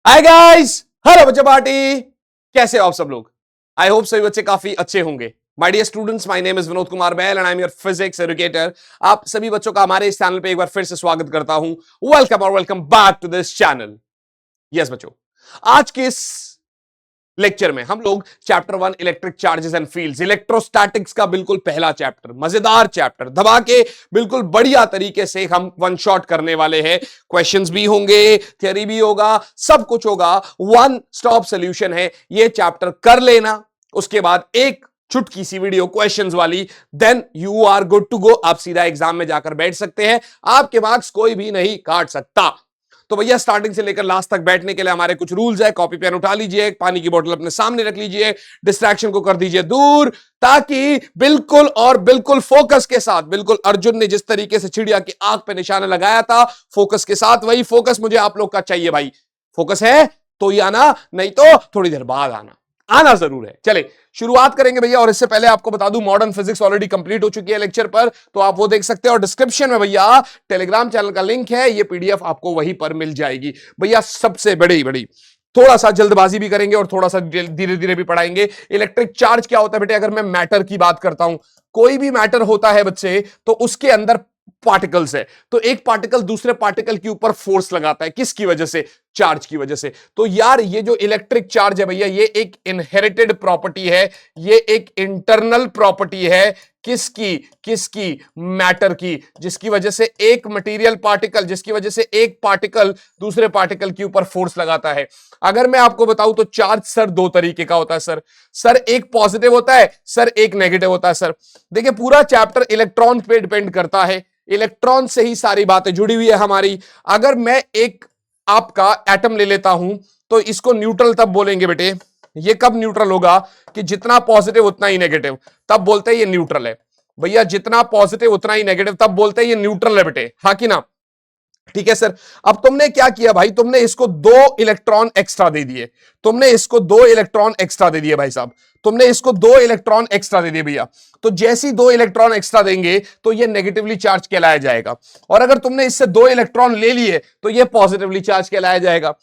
Hi guys, hello बच्चे party. कैसे हो आप सब लोग? आई होप सभी बच्चे काफी अच्छे होंगे। My dear students, my name is Vinod Kumar बैल and I am your physics educator. आप सभी बच्चों का हमारे इस चैनल पे एक बार फिर से स्वागत करता हूं। वेलकम और welcome back to this channel. Yes बच्चों, आज के इस लेक्चर में हम लोग chapter 1 electric charges and fields, electrostatics का बिल्कुल पहला चैप्टर, मजेदार चैप्टर, दबा के बिल्कुल बढ़िया तरीके से हम वन शॉट करने वाले हैं। क्वेश्चंस भी होंगे, थ्योरी भी होगा, सब कुछ होगा, वन स्टॉप सॉल्यूशन है। ये चैप्टर कर लेना, उसके बाद एक चुटकी सी वीडियो क्वेश्चंस वाली, then you are good to go. आप सीधा एग्जाम में जाकर बैठ सकते हैं, आपके मार्क्स कोई भी नहीं काट सकता। तो भैया स्टार्टिंग से लेकर लास्ट तक बैठने के लिए हमारे कुछ रूल्स है। कॉपी पेन उठा लीजिए, पानी की बोतल अपने सामने रख लीजिए, डिस्ट्रैक्शन को कर दीजिए दूर, ताकि बिल्कुल और बिल्कुल फोकस के साथ, बिल्कुल अर्जुन ने जिस तरीके से चिड़िया की आंख पे निशाना लगाया था फोकस के साथ, वही फोकस मुझे आप लोग का चाहिए भाई। फोकस है तो ही आना, नहीं तो थोड़ी देर बाद आना, आना जरूर है। चले शुरुआत करेंगे भैया। और इससे पहले आपको बता दूं, मॉडर्न फिजिक्स ऑलरेडी कंप्लीट हो चुकी है लेक्चर पर, तो आप वो देख सकते हैं। और डिस्क्रिप्शन में भैया टेलीग्राम चैनल का लिंक है, ये पीडीएफ आपको वहीं पर मिल जाएगी भैया। सबसे बड़ी थोड़ा सा जल्दबाजी भी करेंगे और थोड़ा सा धीरे धीरे भी पढ़ाएंगे। इलेक्ट्रिक चार्ज क्या होता है बेटे? अगर मैं मैटर की बात करता हूं, कोई भी मैटर होता है बच्चे, तो उसके अंदर पार्टिकल्स है, तो एक पार्टिकल दूसरे पार्टिकल के ऊपर फोर्स लगाता है। किसकी वजह से? चार्ज की वजह से। तो यार ये जो इलेक्ट्रिक चार्ज है भैया, ये एक इनहेरिटेड प्रॉपर्टी है, ये एक इंटरनल प्रॉपर्टी है। किसकी? मैटर की, जिसकी वजह से एक मटेरियल पार्टिकल, जिसकी वजह से एक पार्टिकल दूसरे पार्टिकल के ऊपर फोर्स लगाता है। अगर मैं आपको बताऊं तो चार्ज सर दो तरीके का होता है सर एक पॉजिटिव होता है, सर एक नेगेटिव होता है। सर देखिए, पूरा चैप्टर इलेक्ट्रॉन पे डिपेंड करता है, इलेक्ट्रॉन से ही सारी बातें जुड़ी हुई है हमारी। अगर मैं एक आपका एटम ले लेता हूं, तो इसको न्यूट्रल तब बोलेंगे बेटे। ये कब न्यूट्रल होगा? कि जितना पॉजिटिव उतना ही नेगेटिव, तब बोलते हैं ये न्यूट्रल है भैया। जितना पॉजिटिव उतना ही नेगेटिव, तब बोलते हैं ये न्यूट्रल है बेटे, हाँ कि ना? ठीक है सर। अब तुमने क्या किया भाई? तुमने इसको 2 इलेक्ट्रॉन एक्स्ट्रा दे दिए, तुमने इसको 2 इलेक्ट्रॉन एक्स्ट्रा दे दिए भाई साहब, तुमने इसको 2 इलेक्ट्रॉन एक्स्ट्रा दे दिए भैया। तो जैसी 2 इलेक्ट्रॉन एक्स्ट्रा देंगे तो ये नेगेटिवली चार्ज कहलाया जाएगा, और अगर तुमने इससे 2 इलेक्ट्रॉन ले लिए तो ये पॉजिटिवली चार्ज कहलाया जाएगा।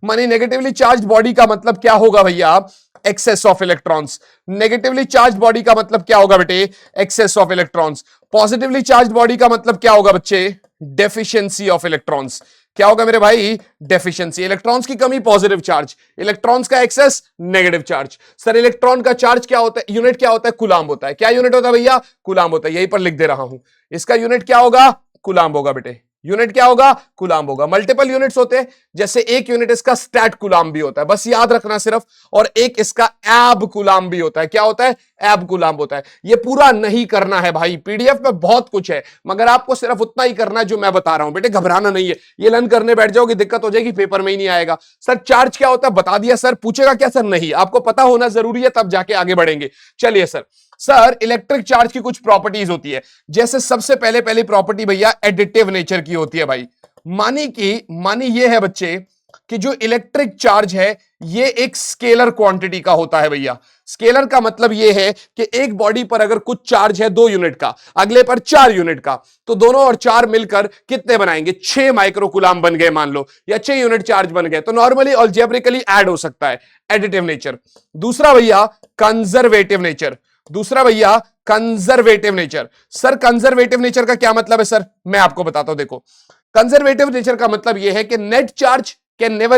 मानी नेगेटिवली चार्ज बॉडी का मतलब क्या होगा भैया? Excess of electrons. Negatively charge body का मतलब क्या होगा बेटे? Excess of electrons. Positively charge body का मतलब क्या होगा बच्चे? Deficiency of electrons. क्या होगा मेरे भाई? डेफिशिएंसी। इलेक्ट्रॉन्स की कमी पॉजिटिव चार्ज, इलेक्ट्रॉन्स का excess negative charge. Sir electron का चार्ज क्या होता है? यूनिट क्या होता है? कूलाम्ब होता है। क्या यूनिट होता है भैया? कूलाम्ब होता है। यहीं पर लिख दे रहा हूं, इसका यूनिट क्या होगा? कूलाम्ब होगा बेटे। यूनिट क्या होगा? कूलाम्ब होगा। मल्टीपल यूनिट्स होते हैं, जैसे एक यूनिट इसका स्टैट कूलाम्ब भी होता है, बस याद रखना सिर्फ। और एक इसका एब कूलाम्ब भी होता है। क्या होता है? एब कूलाम्ब होता है। ये पूरा नहीं करना है भाई, पीडीएफ में बहुत कुछ है, मगर आपको सिर्फ उतना ही करना है जो मैं बता रहा हूं बेटे। घबराना नहीं है, ये लर्न करने बैठ जाओगे दिक्कत हो जाएगी, पेपर में ही नहीं आएगा। सर चार्ज क्या होता है बता दिया सर, पूछेगा क्या सर? नहीं, आपको पता होना जरूरी है, तब जाके आगे बढ़ेंगे। चलिए सर इलेक्ट्रिक चार्ज की कुछ प्रॉपर्टीज होती है। जैसे सबसे पहली प्रॉपर्टी भैया एडिटिव नेचर की होती है भाई। मानी ये है बच्चे कि जो इलेक्ट्रिक चार्ज है ये एक स्केलर क्वांटिटी का होता है भैया। स्केलर का मतलब ये है कि एक बॉडी पर अगर कुछ चार्ज है 2 यूनिट का, अगले पर 4 यूनिट का, तो दोनों और 4 मिलकर कितने बनाएंगे? 6 माइक्रो कूलाम्ब बन गए मान लो, या 6 यूनिट चार्ज बन गए। तो नॉर्मली अलजेब्रिकली ऐड हो सकता है, एडिटिव नेचर। दूसरा भैया conservative nature. Sir conservative nature का क्या मतलब है? सर मैं आपको बताता हूं, देखो कंजर्वेटिव नेचर का मतलब यह है कि net charge can neither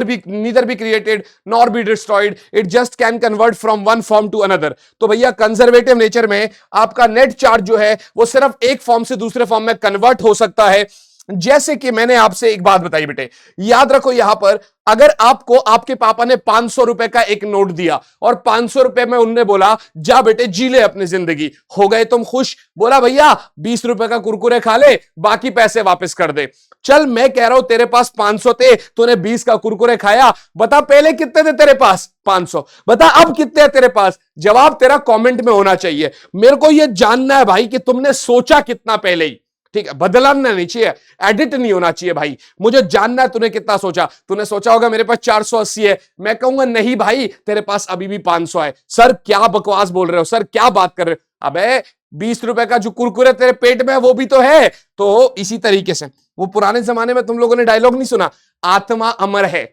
be created nor be destroyed, it just can convert from one form to another। तो भैया कंजर्वेटिव नेचर में आपका नेट चार्ज जो है वो सिर्फ एक फॉर्म से दूसरे फॉर्म में कन्वर्ट हो सकता है। जैसे कि मैंने आपसे एक बात बताई बेटे, याद रखो यहां पर, अगर आपको आपके पापा ने 500 रुपए का एक नोट दिया और 500 रुपए में उन्होंने बोला जा बेटे जी ले अपनी जिंदगी, हो गए तुम खुश? बोला भैया 20 रुपए का कुरकुरे खा ले, बाकी पैसे वापस कर दे। चल मैं कह रहा हूं तेरे पास 500 थे, तूने 20 का कुरकुरे खाया, बता पहले कितने थे तेरे पास? 500। बता अब कितने हैं तेरे पास? जवाब तेरा कमेंट में होना चाहिए। मेरे को यह जानना है भाई कि तुमने सोचा कितना पहले ही, ठीक है? बदलना नहीं चाहिए, एडिट नहीं होना चाहिए भाई। मुझे जानना है तूने कितना सोचा। तूने सोचा होगा मेरे पास 480 है, मैं कहूंगा नहीं भाई तेरे पास अभी भी 500 है। सर क्या बकवास बोल रहे हो सर, क्या बात कर रहे हो? अबे 20 रुपए का जो कुरकुरे तेरे पेट में है वो भी तो है। तो इसी तरीके से वो पुराने जमाने में तुम लोगों ने डायलॉग नहीं सुना, आत्मा अमर है,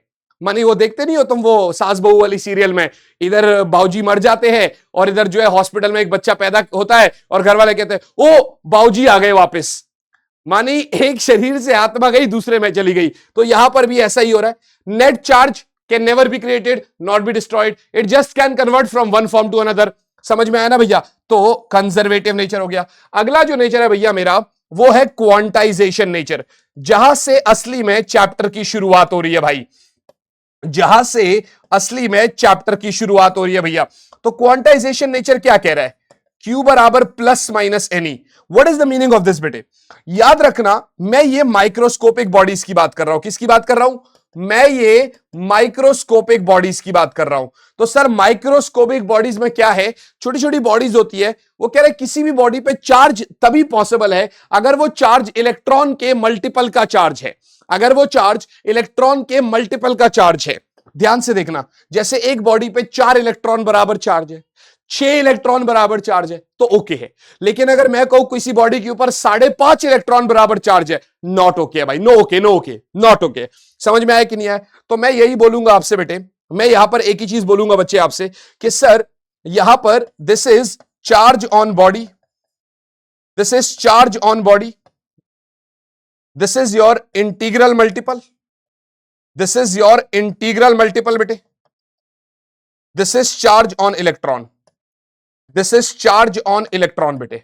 मानी वो देखते नहीं हो तुम वो सास बहू वाली सीरियल में, इधर बाऊजी मर जाते हैं और इधर जो है हॉस्पिटल में एक बच्चा पैदा होता है और घर वाले कहते हैं ओ बाऊजी आ गए वापस। मानी एक शरीर से आत्मा गई दूसरे में चली गई। तो यहां पर भी ऐसा ही हो रहा है। Net charge can never be created not be destroyed, it just can convert from one form to another. समझ में आया ना भैया? तो कंजर्वेटिव नेचर हो गया। अगला जो नेचर है भैया मेरा वो है क्वांटाइजेशन नेचर, जहां से असली में चैप्टर की शुरुआत हो रही है भाई, जहां से असली में चैप्टर की शुरुआत हो रही है भैया। तो क्वांटाइजेशन नेचर क्या कह रहा है? Q बराबर plus minus any. What is the meaning of this बेटे? याद रखना मैं ये माइक्रोस्कोपिक बॉडीज की बात कर रहा हूं। किसकी बात कर रहा हूं? मैं ये माइक्रोस्कोपिक बॉडीज की बात कर रहा हूं। तो सर माइक्रोस्कोपिक बॉडीज में क्या है? छोटी छोटी बॉडीज होती है। वो कह रहे किसी भी बॉडी पे चार्ज तभी पॉसिबल है अगर वो चार्ज इलेक्ट्रॉन के मल्टीपल का चार्ज है, अगर वो चार्ज इलेक्ट्रॉन के मल्टीपल का चार्ज है। ध्यान से देखना, जैसे एक बॉडी पे 4 इलेक्ट्रॉन बराबर चार्ज है, 6 इलेक्ट्रॉन बराबर चार्ज है तो ओके है। लेकिन अगर मैं कहूं किसी बॉडी के ऊपर 5.5 इलेक्ट्रॉन बराबर चार्ज है, नॉट ओके है भाई, no okay, no okay, not okay. समझ में आया कि नहीं आया? तो मैं यही बोलूंगा आपसे बेटे, मैं यहां पर एक ही चीज बोलूंगा बच्चे आपसे कि सर यहां पर this is charge on body, this is charge on body, this is your integral multiple, this is your integral multiple बेटे, this is charge on electron, this is charge on electron बेटे,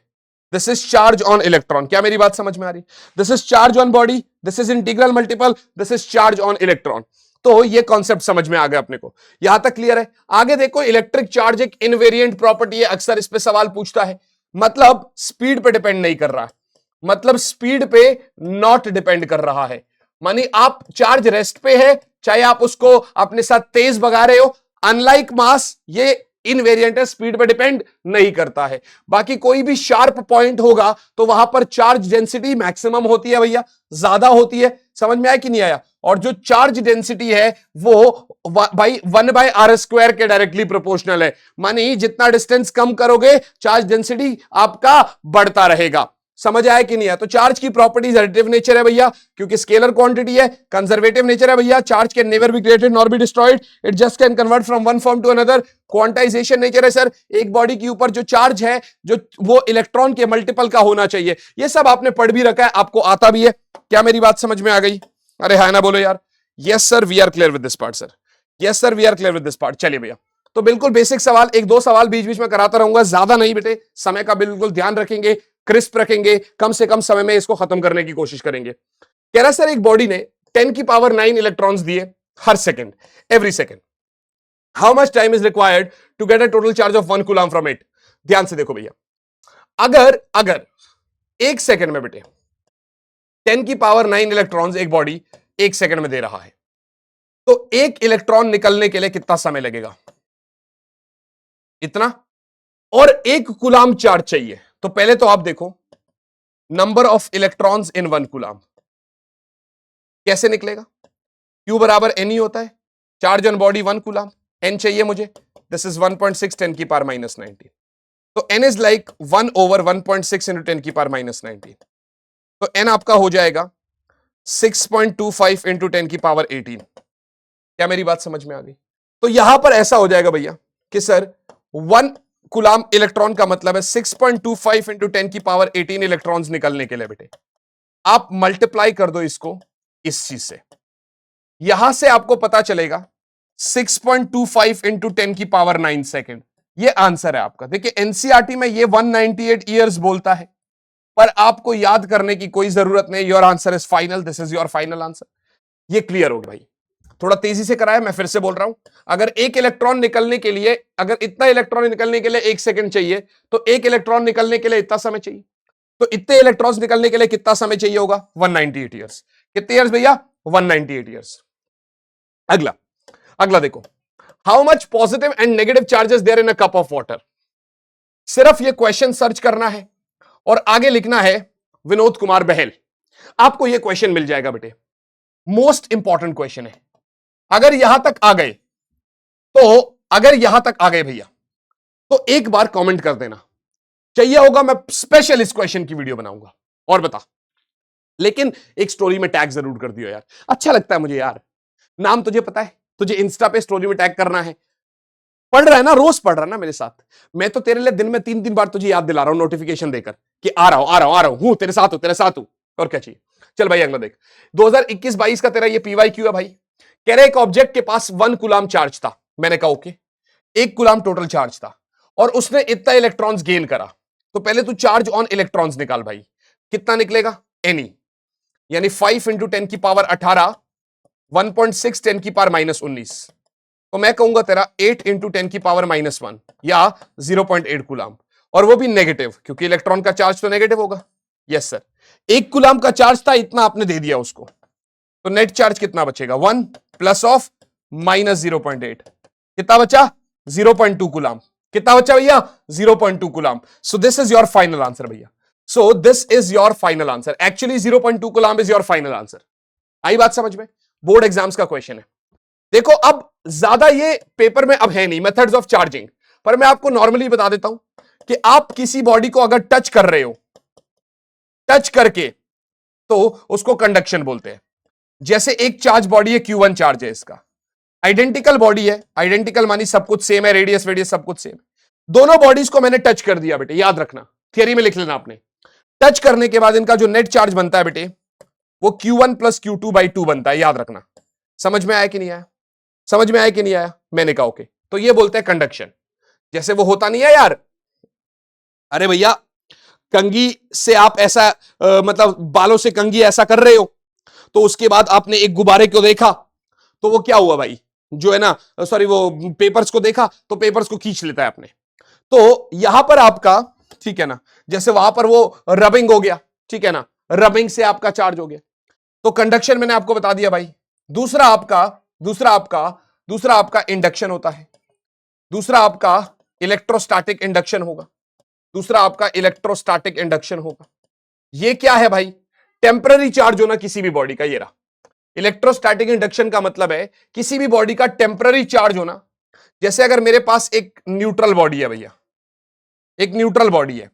this is charge on electron. क्या मेरी बात समझ में आ रही? This is charge on body, this is integral multiple, this is charge on electron. तो ये कॉन्सेप्ट समझ में आ गया अपने को, यहां तक क्लियर है? आगे देखो, इलेक्ट्रिक चार्ज एक इनवेरिएंट प्रॉपर्टी है, अक्सर इस पे सवाल पूछता है। मतलब स्पीड पे डिपेंड नहीं कर रहा है, मतलब स्पीड पे नॉट डिपेंड कर रहा है। मानी आप चार्ज रेस्ट पे है, चाहे आप उसको अपने साथ तेज भगा रहे हो, अनलाइक मास ये इनवेरिएंट है, स्पीड पे डिपेंड नहीं करता है। बाकी कोई भी शार्प पॉइंट होगा तो वहां पर चार्ज डेंसिटी मैक्सिमम होती है भैया, ज्यादा होती है। समझ में आया कि नहीं आया? और जो चार्ज डेंसिटी है वो भाई 1/r² के डायरेक्टली प्रोपोर्शनल है। मानी जितना डिस्टेंस कम करोगे चार्ज डेंसिटी आपका बढ़ता रहेगा। समझ आया कि नहीं आया? तो चार्ज की प्रॉपर्टीज एडिटिव नेचर है भैया, क्योंकि स्केलर क्वांटिटी है। कंजर्वेटिव नेचर है भैया, charge can never be created nor be destroyed, it just can convert from one form to another. Quantization nature है सर, एक बॉडी के ऊपर जो चार्ज है जो वो इलेक्ट्रॉन के मल्टीपल का होना चाहिए। ये सब आपने पढ़ भी रखा है, आपको आता भी है। क्या मेरी बात समझ में आ गई? अरे हाँ ना बोलो यार। Yes sir we are clear with this part sir, yes sir we are clear with this part. चलिए भैया, तो बिल्कुल बेसिक सवाल, 1-2 सवाल बीच बीच में कराता रहूंगा, ज्यादा नहीं बेटे। समय का बिल्कुल ध्यान रखेंगे, क्रिस्प रखेंगे, कम से कम समय में इसको खत्म करने की कोशिश करेंगे। कह रहा सर एक बॉडी ने 10⁹ इलेक्ट्रॉन्स दिए हर second, every second, how much time is required to get a total charge of 1 coulomb from it? ध्यान से देखो भैया, अगर 1 सेकंड में बेटे 10⁹ इलेक्ट्रॉन्स एक बॉडी 1 सेकंड में दे रहा है, तो एक इलेक्ट्रॉन निकलने के लिए कितना समय लगेगा? इतना। और 1 कूलम चार्ज चाहिए, तो पहले तो आप देखो number of electrons in 1 coulomb कैसे निकलेगा? Q बराबर N ही होता है, charge on body 1 coulomb, N चाहिए मुझे, दिस इज 1.6 10⁻⁻⁹। तो N इज लाइक 1/1.6 इंटू 10⁻⁻⁹। तो N आपका हो जाएगा 6.25 इंटू 10⁻18। क्या मेरी बात समझ में आ गई? तो यहां पर ऐसा हो जाएगा भैया कि सर 1 कूलम इलेक्ट्रॉन का मतलब है 6.25 इंटू 10⁻18 इलेक्ट्रॉन्स निकलने के लिए बेटे। आप मल्टीप्लाई कर दो इसको इस चीज से, यहां से आपको पता चलेगा 6.25 इंटू 10⁹ सेकेंड। ये आंसर है आपका। देखिए एनसीईआरटी में ये 198 ईयर्स बोलता है, पर आपको याद करने की कोई जरूरत नहीं। Your answer is final, this is your final answer. ये क्लियर हो गया भाई? थोड़ा तेजी से कराया, मैं फिर से बोल रहा हूं। अगर एक इलेक्ट्रॉन निकलने के लिए, अगर इतना इलेक्ट्रॉन निकलने के लिए 1 सेकंड चाहिए, तो एक इलेक्ट्रॉन निकलने के लिए इतना समय चाहिए। तो इतने इलेक्ट्रॉन्स निकलने के लिए कितना समय चाहिए होगा? 198 ईयर्स। कितने ईयर्स भैया? 198 ईयर्स। अगला देखो, how much positive and negative charges there in a cup of water. सिर्फ ये क्वेश्चन सर्च करना है और आगे लिखना है विनोद कुमार बहल। आपको ये क्वेश्चन मिल जाएगा बेटे, मोस्ट इंपॉर्टेंट क्वेश्चन है। अगर यहां तक आ गए अगर यहां तक आ गए भैया, तो एक बार कमेंट कर देना। चाहिए होगा मैं स्पेशल इस क्वेश्चन की वीडियो बनाऊंगा। और बता, लेकिन एक स्टोरी में टैग जरूर कर दियो यार, अच्छा लगता है मुझे यार। नाम तुझे पता है? तुझे इंस्टा पे स्टोरी में टैग करना है, पढ़ रहा है ना, रोज पढ़ रहा है ना मेरे साथ, मैं तो तेरे लिए दिन में 3-3 बार तुझे याद दिला रहा हूं नोटिफिकेशन देकर कि आ रहा हूं आ रहा हूं आ रहा हूं, तेरे साथ हूं तेरे साथ हूं, और क्या चाहिए। चल भाई अगला देख, 2021-22 का तेरा ये पीवाईक्यू है भाई। कह रहे एक ऑब्जेक्ट के पास 1 कूलम चार्ज था, मैंने कहा ओके, 1 कूलम टोटल चार्ज था और उसने इतना इलेक्ट्रॉन्स गेन करा। तो पहले तू चार्ज ऑन इलेक्ट्रॉन्स निकाल भाई, कितना निकलेगा, एनी, यानी 5 इंटू 10 की पावर 18, 1.6 10 की पावर -19, तो मैं कहूंगा तेरा 8 इंटू 10 की पावर -1 या 0.8 कूलम, और वो भी नेगेटिव, क्योंकि इलेक्ट्रॉन का चार्ज तो नेगेटिव होगा। यस सर, 1 कूलम का चार्ज था, इतना आपने दे दिया उसको, तो नेट चार्ज कितना बचेगा, 1 प्लस ऑफ -0.8, कितना बचा, 0.2 कूलम, कितना बचा भैया, 0.2 coulomb. So this is your final answer भैया, so this is your final answer, actually 0.2 coulomb is your final answer. आई बात समझ में, बोर्ड एग्जाम्स का क्वेश्चन है। देखो अब ज्यादा ये पेपर में अब है नहीं मेथड्स ऑफ चार्जिंग, पर मैं आपको नॉर्मली बता देता हूं कि आप किसी बॉडी को अगर टच कर रहे हो, टच करके, तो उसको कंडक्शन बोलते हैं। जैसे एक चार्ज बॉडी है, Q1 चार्ज है, इसका आइडेंटिकल बॉडी है, आइडेंटिकल मानी सब कुछ सेम है, रेडियस वेडियस सब कुछ सेम, दोनों बॉडीज को मैंने टच कर दिया बेटे, याद रखना, थियरी में लिख लेना आपने। टच करने के बाद इनका जो नेट चार्ज बनता है बेटे, वो Q1 प्लस Q2/2 बनता है, याद रखना। समझ में आया कि नहीं आया, समझ में आया कि नहीं आया, मैंने कहा ओके, तो ये बोलते हैं कंडक्शन। जैसे वो होता नहीं है यार, अरे भैया कंघी से आप ऐसा मतलब बालों से कंघी ऐसा कर रहे हो, तो उसके बाद आपने एक गुब्बारे को देखा, तो वो क्या हुआ भाई, जो है ना, सॉरी, वो पेपर्स को देखा, तो पेपर्स को खींच लेता है आपने। तो यहां पर आपका, ठीक है ना, जैसे वहां पर वो रबिंग हो गया, ठीक है ना, रबिंग से आपका चार्ज हो गया, तो कंडक्शन मैंने आपको बता दिया भाई। दूसरा आपका इंडक्शन होता है, दूसरा आपका इलेक्ट्रोस्टैटिक इंडक्शन होगा, दूसरा आपका इलेक्ट्रोस्टैटिक इंडक्शन होगा। ये क्या है भाई, टेम्पररी चार्ज होना किसी भी बॉडी का, ये रहा। इलेक्ट्रोस्टैटिक इंडक्शन का मतलब है किसी भी बॉडी का टेम्पररी चार्ज होना। जैसे अगर मेरे पास एक न्यूट्रल बॉडी है भैया, एक न्यूट्रल बॉडी है,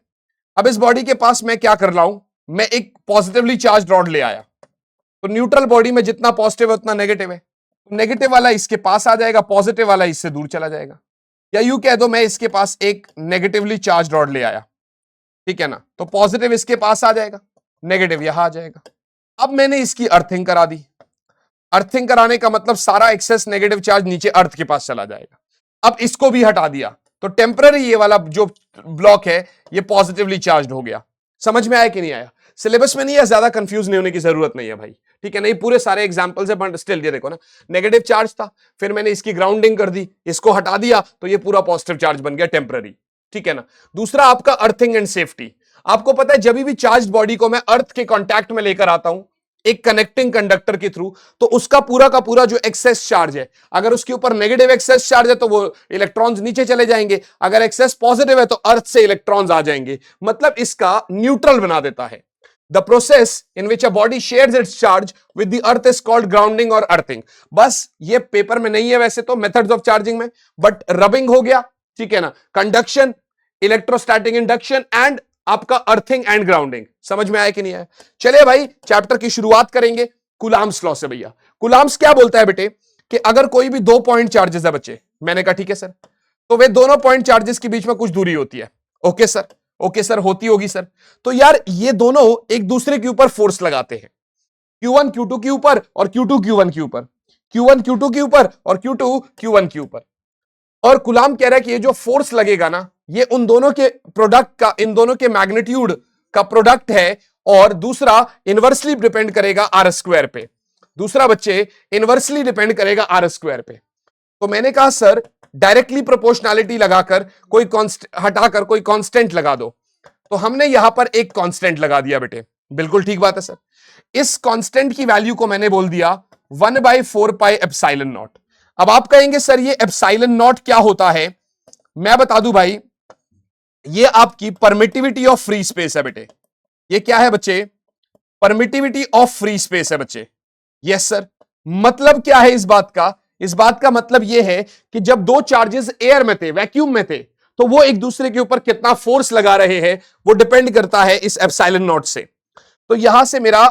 अब इस बॉडी के पास मैं क्या कर रहा हूं, मैं एक पॉजिटिवली चार्ज रॉड ले आया, तो न्यूट्रल बॉडी में जितना पॉजिटिव है उतना नेगेटिव है, तो नेगेटिव वाला इसके पास आ जाएगा, पॉजिटिव वाला इससे दूर चला जाएगा। या यूं कह दो, मैं इसके पास एक नेगेटिवली चार्ज रॉड ले आया, ठीक है ना, तो पॉजिटिव इसके पास आ जाएगा, नेगेटिव यहां आ जाएगा। अब मैंने इसकी अर्थिंग करा दी, अर्थिंग कराने का मतलब सारा एक्सेस नेगेटिव चार्ज नीचे अर्थ के पास चला जाएगा। अब इसको भी हटा दिया, तो टेम्पररी ये वाला जो ब्लॉक है ये पॉजिटिवली चार्ज हो गया। समझ में आया कि नहीं आया, सिलेबस में नहीं है, ज्यादा कंफ्यूज नहीं होने की जरूरत नहीं है भाई, ठीक है। नहीं पूरे सारे एग्जांपल्स है, बट स्टिल ये देखो ना, नेगेटिव चार्ज था, फिर मैंने इसकी ग्राउंडिंग कर दी, इसको हटा दिया, तो ये पूरा पॉजिटिव चार्ज बन गया टेम्पररी, ठीक है ना। दूसरा आपका अर्थिंग एंड सेफ्टी। आपको पता है जब भी चार्ज बॉडी को मैं अर्थ के कांटेक्ट में लेकर आता हूं एक कनेक्टिंग कंडक्टर के थ्रू, तो उसका पूरा का पूरा जो एक्सेस चार्ज है, अगर उसके ऊपर नेगेटिव एक्सेस चार्ज है तो वो इलेक्ट्रॉन्स नीचे चले जाएंगे, अगर एक्सेस पॉजिटिव है तो अर्थ से इलेक्ट्रॉन्स आ जाएंगे, मतलब इसका न्यूट्रल बना देता है। The process in which a body shares its charge with the earth is called grounding और earthing। बस ये पेपर में नहीं है वैसे तो मेथड्स ऑफ चार्जिंग में, बट रबिंग हो गया, ठीक है ना, कंडक्शन, इलेक्ट्रोस्टैटिक इंडक्शन एंड आपका अर्थिंग एंड ग्राउंडिंग। समझ में आया कि नहीं आया। चलिए भाई चैप्टर की शुरुआत करेंगे कूलम्ब्स लॉ से। भैया कूलम्ब्स क्या बोलता है बेटे, कि अगर कोई भी 2 पॉइंट चार्जेस है बच्चे, मैंने कहा ठीक है सर, तो वे दोनों पॉइंट चार्जेस के बीच में कुछ दूरी होती है। ओके सर, ओके सर, होती होगी सर। तो यार ये दोनों एक दूसरे के ऊपर फोर्स लगाते हैं, Q1 Q2 के ऊपर और Q2 Q1 के ऊपर, Q1 Q2 के ऊपर और Q2 Q1 के ऊपर। और कूलम्ब कह रहा है कि ये जो फोर्स लगेगा ना, ये उन दोनों के प्रोडक्ट का, इन दोनों के मैग्नीट्यूड का प्रोडक्ट है, और दूसरा इनवर्सली डिपेंड करेगा आर स्क्वायर पे, दूसरा बच्चे इनवर्सली डिपेंड करेगा आर स्क्वायर पे। तो मैंने कहा सर डायरेक्टली प्रोपोर्शनैलिटी लगाकर कोई हटाकर कोई कांस्टेंट लगा दो, तो हमने यहां पर एक कांस्टेंट लगा दिया बेटे। बिल्कुल ठीक बात है सर। इस कांस्टेंट की वैल्यू को मैंने बोल दिया 1/4 पाई एप्सिलॉन नॉट। अब आप कहेंगे सर ये एप्सिलॉन नॉट क्या होता है, मैं बता दूं भाई, ये आपकी परमिटिविटी ऑफ फ्री स्पेस है बेटे। ये क्या है बच्चे, परमिटिविटी ऑफ फ्री स्पेस है बच्चे। Yes sir. मतलब क्या है इस बात का, इस बात का मतलब यह है कि जब दो चार्जेस एयर में थे, वैक्यूम में थे, तो वो एक दूसरे के ऊपर कितना फोर्स लगा रहे हैं वो डिपेंड करता है इस एप्सिलॉन नॉट से। तो यहां से मेरा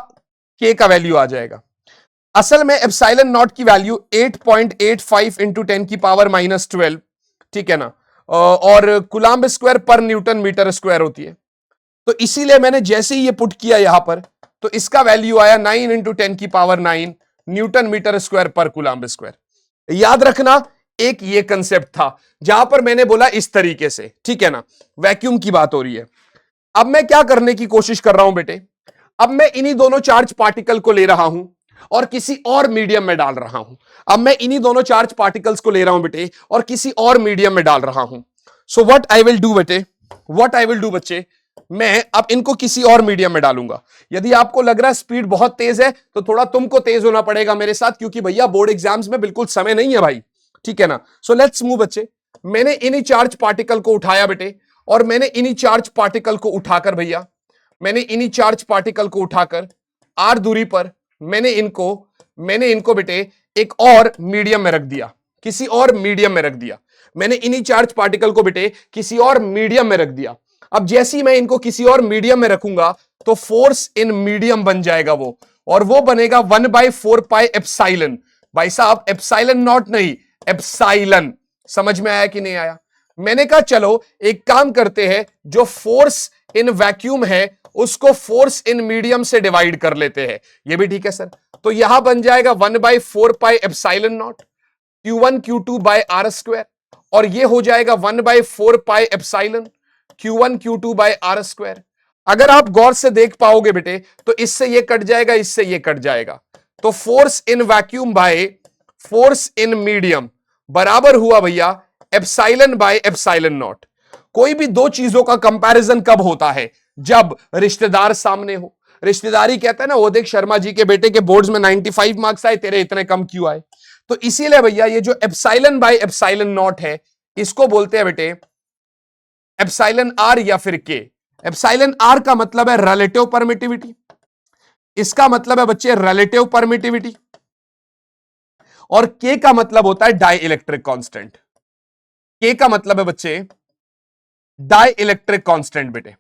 के का वैल्यू आ जाएगा। असल में एप्सिलॉन नॉट की वैल्यू 8.85 इंटू 10 की पावर -12, ठीक है ना, और कूलम्ब स्क्वायर पर न्यूटन मीटर स्क्वायर होती है। तो इसीलिए मैंने जैसे ही ये पुट किया यहां पर, तो इसका वैल्यू आया 9 इंटू 10 की पावर 9 न्यूटन मीटर स्क्वायर पर कूलम्ब स्क्वायर। याद रखना, एक ये कंसेप्ट था जहां पर मैंने बोला इस तरीके से, ठीक है ना, वैक्यूम की बात हो रही है। अब मैं क्या करने की कोशिश कर रहा हूं बेटे, अब मैं इन्हीं दोनों चार्ज पार्टिकल को ले रहा हूं और किसी और मीडियम में डाल रहा हूं। अब मैं इन्हीं दोनों चार्ज पार्टिकल्स को ले रहा हूं बेटे और किसी और मीडियम में डाल रहा हूं। So what I will do बेटे, व्हाट आई विल डू बच्चे, मैं अब इनको किसी और मीडियम में डालूंगा। यदि आपको लग रहा है स्पीड बहुत तेज है तो थोड़ा तुमको तेज होना पड़ेगा मेरे साथ, क्योंकि भैया बोर्ड एग्जाम्स में बिल्कुल समय नहीं है भाई, ठीक है ना। सो लेट्स मूव बच्चे। मैंने इन्हीं चार्ज पार्टिकल को उठाया बेटे, और मैंने इन्हीं चार्ज पार्टिकल को उठाकर भैया, मैंने इन्हीं चार्ज पार्टिकल को उठाकर आर दूरी पर मैंने इनको बेटे एक और मीडियम में रख दिया, किसी और मीडियम में रख दिया। मैंने इन्हीं चार्ज पार्टिकल को बेटे किसी और मीडियम में रख दिया। अब जैसे ही मैं इनको किसी और मीडियम में रखूंगा तो फोर्स इन मीडियम बन जाएगा वो, और वो बनेगा 1/4 पाई एप्सिलॉन। भाई साहब एप्सिलॉन नॉट नहीं, एप्सिलॉन। समझ में आया कि नहीं आया? मैंने कहा चलो एक काम करते हैं, जो फोर्स इन वैक्यूम है उसको फोर्स इन मीडियम से डिवाइड कर लेते हैं। ये भी ठीक है सर। तो यहां बन जाएगा 1/4 pi epsilon naught Q1 Q2 by are square, और ये हो जाएगा 1/4 pi epsilon Q1 Q2 by are square. अगर आप गौर से देख पाओगे बेटे तो इससे ये कट जाएगा, इससे ये कट जाएगा, तो force in vacuum by force in medium बराबर हुआ भैया एप्सिलॉन बाय एप्सिलॉन नॉट। कोई भी दो चीजों का कंपैरिजन कब होता है? जब रिश्तेदार सामने हो। रिश्तेदारी कहता है ना, वो देख शर्मा जी के बेटे के बोर्ड्स में 95 मार्क्स आए, तेरे इतने कम क्यों आए? तो इसीलिए भैया ये जो एप्सिलॉन बाय एप्सिलॉन नॉट है इसको बोलते हैं बेटे एप्सिलॉन आर या फिर के। एप्सिलॉन आर का मतलब है रिलेटिव परमिटिविटी, इसका मतलब है बच्चे रिलेटिव परमिटिविटी, और के का मतलब होता है डाई इलेक्ट्रिक कांस्टेंट। के का मतलब है बच्चे डाई इलेक्ट्रिक कांस्टेंट। बेटे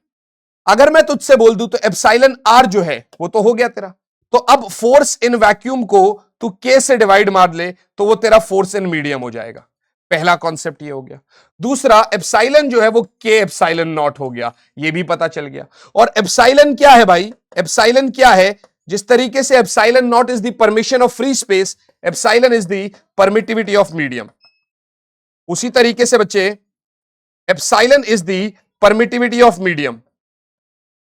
अगर मैं तुझसे बोल दूं तो एप्सिलॉन आर जो है वो तो हो गया तेरा, तो अब फोर्स इन वैक्यूम को तू के से डिवाइड मार ले तो वो तेरा फोर्स इन मीडियम हो जाएगा। पहला कॉन्सेप्ट ये हो गया। दूसरा, एप्सिलॉन जो है वो के एप्सिलॉन नॉट हो गया, ये भी पता चल गया। और एप्सिलॉन क्या है भाई? एप्सिलॉन क्या है? जिस तरीके से epsilon not is the permission of free space, epsilon is the permittivity of medium. उसी तरीके से बच्चे epsilon is the permittivity of medium.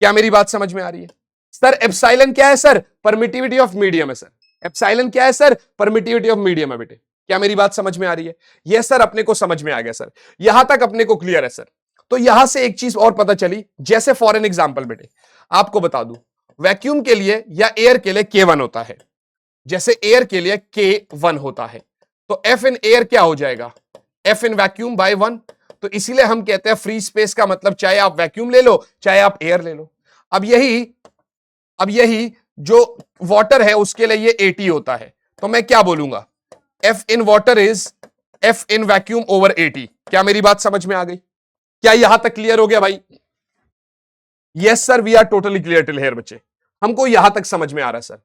क्या मेरी बात समझ में आ रही है? सर एप्सिलॉन क्या है सर? परमिटिविटी ऑफ मीडियम है सर। एप्सिलॉन क्या है सर? परमिटिविटी ऑफ मीडियम है बेटे। क्या मेरी बात समझ में आ रही है? यस सर, अपने को समझ में आ गया सर, यहां तक अपने को क्लियर है सर। तो यहां से एक चीज और पता चली, जैसे फॉर एन एग्जांपल बेटे आपको बता दूं, वैक्यूम के लिए या एयर के लिए K1 होता है, जैसे एयर के लिए K1 होता है, तो F इन एयर क्या हो जाएगा? F in vacuum by 1। तो इसीलिए हम कहते हैं फ्री स्पेस का मतलब चाहे आप वैक्यूम ले लो चाहे आप एयर ले लो। अब यही जो वाटर है उसके लिए ये 80 होता है, तो मैं क्या बोलूंगा? F in water is F in vacuum over 80। क्या मेरी बात समझ में आ गई? क्या यहां तक क्लियर हो गया भाई? Yes sir, we are totally clear till here बच्चे, हमको यहां तक समझ में आ रहा है सर।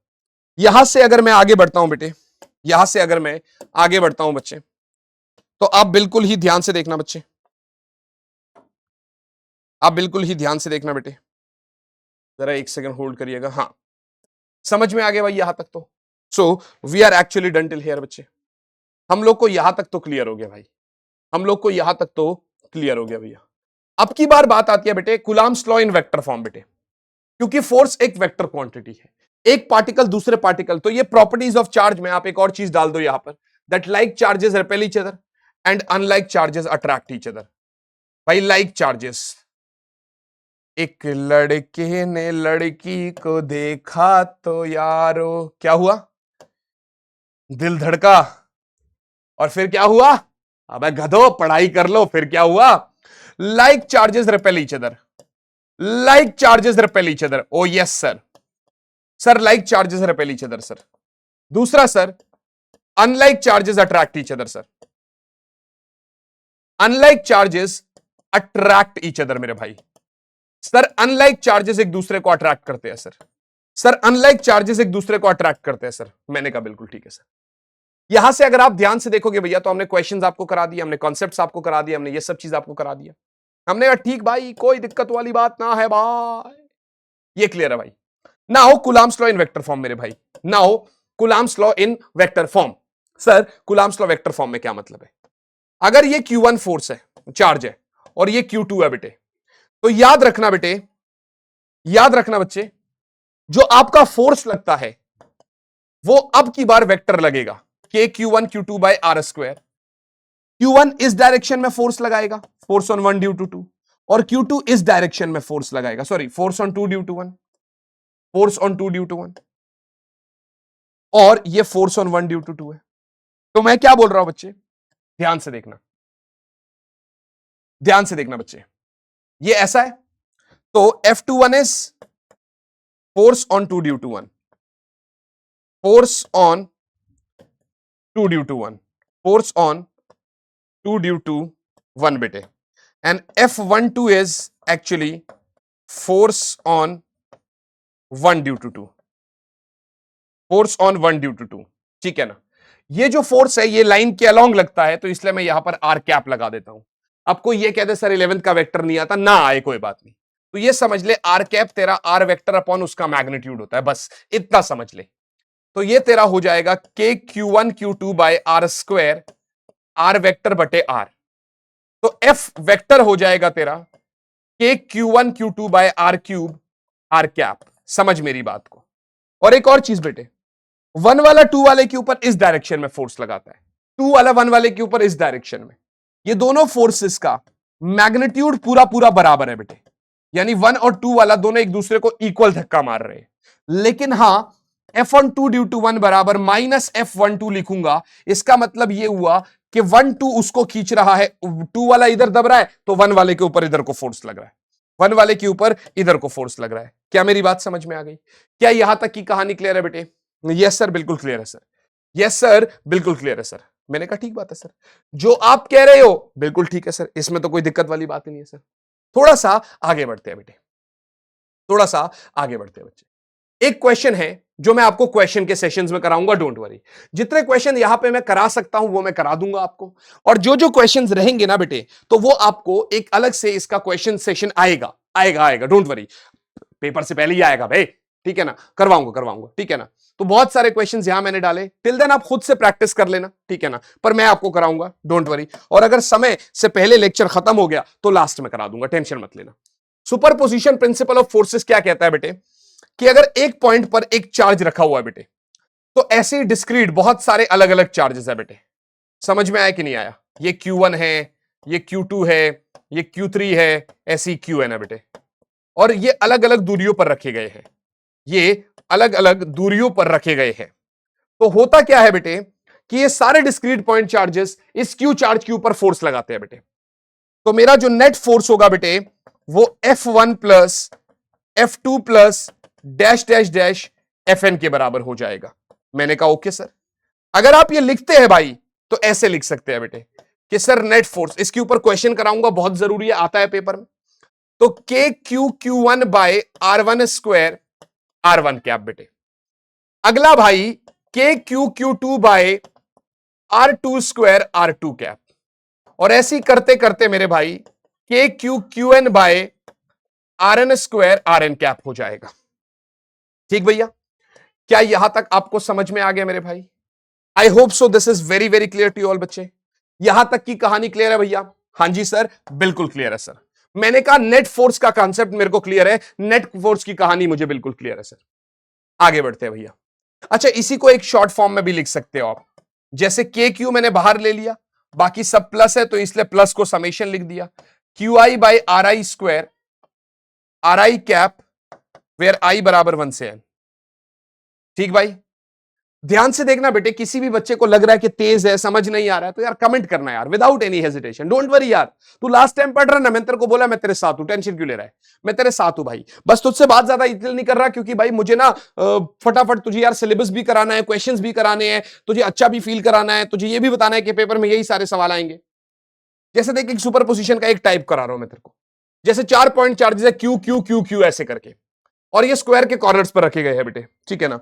यहां से अगर मैं आगे बढ़ता हूं बेटे, यहां से अगर मैं आगे बढ़ता हूं बच्चे, तो आप बिल्कुल ही ध्यान से देखना बच्चे, आप बिल्कुल ही ध्यान से देखना बेटे, जरा एक सेकंड होल्ड करिएगा। हाँ, समझ में आ गया भाई यहां तक? तो so we are actually done till here बच्चे, हम लोग को यहां तक तो क्लियर हो गया भाई, हम लोग को यहां तक तो क्लियर हो गया भैया। अब की बार बात आती है बेटे Coulomb's law in vector form बेटे, क्योंकि फोर्स एक वेक्टर क्वांटिटी है, एक पार्टिकल दूसरे पार्टिकल, तो ये प्रॉपर्टीज ऑफ चार्ज में आप एक और चीज डाल दो यहां पर, that like charges repel each other and unlike charges attract each other. भाई लाइक चार्जेस, एक लड़के ने लड़की को देखा तो यारो क्या हुआ? दिल धड़का, और फिर क्या हुआ? अबे गधो पढ़ाई कर लो, फिर क्या हुआ? Like charges repel each other, like charges repel each other. Oh yes sir, sir like charges repel each other sir. दूसरा sir, unlike charges attract each other sir, unlike charges attract each other मेरे भाई। Sir unlike charges एक दूसरे को attract करते हैं sir. Sir unlike charges एक दूसरे को अट्रैक्ट करते हैं सर। मैंने कहा बिल्कुल ठीक है सर। यहां से अगर आप ध्यान से देखोगे भैया तो हमने क्वेश्चंस आपको करा दिए, हमने कॉन्सेप्ट्स आपको करा दिए, हमने ये सब चीज आपको करा दिया। हमने कहा ठीक भाई, कोई दिक्कत वाली बात ना है भाई, ये क्लियर है भाई। Now Coulomb's law in vector form मेरे भाई, now Coulomb's law in vector form. Sir Coulomb's law vector form में क्या मतलब है? अगर ये Q1 फोर्स है, चार्ज है, और ये Q2 है बेटे, तो याद रखना बेटे, याद रखना बच्चे, जो आपका फोर्स लगता है वो अब की बार वेक्टर लगेगा, के Q1 Q2 by are square. Q1 इस डायरेक्शन में फोर्स लगाएगा, फोर्स ऑन 1 ड्यू टू 2, और Q2 इस डायरेक्शन में फोर्स लगाएगा, sorry force on 2 due to 1, force on 2 due to 1, और ये फोर्स ऑन 1 ड्यू टू 2 है। तो मैं क्या बोल रहा हूं बच्चे, ध्यान से देखना, ध्यान से देखना बच्चे, ये ऐसा है, तो F21 is force on 2 due to 1, force on 2 due to 1, force on 2 due to 1 बेटे, and F12 is actually force on 1 due to 2, force on 1 due to 2, ठीक है ना। ये जो फोर्स है ये लाइन के अलोंग लगता है, तो इसलिए मैं यहां पर आर कैप लगा देता हूं। आपको ये कह दे सर 11th का वेक्टर नहीं आता, ना आए कोई बात नहीं, तो ये समझ ले आर कैप तेरा आर वेक्टर अपॉन उसका मैग्नीट्यूड होता है, बस इतना समझ ले। तो ये तेरा हो जाएगा K Q1 Q2 by are square, R vector बटे आर। तो एफ वेक्टर हो जाएगा तेरा K Q1 Q2 by are cube, R cap. समझ मेरी बात को। और एक और चीज बेटे, 1 वाला 2 वाले के ऊपर इस डायरेक्शन में फोर्स लगाता है, 2 वाला 1 वाले के ऊपर इस डायरेक्शन में। ये दोनों फोर्सेस का मैग्नीट्यूड पूरा पूरा बराबर है बेटे, यानी 1 और 2 वाला दोनों एक दूसरे को इक्वल धक्का मार रहे हैं। लेकिन हां, F12 ड्यू टू 1 बराबर माइनस F12 लिखूंगा, इसका मतलब ये हुआ कि 1 2 उसको खींच रहा है, 2 वाला इधर दब रहा है तो 1 वाले के ऊपर इधर को फोर्स लग रहा है, 1 वाले के ऊपर इधर को फोर्स लग रहा है। क्या मेरी बात समझ में आ गई? क्या यहां तक की कहानी क्लियर है बेटे? यस सर बिल्कुल क्लियर है सर, यस सर बिल्कुल क्लियर है सर। मैंने कहा ठीक बात है सर, जो आप कह रहे हो बिल्कुल ठीक है सर, इसमें तो कोई दिक्कत वाली बात ही नहीं है सर। थोड़ा सा आगे बढ़ते हैं बेटे, थोड़ा सा आगे बढ़ते हैं बच्चे। एक क्वेश्चन है जो मैं आपको क्वेश्चन के सेशंस में कराऊंगा, डोंट वरी। जितने क्वेश्चन यहां पे मैं करा सकता हूं वो मैं करा दूंगा आपको, और जो जो क्वेश्चंस रहेंगे ना बेटे, तो वो आपको एक अलग से इसका क्वेश्चन सेशन आएगा, आएगा आएगा, डोंट वरी, पेपर से पहले ही आएगा भाई, ठीक है ना, करवाऊंगा करवाऊंगा, ठीक है ना। तो बहुत सारे क्वेश्चंस यहां मैंने डाले, टिल देन आप खुद से प्रैक्टिस कर लेना, ठीक है ना, पर मैं आपको कराऊंगा, डोंट वरी। और अगर समय से पहले लेक्चर खत्म हो गया तो लास्ट में करा दूंगा, टेंशन मत लेना। सुपरपोजिशन प्रिंसिपल ऑफ फोर्सेस क्या कहता है बेटे, कि अगर एक पॉइंट पर एक चार्ज रखा हुआ है बेटे, तो ऐसे डिस्क्रीट बहुत सारे अलग अलग चार्जेस है बेटे। समझ में आया कि नहीं आया? ये Q1 है, ये Q2 है, ये Q3 है, ऐसी Qn है बेटे, और ये अलग अलग दूरियों पर रखे गए हैं, ये अलग अलग दूरियों पर रखे गए हैं। तो होता क्या है बेटे, कि ये सारे डिस्क्रीट पॉइंट चार्जेस इस Q चार्ज के ऊपर फोर्स लगाते हैं बेटे। तो मेरा जो नेट फोर्स होगा बेटे, वो F1 plus F2 plus dash dash dash Fn के बराबर हो जाएगा। मैंने कहा ओके सर। अगर आप ये लिखते हैं भाई तो ऐसे लिख सकते हैं बेटे कि सर नेट फोर्स, इसके ऊपर क्वेश्चन कराऊंगा, बहुत जरूरी है, आता है पेपर में। तो K Q Q1 by R1 square R1 cap बेटे। अगला भाई K Q Q2 by R2 square R2 cap, और ऐसी करते करते मेरे भाई K Q Qn by Rn square Rn cap हो जाएगा। ठीक भैया, क्या यहां तक आपको समझ में आ गया मेरे भाई? I hope so this is very very clear to all बच्चे। यहां तक की कहानी क्लियर है भैया? हां जी सर बिल्कुल क्लियर है सर। मैंने कहा नेट फोर्स का कांसेप्ट मेरे को क्लियर है, नेट फोर्स की कहानी मुझे बिल्कुल क्लियर है सर। आगे बढ़ते हैं भैया। अच्छा, इसी को एक शॉर्ट फॉर्म में भी लिख सकते हो आप, जैसे के क्यू मैंने बाहर ले लिया, बाकी सब प्लस है तो इसलिए प्लस को समेशन लिख दिया, Q I by R I square R I cap where I बराबर 1 से n। ठीक भाई, ध्यान से देखना बेटे, किसी भी बच्चे को लग रहा है कि तेज है, समझ नहीं आ रहा है, तो यार कमेंट करना यार, without any hesitation, don't worry यार। तू लास्ट टाइम पढ़ रहा ना, मैंने तेरे को बोला मैं तेरे साथ हूं, टेंशन क्यों ले रहा है? मैं तेरे साथ हूं भाई, बस तुझसे बात ज्यादा इसलिए नहीं कर रहा क्योंकि भाई मुझे ना फटाफट तुझे यार सिलेबस भी कराना है, क्वेश्चंस भी कराने हैं, तुझे अच्छा भी फील कराना है, तुझे ये भी बताना है कि पेपर में यही सारे सवाल आएंगे। जैसे देख, एक सुपर पोजिशन का एक टाइप करा रहा हूं मैं तेरे को, जैसे 4 पॉइंट चार्जेस है, क्यू क्यू क्यू क्यू ऐसे करके, और ये स्क्वायर के कॉर्नर्स पर रखे गए हैं बेटे, ठीक है ना।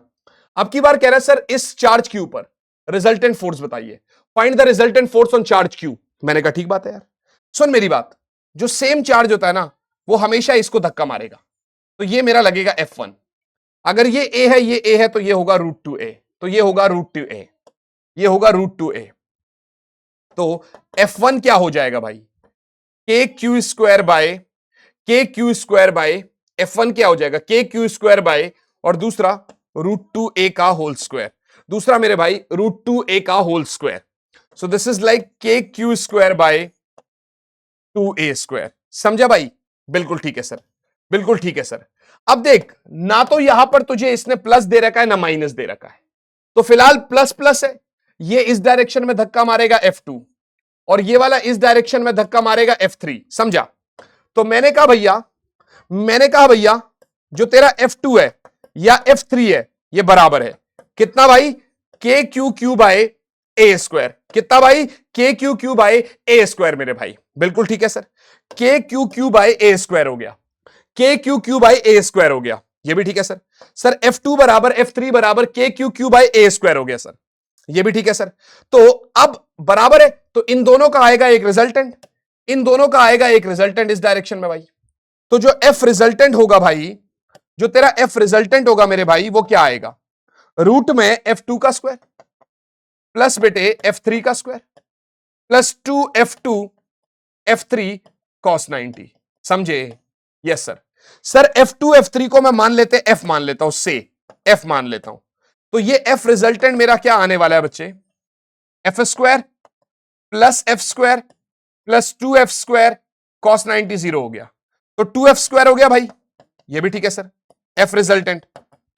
अब की बार कह रहा है सर इस चार्ज के ऊपर रिजल्टेंट फोर्स बताइए, find the resultant force on charge Q. मैंने कहा ठीक बात है यार, सुन मेरी बात, जो सेम चार्ज होता है ना वो हमेशा इसको धक्का मारेगा, तो ये मेरा लगेगा F1। अगर ये A है, ये A है, तो ये होगा √2a, तो ये होगा √2a, ये होगा √2a। तो F1 क्या हो जाएगा भाई, K Q square bye F1 क्या हो जाएगा, के क्यू स्क्वायर बाय, और दूसरा √2a का होल स्क्वायर, दूसरा मेरे भाई √2a का whole square. So this is like K Q square by 2a square. समझा भाई? बिल्कुल ठीक है सर, बिल्कुल ठीक है सर। अब देख, ना तो यहां पर तुझे इसने प्लस दे रखा है ना माइनस दे रखा है, तो फिलहाल प्लस प्लस है, ये इस डायरेक्शन में धक्का मारेगा F2 और ये वाला इस डायरेक्शन में धक्का मारेगा F3। समझा? तो मैंने कहा भैया जो तेरा F2 है या F3 है ये बराबर है कितना भाई, के क्यू क्यू बाय ए स्क्वायर। कितना भाई, के क्यू क्यू बाय ए स्क्वायर मेरे भाई। बिल्कुल ठीक है sir, K Q Q bye ए स्क्वायर हो गया, के क्यू क्यू बाय ए स्क्वायर हो गया, ये भी ठीक है सर। सर F2 बराबर F3 बराबर के क्यू क्यू बाय ए स्क्वायर हो गया सर, ये भी ठीक है सर। तो अब बराबर है, तो इन दोनों का आएगा एक रिजल्टेंट, इन दोनों का आएगा एक रिजल्टेंट इस डायरेक्शन में भाई। तो जो F रिजल्टेंट होगा भाई, जो तेरा F रिजल्टेंट होगा मेरे भाई, वो क्या आएगा, रूट में F2 का स्क्वायर प्लस बेटे F3 का square plus 2F2 F3 cos 90। समझे? Yes sir. Sir F2 F3 को मैं मान लेते F मान लेता हूं, से F मान लेता हूं, तो ये F रिजल्टेंट मेरा क्या आने वाला है बच्चे, F square plus F square plus 2F square cos 90 0 हो गया, तो 2F स्क्वायर हो गया भाई, ये भी ठीक है सर। F रिजल्टेंट,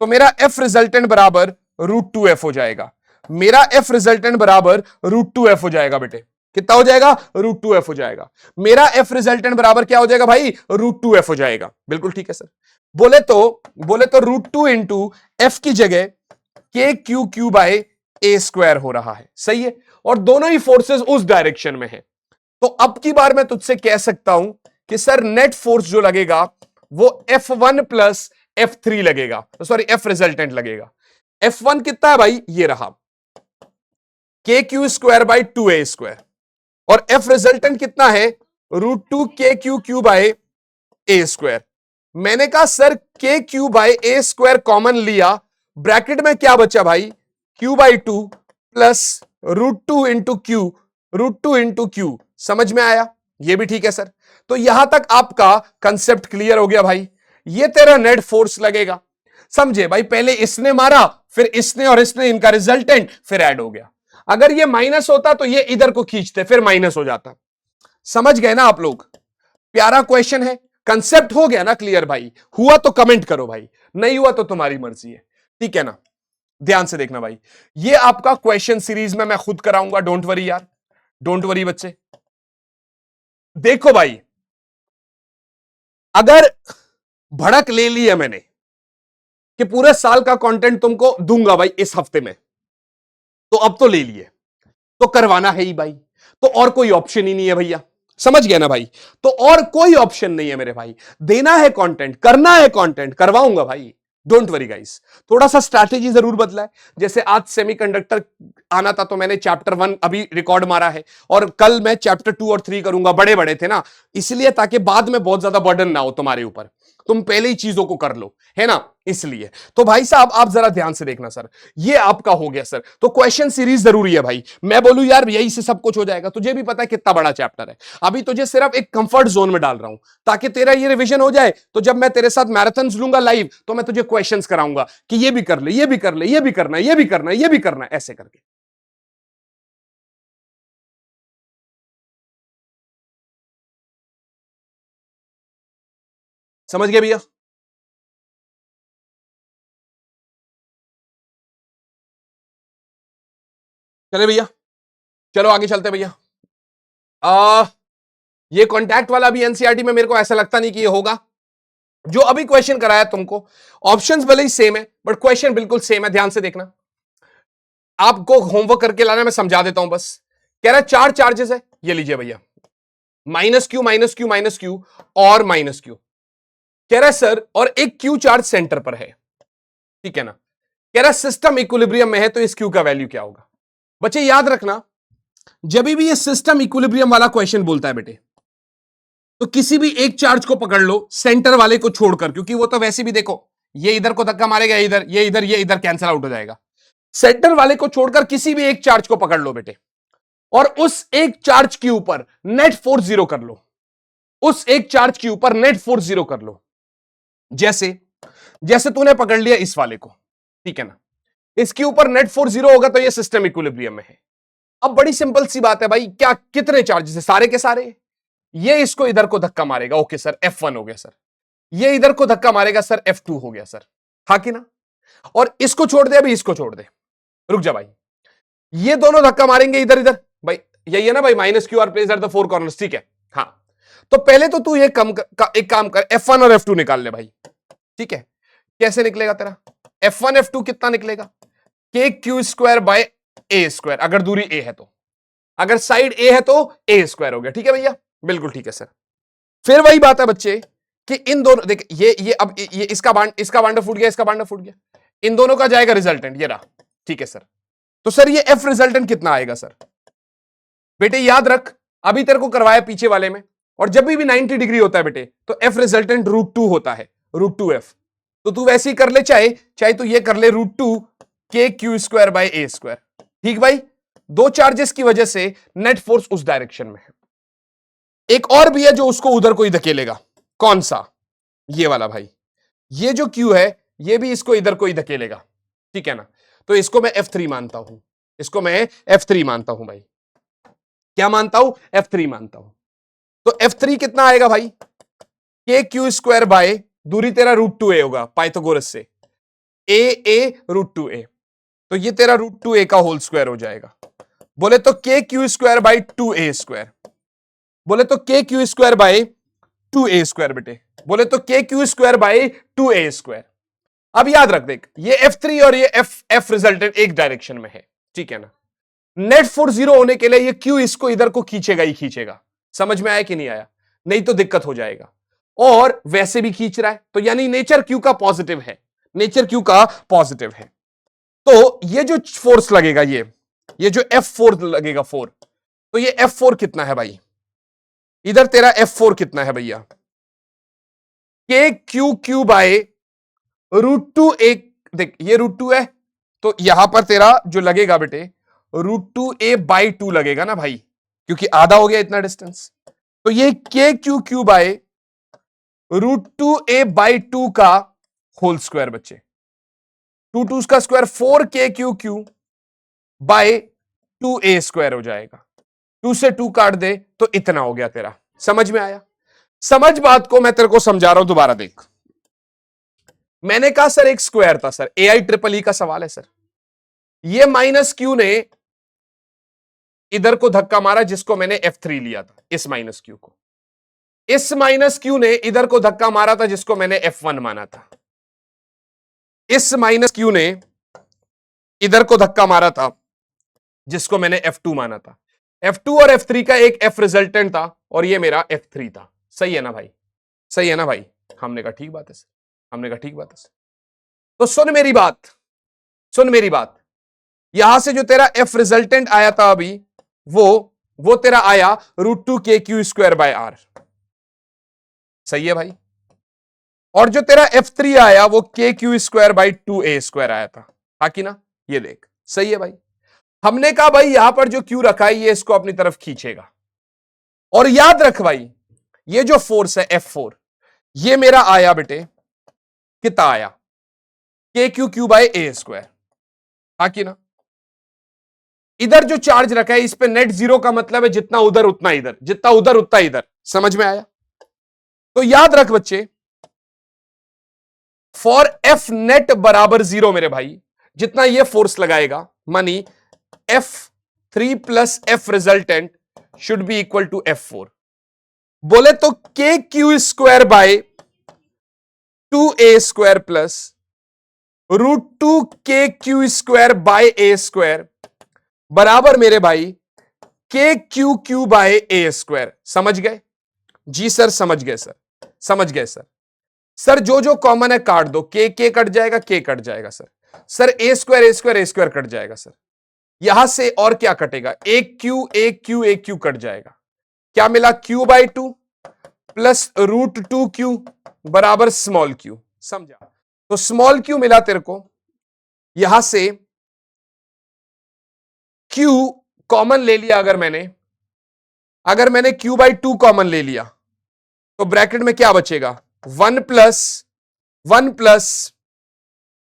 तो मेरा F रिजल्टेंट बराबर √2F हो जाएगा, मेरा F रिजल्टेंट बराबर √2F हो जाएगा बेटे। कितना हो जाएगा, √2F हो जाएगा। मेरा F रिजल्टेंट बराबर क्या हो जाएगा भाई, √2F हो जाएगा। बिल्कुल ठीक है सर। बोले तो √2 इंटू F की जगह के क्यू क्यू बाय ए स्क्वायर हो रहा है, सही है, और दोनों ही फोर्सेस उस डायरेक्शन में है। तो अब की बार मैं तुझसे कह सकता हूं कि सर नेट फोर्स जो लगेगा वो F1 प्लस F3 लगेगा, सॉरी F रिजल्टेंट लगेगा। F1 कितना है भाई, ये रहा, k Q square by 2a square, और F रिजल्टेंट कितना है, √2 के क्यू क्यू बाय ए स्क्वायर। मैंने कहा sir K Q by A square common लिया, ब्रैकेट में क्या बचा भाई, q/2 प्लस √2 इंटू क्यू। समझ में आया? ये भी ठीक है सर। तो यहां तक आपका कंसेप्ट क्लियर हो गया भाई। ये तेरा नेट फोर्स लगेगा, समझे भाई, पहले इसने मारा फिर इसने और इसने, इनका रिजल्टेंट फिर ऐड हो गया। अगर ये माइनस होता तो ये इधर को खींचते फिर माइनस हो जाता। समझ गए ना आप लोग? प्यारा क्वेश्चन है, कंसेप्ट हो गया ना क्लियर भाई? हुआ तो कमेंट करो भाई, नहीं हुआ तो तुम्हारी मर्जी है, ठीक है ना। ध्यान से देखना भाई, ये आपका क्वेश्चन सीरीज में मैं खुद कराऊंगा, डोंट वरी यार, डोंट वरी बच्चे। देखो भाई, अगर भड़क ले ली है मैंने कि पूरे साल का कंटेंट तुमको दूंगा भाई इस हफ्ते में, तो अब तो ले लिए, तो करवाना है ही भाई, तो और कोई ऑप्शन ही नहीं है भैया। समझ गया ना भाई? तो और कोई ऑप्शन नहीं है मेरे भाई, देना है कंटेंट, करना है कंटेंट, करवाऊंगा भाई, डोंट वरी गाइस। थोड़ा सा स्ट्रैटेजी जरूर बदला है, जैसे आज सेमीकंडक्टर आना था तो मैंने चैप्टर 1 अभी रिकॉर्ड मारा है, और कल मैं चैप्टर 2 और 3 करूंगा, बड़े बड़े थे ना, इसलिए ताकि बाद में बहुत ज्यादा बर्डन ना हो तुम्हारे ऊपर, तुम पहले ही चीजों को कर लो, है ना, इसलिए। तो भाई साहब आप जरा ध्यान से देखना सर, ये आपका हो गया सर। तो क्वेश्चन सीरीज जरूरी है भाई। मैं बोलूं यार यही से सब कुछ हो जाएगा, तुझे भी पता है कितना बड़ा चैप्टर है, अभी तुझे सिर्फ एक कंफर्ट जोन में डाल रहा हूं ताकि तेरा ये रिवीजन हो जाए, तो जब मैं तेरे साथ मैराथन लूंगा लाइव तो मैं तुझे क्वेश्चंस कराऊंगा कि ये भी कर ले, ये भी कर ले, ये भी करना है, ये भी करना है, ये भी करना है, ऐसे करके। समझ गए भैया? चले भैया, चलो आगे चलते भैया। ये कॉन्टैक्ट वाला भी एनसीईआरटी में मेरे को ऐसा लगता नहीं कि ये होगा, जो अभी क्वेश्चन कराया तुमको, ऑप्शंस भले ही सेम है बट क्वेश्चन बिल्कुल सेम है। ध्यान से देखना, आपको होमवर्क करके लाना, मैं समझा देता हूं बस। कह रहा है 4 चार्जेस है, ये लीजिए भैया, -q -q -q और -q। कह रहा है सर, और एक क्यू चार्ज सेंटर पर है, ठीक है ना, कह रहा है सिस्टम इक्विलिब्रियम में है, तो इस क्यू का वैल्यू क्या होगा? बच्चे याद रखना, जब भी ये सिस्टम इक्विलिब्रियम वाला क्वेश्चन बोलता है बेटे, तो किसी भी एक चार्ज को पकड़ लो सेंटर वाले को छोड़कर, क्योंकि वो तो वैसे भी देखो, ये इधर को धक्का मारेगा, इधर ये इधर कैंसिल आउट हो जाएगा। सेंटर वाले को छोड़कर किसी भी एक चार्ज को पकड़ लो बेटे, और उस एक चार्ज के ऊपर नेट फोर्स जीरो कर लो, उस एक चार्ज के ऊपर नेट फोर्स जीरो कर लो। जैसे जैसे तूने पकड़ लिया इस वाले को, ठीक है ना, इसके ऊपर नेट फोर्स जीरो होगा तो ये सिस्टम इक्विलिब्रियम में है। अब बड़ी सिंपल सी बात है भाई, क्या कितने चार्जेस है? सारे के सारे। ये इसको इधर को धक्का मारेगा, ओके सर, F1 हो गया सर। ये इधर को धक्का मारेगा सर, F2 हो गया सर, हा कि ना? और इसको छोड़ दे, अभी इसको छोड़ दे, रुक जा भाई, ये दोनों धक्का मारेंगे इधर इधर भाई, यही है ना भाई, minus Q R place at the four corners, ठीक है। हाँ, तो पहले तो तू ये एक काम कर, F1 और F2 निकाल ले भाई, ठीक है। कैसे निकलेगा तेरा F1 F2? कितना निकलेगा? के Q square by A square, अगर दूरी ए है तो, अगर साइड ए है तो ए स्क्वायर हो गया, ठीक है भैया, बिल्कुल ठीक है सर। फिर वही बात है बच्चे कि इन दोनों, देख ये अब ये इसका बांडा फूट गया, इसका बांडा फूट गया, इन दोनों का जाएगा रिजल्टेंट, ये रहा, ठीक है सर। तो सर ये एफ रिजल्टेंट कितना आएगा सर? बेटे याद रख, अभी तेरे को करवाया पीछे वाले में, और जब भी 90 डिग्री होता है बेटे, तो एफ रिजल्टेंट √2 होता है, √2f। तो तू वैसे ही कर ले, चाहे तो ये कर ले √2 K Q square by A square, ठीक भाई। दो चार्जेस की वजह से नेट फोर्स उस डायरेक्शन में है। एक और भी है जो उसको उधर को ही धकेलेगा, कौन सा? ये वाला भाई, ये जो क्यू है ये भी इसको इधर को ही धकेलेगा, ठीक है ना। तो इसको मैं F3 मानता हूं, इसको मैं F3 मानता हूं भाई। क्या मानता हूं? F3 मानता हूं। तो F3 कितना आएगा भाई? के क्यू स्क्वायर बाय, दूरी तेरा √2a होगा पाइथागोरस से, a √2a, तो ये तेरा √2a का होल स्क्वायर हो जाएगा। बोले तो K Q square by 2a square, बोले तो K Q square by 2a square बेटे, बोले तो K Q square by 2a square. अब याद रख, देख ये F3 और ये F रिजल्टेंट एक डायरेक्शन में है, ठीक है ना। नेट फोर्स जीरो होने के लिए ये Q इसको इधर को खींचेगा ही खींचेगा। समझ में आया कि नहीं आया? नहीं तो दिक्कत हो जाएगा। और वैसे भी खींच रहा है, तो यानी नेचर Q का पॉजिटिव है, नेचर Q का पॉजिटिव है। तो ये जो फोर्स लगेगा, ये जो F4 लगेगा 4, तो ये F4 कितना है भाई? इधर तेरा F4 कितना है भैया? के क्यू क्यू बाय √2 एक, देख ये √2 है, तो यहां पर तेरा जो लगेगा बेटे √2a/2 लगेगा ना भाई, क्योंकि आधा हो गया इतना डिस्टेंस। तो ये के क्यू क्यू बाय √2a/2 का होल स्क्वायर बच्चे, 2 का square 4k Q Q by 2a square हो जाएगा। 2 से 2 काट दे तो इतना हो गया तेरा। समझ में आया? समझ बात को, मैं तेरे को समझा रहा हूं, दोबारा देख। मैंने कहा सर एक स्क्वायर था सर, AI EEE का सवाल है सर। ये माइनस क्यू ने इधर को धक्का मारा जिसको मैंने F3 लिया था, इस माइनस क्यू को। इस माइनस क्यू ने इधर को धक्का मारा था जिसको मैंने F1 माना था। इस माइनस क्यू ने इधर को धक्का मारा था जिसको मैंने F2 माना था। F2 और F3 का एक F रिजल्टेंट था और ये मेरा F3 था। सही है ना भाई? सही है ना भाई? हमने कहा ठीक बात है सर, हमने कहा ठीक बात है सर। तो सुन मेरी बात, सुन मेरी बात, यहां से जो तेरा F रिजल्टेंट आया था अभी, वो तेरा आया √2 K Q square bye R। सही है भाई? और जो तेरा F3 आया वो K Q square by 2a square आया था, हा कि ना? ये देख, सही है भाई। हमने कहा भाई यहां पर जो क्यू रखा है ये इसको अपनी तरफ खींचेगा। और याद रख भाई, ये जो फोर्स है F4, ये मेरा आया बेटे, कितना आया? K Q Q by a square, हा कि ना? इधर जो चार्ज रखा है इस पे नेट जीरो का मतलब है जितना उधर उतना इधर, जितना उधर उतना इधर। समझ में आया? तो याद रख बच्चे, फॉर F नेट बराबर 0 मेरे भाई, जितना ये फोर्स लगाएगा, मानी F3 plus F resultant should be equal to F4। बोले तो K Q square by 2a square plus √2 K Q square by a square बराबर मेरे भाई K Q Q by a square. समझ गए? जी सर समझ गए सर, समझ गए सर। सर जो जो कॉमन है काट दो, के कट जाएगा, के कट जाएगा सर ए स्क्वायर कट जाएगा सर। यहां से और क्या कटेगा, एक क्यू कट जाएगा। क्या मिला, Q by two plus root two Q बराबर स्मॉल क्यू। समझा? तो स्मॉल क्यू मिला तेरे को, यहां से क्यू कॉमन ले लिया अगर मैंने क्यू बाई टू कॉमन ले लिया तो ब्रैकेट में क्या बचेगा, वन प्लस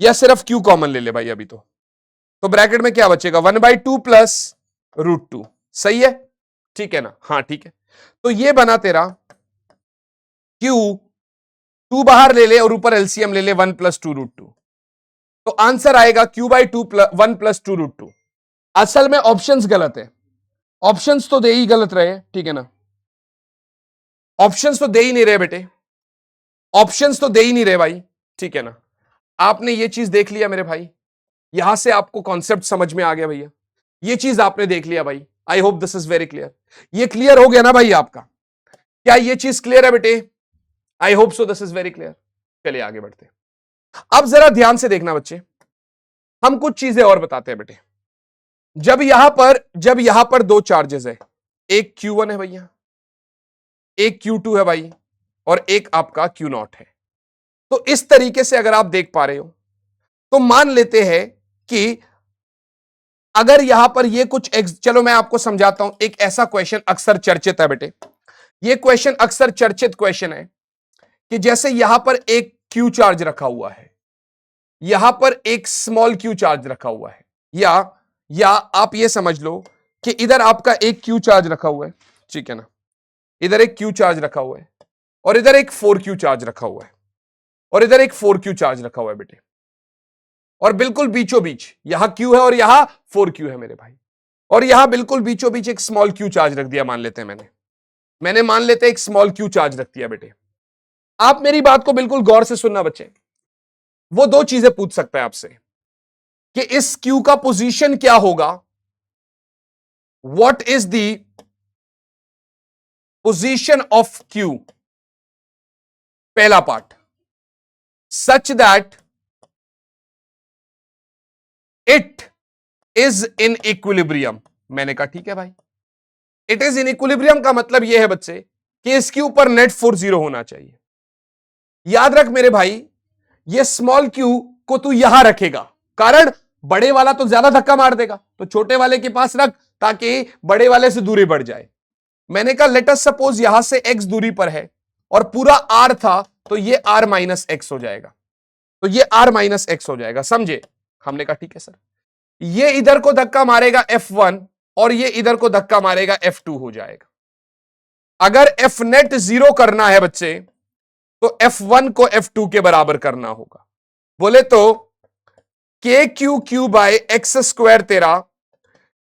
या सिर्फ क्यू कॉमन ले ले भाई अभी तो ब्रैकेट में क्या बचेगा, one by two plus root two. सही है, ठीक है ना? हाँ ठीक है। तो ये बना तेरा क्यू, टू बाहर ले ले और ऊपर एलसीएम ले ले, one plus two root two. तो आंसर आएगा Q by two one plus two root two. असल में ऑप्शंस गलत है, ऑप्शंस तो दे ही गलत रहे, ठीक है ना? ऑप्शंस तो दे ही नहीं रहे बेटे, ऑप्शंस तो दे ही नहीं रहे भाई, ठीक है ना? आपने ये चीज देख लिया मेरे भाई, यहां से आपको कॉन्सेप्ट समझ में आ गया भैया, ये चीज आपने देख लिया भाई। I hope this is very clear. ये क्लियर हो गया ना भाई आपका? क्या ये चीज क्लियर है बेटे? I hope so this is very clear. चलिए आगे बढ़ते। अब जरा ध्यान से देखना बच्चे, हम कुछ चीजें और बताते हैं बेटे। जब यहां पर दो चार्जेस है, एक Q1 है भैया, एक Q2 है भाई, और एक आपका Q0 है। तो इस तरीके से अगर आप देख पा रहे हो तो मान लेते हैं कि अगर यहां पर ये कुछ चलो मैं आपको समझाता हूं। एक ऐसा क्वेश्चन अक्सर चर्चित है बेटे, ये क्वेश्चन अक्सर चर्चित क्वेश्चन है कि जैसे यहां पर एक Q चार्ज रखा हुआ है, यहां पर एक स्मॉल Q चार्ज रखा हुआ है, या आप ये समझ लो कि इधर आपका एक Q चार्ज रखा हुआ है, ठीक है ना? इधर एक Q चार्ज रखा हुआ है और इधर एक 4Q चार्ज रखा हुआ है और इधर एक 4Q चार्ज रखा हुआ है बेटे, और बिल्कुल बीचों बीच यहां Q है और यहां 4Q है मेरे भाई, और यहां बिल्कुल बीचों बीच एक स्मॉल Q चार्ज रख दिया। मान लेते हैं मैंने मान लेते हैं एक स्मॉल Q चार्ज रख दिया बेटे। आप मेरी बात को बिल्कुल गौर से सुनना बच्चे, वो दो चीजें पूछ सकता है आपसे कि इस Q का पोजीशन क्या होगा, what is the position of Q, पहला part, such that it is in equilibrium. मैंने कहा ठीक है भाई, इट इज इन इक्विलिब्रियम का मतलब यह है बच्चे कि इसके ऊपर नेट फोर्स 0 होना चाहिए। याद रख मेरे भाई, ये स्मॉल Q को तू यहां रखेगा, कारण बड़े वाला तो ज्यादा धक्का मार देगा, तो छोटे वाले के पास रख ताकि बड़े वाले से दूरी बढ़ जाए। मैंने कहा लेट अस सपोज यहां से x दूरी पर है और पूरा r था, तो ये r माइनस एक्स हो जाएगा, तो ये r माइनस एक्स हो जाएगा। समझे? हमने कहा ठीक है सर। ये इधर को धक्का मारेगा F1 और ये इधर को धक्का मारेगा F2 हो जाएगा। अगर F नेट 0 करना है बच्चे तो F1 को F2 के बराबर करना होगा। बोले तो KQ बाय एक्स स्क्वायर तेरा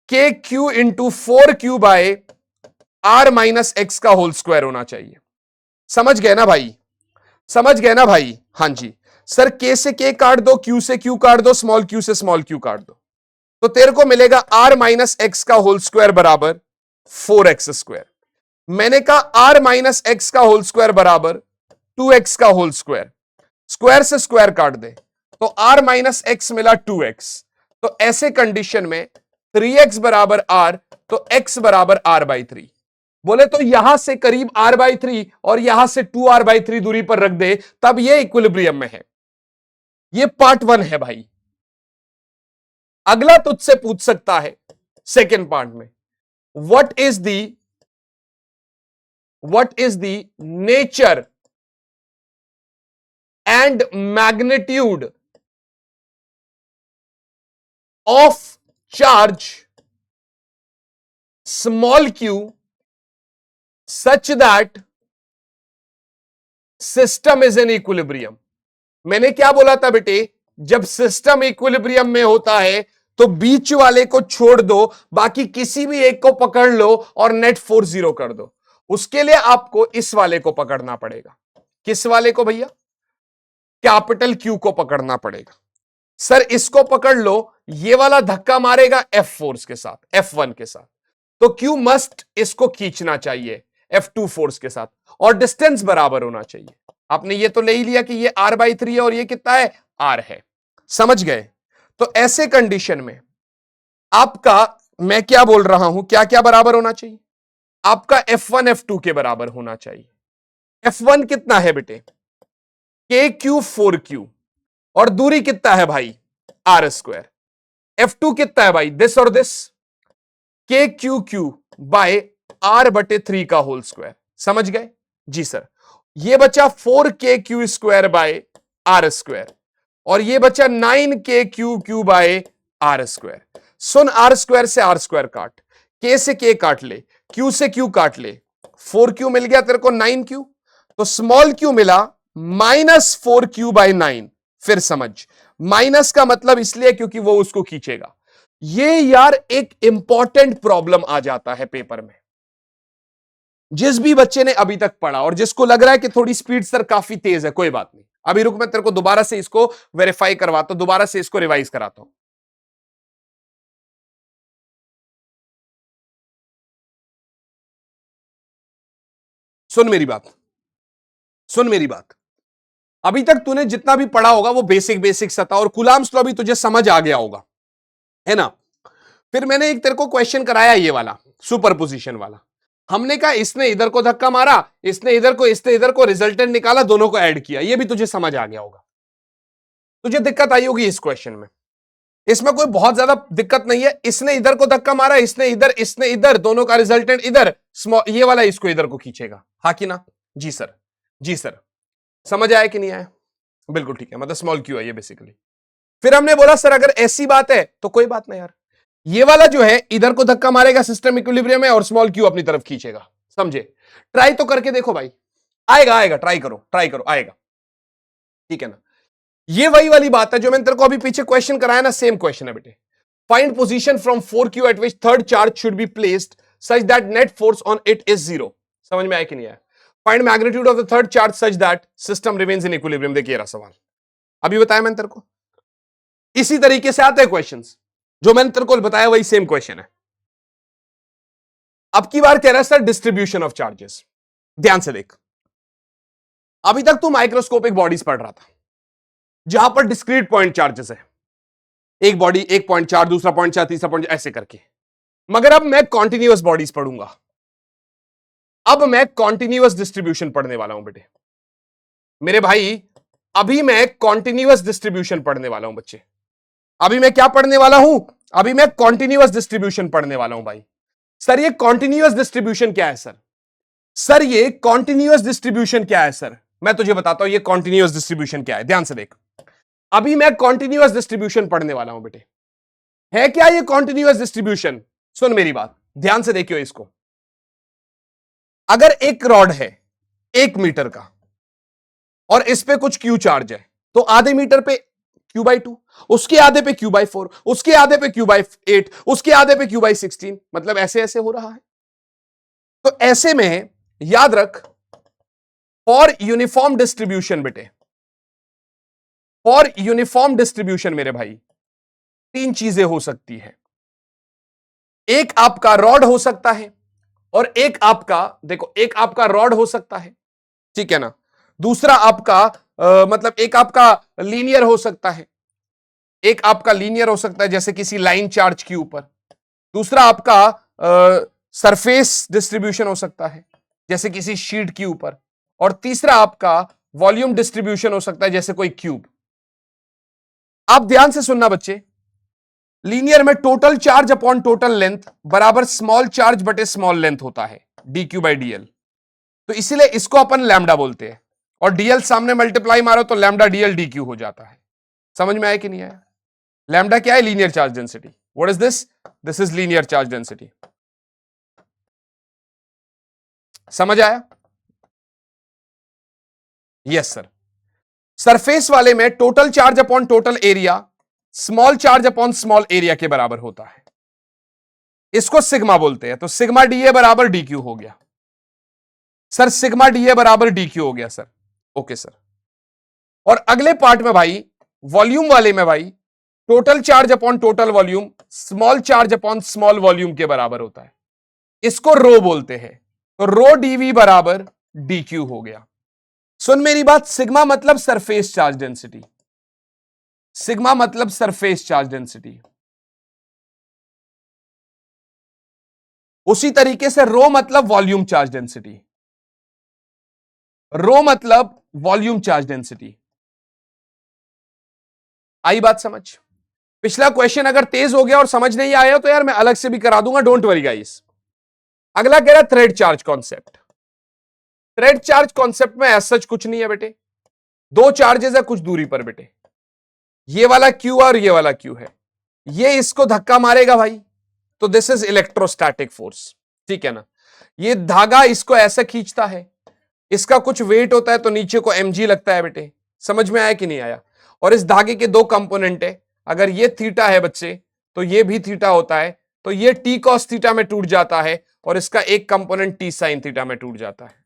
KQ into 4Q by R minus X का होल स्क्वायर होना चाहिए। समझ गए ना भाई? समझ गए ना भाई? हां जी सर, K से K काट दो, Q से Q काट दो, स्मॉल Q से स्मॉल Q काट दो, तो तेरे को मिलेगा R माइनस एक्स का होल स्क्वायर बराबर 4x स्क्वायर। मैंने कहा R माइनस एक्स का होल स्क्वायर बराबर 2x का होल स्क्वायर, स्क्वायर से स्क्वायर काट दे तो R माइनस एक्स मिला 2x। तो ऐसे कंडीशन में 3x बराबर R, तो x बराबर R बाई 3। बोले तो यहां से करीब R बाई 3 और यहां से 2R बाई 3 दूरी पर रख दे, तब ये इक्विलिब्रियम में है। ये पार्ट 1 है भाई। अगला तुझसे पूछ सकता है सेकेंड पार्ट में, what is the nature and magnitude of charge small Q such that system is in equilibrium. मैंने क्या बोला था बेटे, जब सिस्टम इक्विलिब्रियम में होता है तो बीच वाले को छोड़ दो, बाकी किसी भी एक को पकड़ लो और नेट फोर्स 0 कर दो। उसके लिए आपको इस वाले को पकड़ना पड़ेगा। किस वाले को भैया? कैपिटल Q को पकड़ना पड़ेगा। सर इसको पकड़ लो, ये वाला धक्का मारेगा F फोर्स के साथ, F1 के साथ, तो Q मस्ट इसको खींचना चाहिए F2 फोर्स के साथ और डिस्टेंस बराबर होना चाहिए। आपने ये तो ले ही लिया कि ये r/3 है और ये कितना है, r है। समझ गए? तो ऐसे कंडीशन में आपका, मैं क्या बोल रहा हूं, क्या क्या बराबर होना चाहिए, आपका F1 F2 के बराबर होना चाहिए। F1 कितना है बेटे, KQ 4Q, और दूरी कितना है भाई, r²। F2 कितना है भाई, दिस और दिस, KQQ बाय r/3 का होल स्क्वायर। समझ गए? जी सर। ये बचा 4KQ² बाय r², और ये बचा 9KQQ बाय r²। सुन, r² से r² काट, k से k काट ले, q से q काट ले, 4q मिल गया तेरे को 9q, तो स्मॉल q मिला -4q बाय 9। फिर समझ, माइनस का मतलब इसलिए क्योंकि वो उसको खींचेगा। ये यार एक इंपॉर्टेंट प्रॉब्लम आ जाता है पेपर में। जिस भी बच्चे ने अभी तक पढ़ा और जिसको लग रहा है कि थोड़ी स्पीड सर काफी तेज है, कोई बात नहीं, अभी रुक, मैं तेरे को दोबारा से इसको वेरीफाई करवाता हूं, दोबारा से इसको रिवाइज कराता हूं। सुन मेरी बात, सुन मेरी बात, अभी तक तूने जितना भी पढ़ा होगा वो बेसिक बेसिक सा था, और कूलम्ब्स लॉ भी तुझे समझ आ गया होगा, है ना। फिर मैंने एक तेरे को क्वेश्चन कराया ये वाला, सुपरपोजिशन वाला। हमने कहा इसने इधर को धक्का मारा, इसने इधर को रिजल्टेंट निकाला, दोनों को ऐड किया, ये भी तुझे समझ आ गया होगा। तुझे दिक्कत आई होगी इस क्वेश्चन में, इसमें कोई बहुत ज्यादा दिक्कत नहीं है। इसने इधर को धक्का मारा, इसने इधर, दोनों का रिजल्टेंट इधर, ये वाला इसको इधर को खींचेगा, हाँ कि ना? जी सर, जी सर। समझ आया कि नहीं आया? बिल्कुल ठीक है, मतलब स्मॉल क्यू है ये बेसिकली। फिर हमने बोला सर अगर ऐसी बात है तो कोई बात नहीं यार, ये वाला जो है इधर को धक्का मारेगा, सिस्टम इक्विलिब्रियम में, और स्मॉल क्यू अपनी तरफ खींचेगा। समझे? ट्राई तो करके देखो भाई, आएगा आएगा, ट्राई करो आएगा, ठीक है ना। ये वही वाली बात है जो मैंने तेरे को अभी पीछे क्वेश्चन कराया ना, सेम क्वेश्चन है बेटे। Find position from 4Q eight which third charge should be placed such that net force on it is 0। समझ में आया कि नहीं आया? Find magnitude of the third charge such that system remains in equilibrium. देखिए रहा सवाल, अभी बताया मैंने तेरे को, इसी तरीके से आते हैं क्वेश्चंस, जो मैंने तेरे को बताया वही सेम क्वेश्चन है। अब की बार कह रहा है सर डिस्ट्रीब्यूशन ऑफ चार्जेस। ध्यान से देख, अभी तक तू माइक्रोस्कोपिक बॉडीज पढ़ रहा था जहां पर डिस्क्रीट पॉइंट चार्जेस है, एक बॉडी 1.4, दूसरा 0.4, तीसरा 0.4, ऐसे करके। मगर अब मैं कॉन्टिन्यूअस बॉडीज पढ़ूंगा, अब मैं कॉन्टिन्यूअस डिस्ट्रीब्यूशन पढ़ने वाला हूं बेटे मेरे भाई। अभी मैं कॉन्टिन्यूअस डिस्ट्रीब्यूशन पढ़ने वाला हूं बच्चे। अभी मैं क्या पढ़ने वाला हूं? अभी मैं कॉन्टिन्यूअस डिस्ट्रीब्यूशन पढ़ने वाला हूं भाई। सर ये कॉन्टिन्यूअस डिस्ट्रीब्यूशन क्या है सर? सर ये कॉन्टिन्यूअस डिस्ट्रीब्यूशन क्या है सर? मैं तुझे बताता हूं ये कॉन्टिन्यूअस डिस्ट्रीब्यूशन क्या है, ध्यान से देख। अभी मैं कॉन्टिन्यूअस डिस्ट्रीब्यूशन पढ़ने वाला हूं बेटे। है क्या ये कॉन्टिन्यूअस डिस्ट्रीब्यूशन? सुन मेरी बात, ध्यान से देखियो इसको। अगर एक रॉड है 1 मीटर का और इस पे कुछ क्यू चार्ज है, तो आधे मीटर पे Q/2, उसके आधे पे Q/4, उसके आधे पे Q/8, उसके आधे पे Q/16, मतलब ऐसे ऐसे हो रहा है। तो ऐसे में याद रख, फॉर यूनिफॉर्म डिस्ट्रीब्यूशन बेटे, फॉर यूनिफॉर्म डिस्ट्रीब्यूशन मेरे भाई 3 चीजें हो सकती है। एक आपका रॉड हो सकता है, और एक आपका, देखो, एक आपका रॉड हो सकता है, ठीक है ना। दूसरा आपका मतलब एक आपका लीनियर हो सकता है, एक आपका लीनियर हो सकता है जैसे किसी लाइन चार्ज के ऊपर। दूसरा आपका सरफेस डिस्ट्रीब्यूशन हो सकता है जैसे किसी शीट के ऊपर। और तीसरा आपका वॉल्यूम डिस्ट्रीब्यूशन हो सकता है जैसे कोई क्यूब। आप ध्यान से सुनना बच्चे, लीनियर में total charge upon total length बराबर स्मॉल चार्ज बटे स्मॉल लेंथ होता है, dQ/dl। तो इसीलिए इसको अपन लैम्डा बोलते हैं, और dl सामने मल्टीप्लाई मारो तो लैम्डा dl dQ हो जाता है। समझ में आया कि नहीं आया? लैम्डा क्या है? Linear charge density. What is this? This is linear charge density. समझ आया? Yes sir. सरफेस वाले में total charge upon total area small charge upon small area के बराबर होता है, इसको सिग्मा बोलते हैं। तो सिग्मा dA बराबर dQ हो गया सर, सिग्मा dA बराबर dQ हो गया सर। Okay sir. और अगले पार्ट में भाई, वॉल्यूम वाले में भाई, total charge upon total volume small charge upon small volume के बराबर होता है, इसको रो बोलते हैं। तो रो dV बराबर dQ हो गया। सुन मेरी बात, सिग्मा मतलब सरफेस चार्ज डेंसिटी, सिग्मा मतलब सरफेस चार्ज डेंसिटी। उसी तरीके से रो मतलब वॉल्यूम चार्ज डेंसिटी, रो मतलब वॉल्यूम चार्ज डेंसिटी। आई बात समझ? पिछला क्वेश्चन अगर तेज हो गया और समझ नहीं आया तो यार मैं अलग से भी करा दूंगा, डोंट वरी गाइस। अगला कह रहा thread charge concept. Thread charge concept में ऐसा सच कुछ नहीं है बेटे, दो चार्जेस है कुछ दूरी पर बेटे, ये वाला क्यू और ये वाला क्यू है, ये इसको धक्का मारेगा भाई, तो दिस इज इलेक्ट्रोस्टैटिक फोर्स, ठीक है ना। ये धागा इसको ऐसा खींचता है, इसका कुछ वेट होता है तो नीचे को mg लगता है बेटे, समझ में आया कि नहीं आया। और इस धागे के दो कंपोनेंट है, अगर ये थीटा है बच्चे तो ये भी थीटा होता है, तो ये टी कॉस थीटा में टूट जाता है और इसका एक कंपोनेंट टी साइन थीटा में टूट जाता है।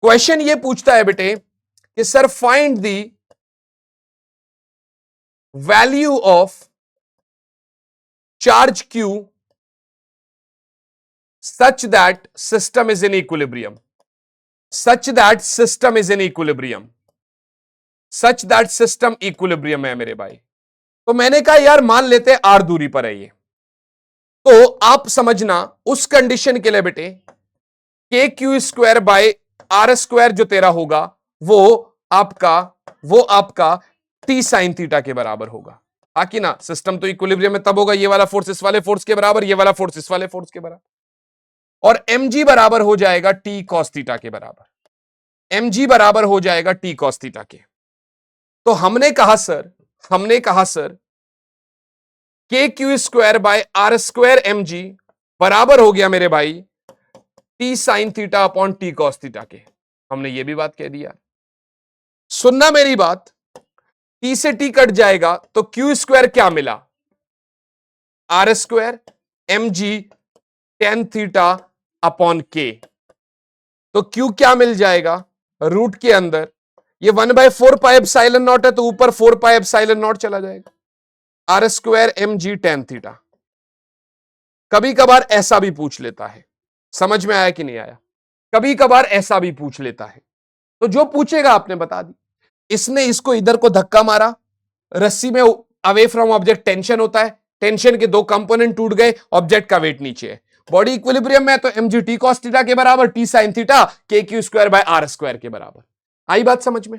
क्वेश्चन ये पूछता है बेटे कि sir find the value of charge Q such that system is in equilibrium, such that system is in equilibrium, such that system equilibrium है मेरे भाई। तो मैंने कहा यार मान लेते हैं आर दूरी पर है ये, तो आप समझना उस कंडीशन के लिए बेटे K Q square by are square जो तेरा होगा वो आपका टी साइन थीटा के बराबर होगा। कि ना, सिस्टम तो इक्विलिब्रियम में तब होगा ये वाला फोर्स इस वाले फोर्स के बराबर, ये वाला फोर्स इस वाले फोर्स के बराबर, और mg बराबर हो जाएगा टी कॉस थीटा के बराबर, mg बराबर हो जाएगा टी कॉस थीटा के। तो हमने कहा sir K Q square by are square mg बराबर हो गया मेरे भाई T sine theta upon T cos theta के। हमने ये भी बात कह दिया, सुनना मेरी बात, टी से टी कट जाएगा तो क्यू स्क्वायर क्या मिला, R square mg tan theta upon K, तो क्यू क्या मिल जाएगा रूट के अंदर, ये 1/4 पाई एप्सिलॉन नॉट है तो ऊपर 4 पाई एप्सिलॉन नॉट चला जाएगा, R square mg tan theta. कभी कभार ऐसा भी पूछ लेता है, समझ में आया कि नहीं आया, कभी कभार ऐसा भी पूछ लेता है, तो जो पूछेगा आपने बता दी। इसने इसको इधर को धक्का मारा, रस्सी में अवे फ्रॉम ऑब्जेक्ट टेंशन होता है, टेंशन के दो कंपोनेंट टूट गए, ऑब्जेक्ट का वेट नीचे है, बॉडी इक्विलिब्रियम में तो mg टी कॉस थीटा के बराबर T sine theta K Q square by are square के बराबर। आई बात समझ में,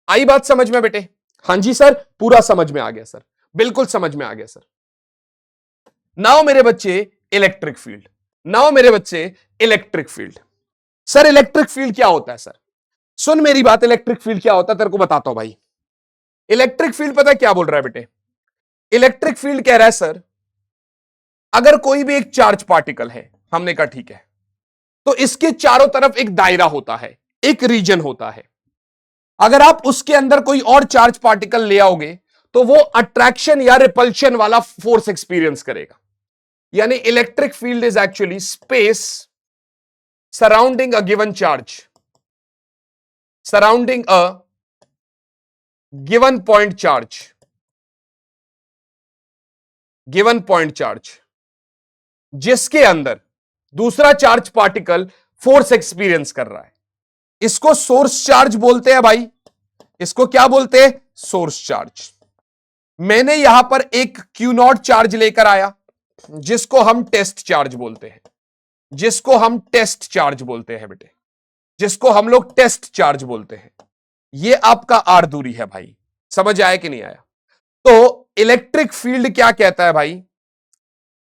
आई बात समझ में बेटे? हां जी सर, पूरा समझ में आ गया सर, बिल्कुल समझ में आ गया सर। नाउ मेरे बच्चे इलेक्ट्रिक फील्ड, नाउ मेरे बच्चे electric field. Sir electric field क्या होता है सर? सुन मेरी बात, इलेक्ट्रिक फील्ड क्या होता है तेरे को बताता हूं भाई। इलेक्ट्रिक फील्ड पता है क्या बोल रहा है बेटे? इलेक्ट्रिक फील्ड कह रहा है सर अगर कोई भी एक चार्ज पार्टिकल है, हमने कहा ठीक है, तो इसके चारों तरफ एक दायरा होता है, एक रीजन होता है, अगर आप उसके अंदर कोई और चार्ज पार्टिकल ले आओगे तो वो अट्रैक्शन या रिपल्शन वाला फोर्स एक्सपीरियंस करेगा। यानी electric field is actually space surrounding a given charge, surrounding a given point charge, given point charge जिसके अंदर दूसरा चार्ज पार्टिकल फोर्स एक्सपीरियंस कर रहा है। इसको सोर्स चार्ज बोलते हैं भाई, इसको क्या बोलते हैं? Source charge. मैंने यहां पर एक क्यू नॉट चार्ज लेकर आया जिसको हम टेस्ट चार्ज बोलते हैं, जिसको हम टेस्ट चार्ज बोलते हैं बेटे, जिसको हम लोग टेस्ट चार्ज बोलते हैं। ये आपका आर दूरी है भाई, समझ आया कि नहीं आया? तो इलेक्ट्रिक फील्ड क्या कहता है भाई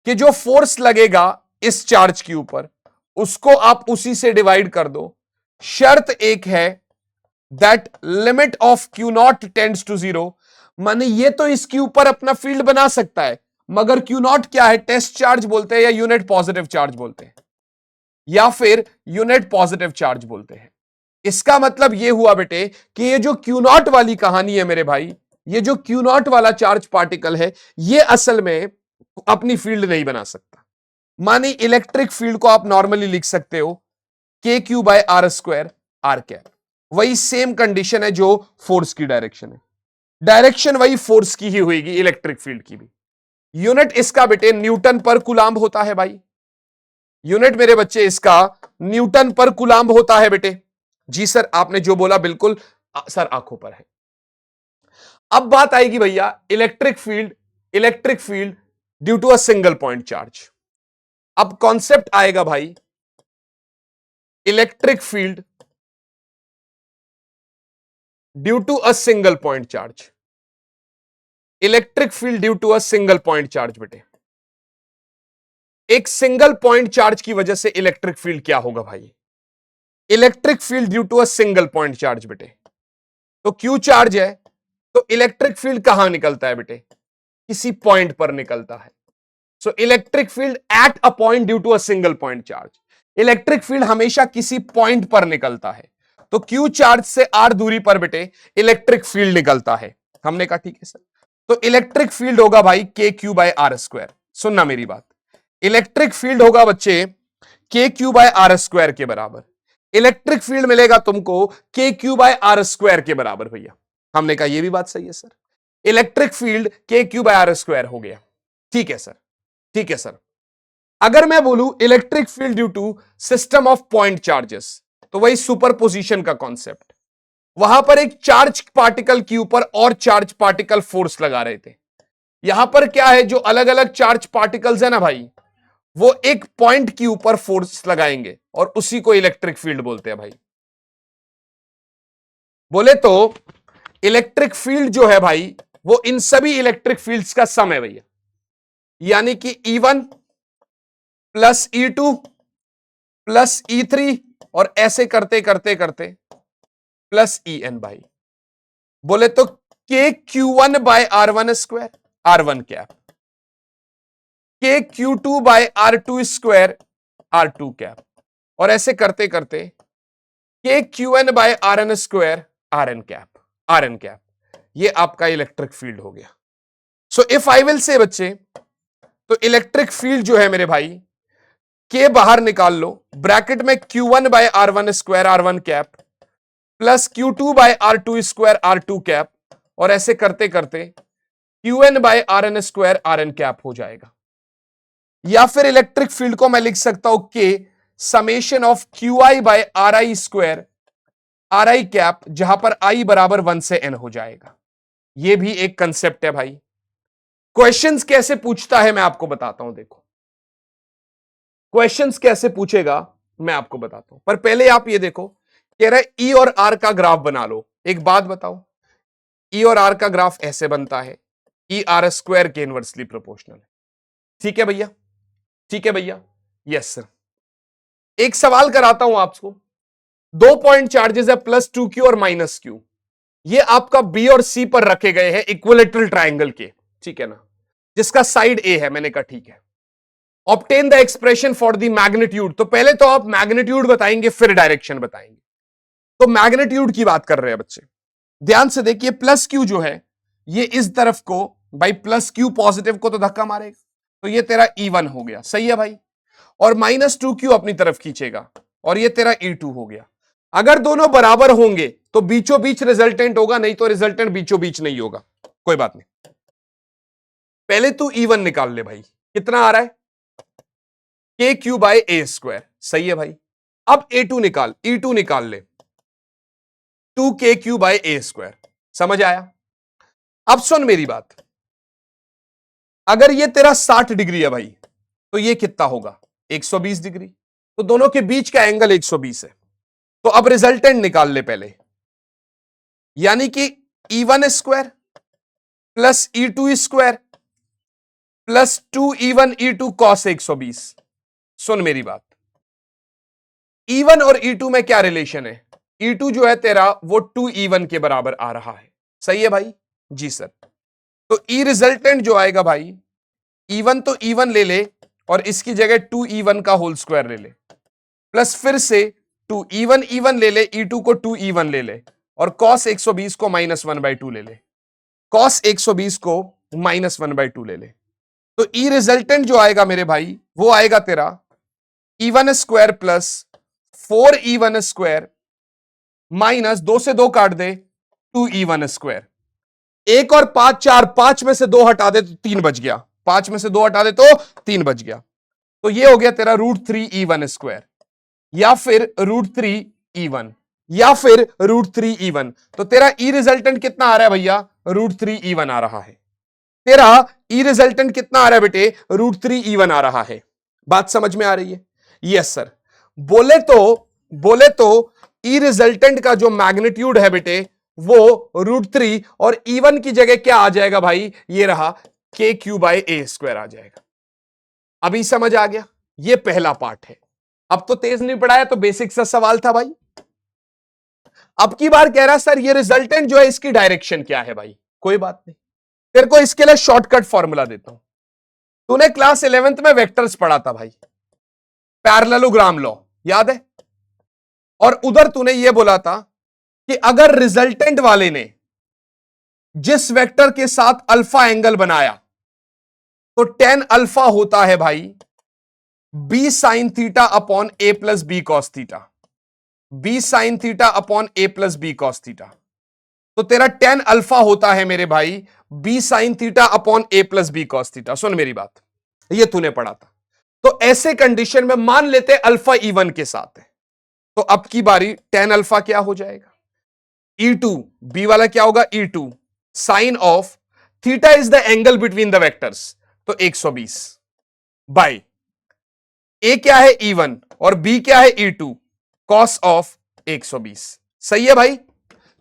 कि जो फोर्स लगेगा इस चार्ज के ऊपर उसको आप उसी से डिवाइड कर दो। शर्त एक है that limit of Q naught tends to zero, माने ये तो इसके ऊपर अपना फील्ड बना सकता है, मगर क्यू नॉट क्या है? टेस्ट चार्ज बोलते हैं या यूनिट पॉजिटिव चार्ज बोलते हैं, या फिर यूनिट पॉजिटिव चार्ज बोलते हैं। इसका मतलब ये हुआ बेटे कि ये जो क्यू नॉट वाली कहानी है मेरे भाई, ये जो क्यू नॉट वाला चार्ज पार्टिकल है ये असल में अपनी फील्ड नहीं बना सकता। माने इलेक्ट्रिक फील्ड को आप नॉर्मली लिख सकते हो K Q by are square R cap. वही सेम कंडीशन है जो फोर्स की डायरेक्शन है, डायरेक्शन वही फोर्स की ही होगी, इलेक्ट्रिक फील्ड की भी। यूनिट इसका बेटे न्यूटन पर कूलाम्ब होता है भाई, यूनिट मेरे बच्चे इसका न्यूटन पर कूलाम्ब होता है बेटे। जी सर, आपने जो बोला बिल्कुल सर आंखों पर है। अब बात आएगी भैया electric field due to a single point charge. अब कॉन्सेप्ट आएगा भाई electric field due to a single point charge. Electric field due to a single point charge बेटे, एक सिंगल पॉइंट चार्ज की वजह से इलेक्ट्रिक फील्ड क्या होगा भाई? Electric field due to a single point charge बेटे, तो क्यू चार्ज है तो इलेक्ट्रिक फील्ड कहां निकलता है बेटे? किसी पॉइंट पर निकलता है। So electric field at a point due to a single point charge. Electric field हमेशा किसी पॉइंट पर निकलता है, तो क्यू चार्ज से आर दूरी पर बेटे इलेक्ट्रिक फील्ड निकलता है। हमने कहा ठीक है सर, तो इलेक्ट्रिक फील्ड होगा भाई K Q by are square. सुनना मेरी बात, इलेक्ट्रिक फील्ड होगा बच्चे के क्यू बाय आर स्क्वायर के बराबर। इलेक्ट्रिक फील्ड मिलेगा तुमको के क्यू बाय आर स्क्वायर के बराबर भैया। हमने कहा यह भी बात सही है सर, इलेक्ट्रिक फील्ड के क्यू बाय आर स्क्वायर हो गया। ठीक है सर, ठीक है सर। अगर मैं बोलूं electric field due to system of point charges, तो वही सुपरपोजिशन का कॉन्सेप्ट। वहां पर एक चार्ज पार्टिकल के ऊपर और चार्ज पार्टिकल फोर्स लगा रहे थे। यहां पर क्या है, जो अलग अलग चार्ज पार्टिकल्स है ना भाई, वो एक पॉइंट के ऊपर फोर्स लगाएंगे और उसी को इलेक्ट्रिक फील्ड बोलते हैं भाई। बोले तो इलेक्ट्रिक फील्ड जो है भाई, वो इन सभी इलेक्ट्रिक फील्ड्स का सम है भैया, यानी कि E1 plus E2 plus E3 और ऐसे करते करते करते प्लस En भाई। बोले तो के Q1 by R1 square R1 cap, के Q2 by R2 square R2 cap, और ऐसे करते करते K Qn by Rn square Rn cap. ये आपका इलेक्ट्रिक फील्ड हो गया। सो इफ आई विल से बच्चे, तो इलेक्ट्रिक फील्ड जो है मेरे भाई, के बाहर निकाल लो, ब्रैकेट में Q1 by R1 square R1 cap plus Q2 by R2 square R2 cap, और ऐसे करते करते Qn by Rn square Rn cap हो जाएगा। या फिर इलेक्ट्रिक फील्ड को मैं लिख सकता हूं के summation of QI by RI square RI cap, जहां पर I बराबर 1 से n हो जाएगा। यह भी एक कंसेप्ट है भाई। क्वेश्चंस कैसे पूछता है मैं आपको बताता हूं। देखो क्वेश्चंस कैसे पूछेगा मैं आपको बताता हूं, पर पहले आप ये देखो, कह रहा है E और R का ग्राफ बना लो। एक बात बताओ, E और R का ग्राफ ऐसे बनता है, E R स्क्वायर के इनवर्सली प्रोपोर्शनल है। ठीक है भैया, ठीक है भैया, यस सर। एक सवाल कराता हूं आपको, दो पॉइंट चार्जेस है प्लस 2Q और माइनस Q, ये आपका B और C पर रखे गए हैं इक्विलेटरल ट्राइंगल के, ठीक है ना, जिसका साइड A है। मैंने कहा ठीक है। Obtain the expression for the magnitude, तो पहले तो आप मैग्नीट्यूड बताएंगे फिर डायरेक्शन बताएंगे। तो मैग्नीट्यूड की बात कर रहे हैं बच्चे, ध्यान से देखिए, प्लस Q जो है ये इस तरफ को, भाई प्लस Q पॉजिटिव को तो धक्का मारेगा, तो ये तेरा E1 हो गया, सही है भाई। और माइनस 2Q अपनी तरफ खींचेगा और ये तेरा E2 हो गया। अगर दोनों बराबर होंगे तो बीचों बीच रिजल्टेंट होगा, नहीं तो रिजल्टेंट बीचों बीच नहीं होगा। कोई बात नहीं, पहले तू E1 निकाल ले भाई, कितना आ रहा है, के क्यू बाय ए स्क्वायर, सही है भाई। अब E2 निकाल, E2 निकाल ले, 2k Q by A square. समझ आया? अब सुन मेरी बात, अगर ये तेरा 60 डिग्री है भाई, तो ये कितना होगा, 120 डिग्री। तो दोनों के बीच का एंगल 120 है। तो अब रिजल्टेंट निकाल ले पहले, यानी कि E1 square plus E2 square plus 2E1 E2 cos 120। सुन मेरी बात, E1 और E2 में क्या रिलेशन है, E2 जो है तेरा वो 2E1 के बराबर आ रहा है, सही है भाई? जी सर। तो E रिजल्टेंट जो आएगा भाई, E1 तो E1 ले ले और इसकी जगह 2E1 का होल स्क्वायर ले ले, प्लस फिर से 2E1 E1 ले ले, E2 को 2E1 ले ले, और cos 120 को -1/2 ले ले, cos 120 को -1/2 ले ले। तो E रिजल्टेंट जो आएगा मेरे भाई, वो आएगा तेरा E1 square plus 4E1 square minus 2 से 2 काट दे 2E1 स्क्वायर। 1 और 5 4, 5 में से 2 हटा दे तो 3 बच गया, 5 में से 2 हटा दे तो 3 बच गया। तो ये हो गया तेरा √3E1 स्क्वायर या फिर √3E1। या फिर √3 E1। तो तेरा ई रिजल्टेंट कितना आ रहा है भैया? √3 E1 आ रहा है। तेरा ई रिजल्टेंट कितना आ रहा है बेटे? √3 E1 आ रहा है। बात समझ में आ रही है? Yes sir. बोले तो ई रिजल्टेंट का जो मैग्नीट्यूड है बेटे वो √3 और E1 की जगह क्या आ जाएगा भाई? ये रहा KQ/A² आ जाएगा। अभी समझ आ गया? ये पहला पार्ट है। अब तो तेज नहीं पढ़ाया तो बेसिक सा सवाल था भाई। अब की बार कह रहा सर ये रिजल्टेंट जो है इसकी डायरेक्शन क्या है भाई? कोई बात नहीं, तेरे को इसके लिए शॉर्टकट फॉर्मूला देता हूं। तूने क्लास 11th में वेक्टर्स पढ़ा था भाई, पैरेललोग्राम लॉ याद है? और उधर तूने ये बोला था कि अगर रिजल्टेंट वाले ने जिस वेक्टर के साथ अल्फा एंगल बनाया तो tan अल्फा होता है भाई b sin theta upon a plus B cos theta, b sin theta upon a plus B cos theta. तो तेरा tan अल्फा होता है मेरे भाई b sin theta upon a plus B cos theta. सुन मेरी बात, ये तूने पढ़ा था। तो ऐसे कंडीशन में मान लेते अल्फा E1 के साथ है, तो अब की बारी tan अल्फा क्या हो जाएगा? E2, b वाला क्या होगा? E2 sine of theta is the angle between the vectors, तो 120 बाय ए क्या है? E1 और b क्या है? E2 cos of 120। सही है भाई?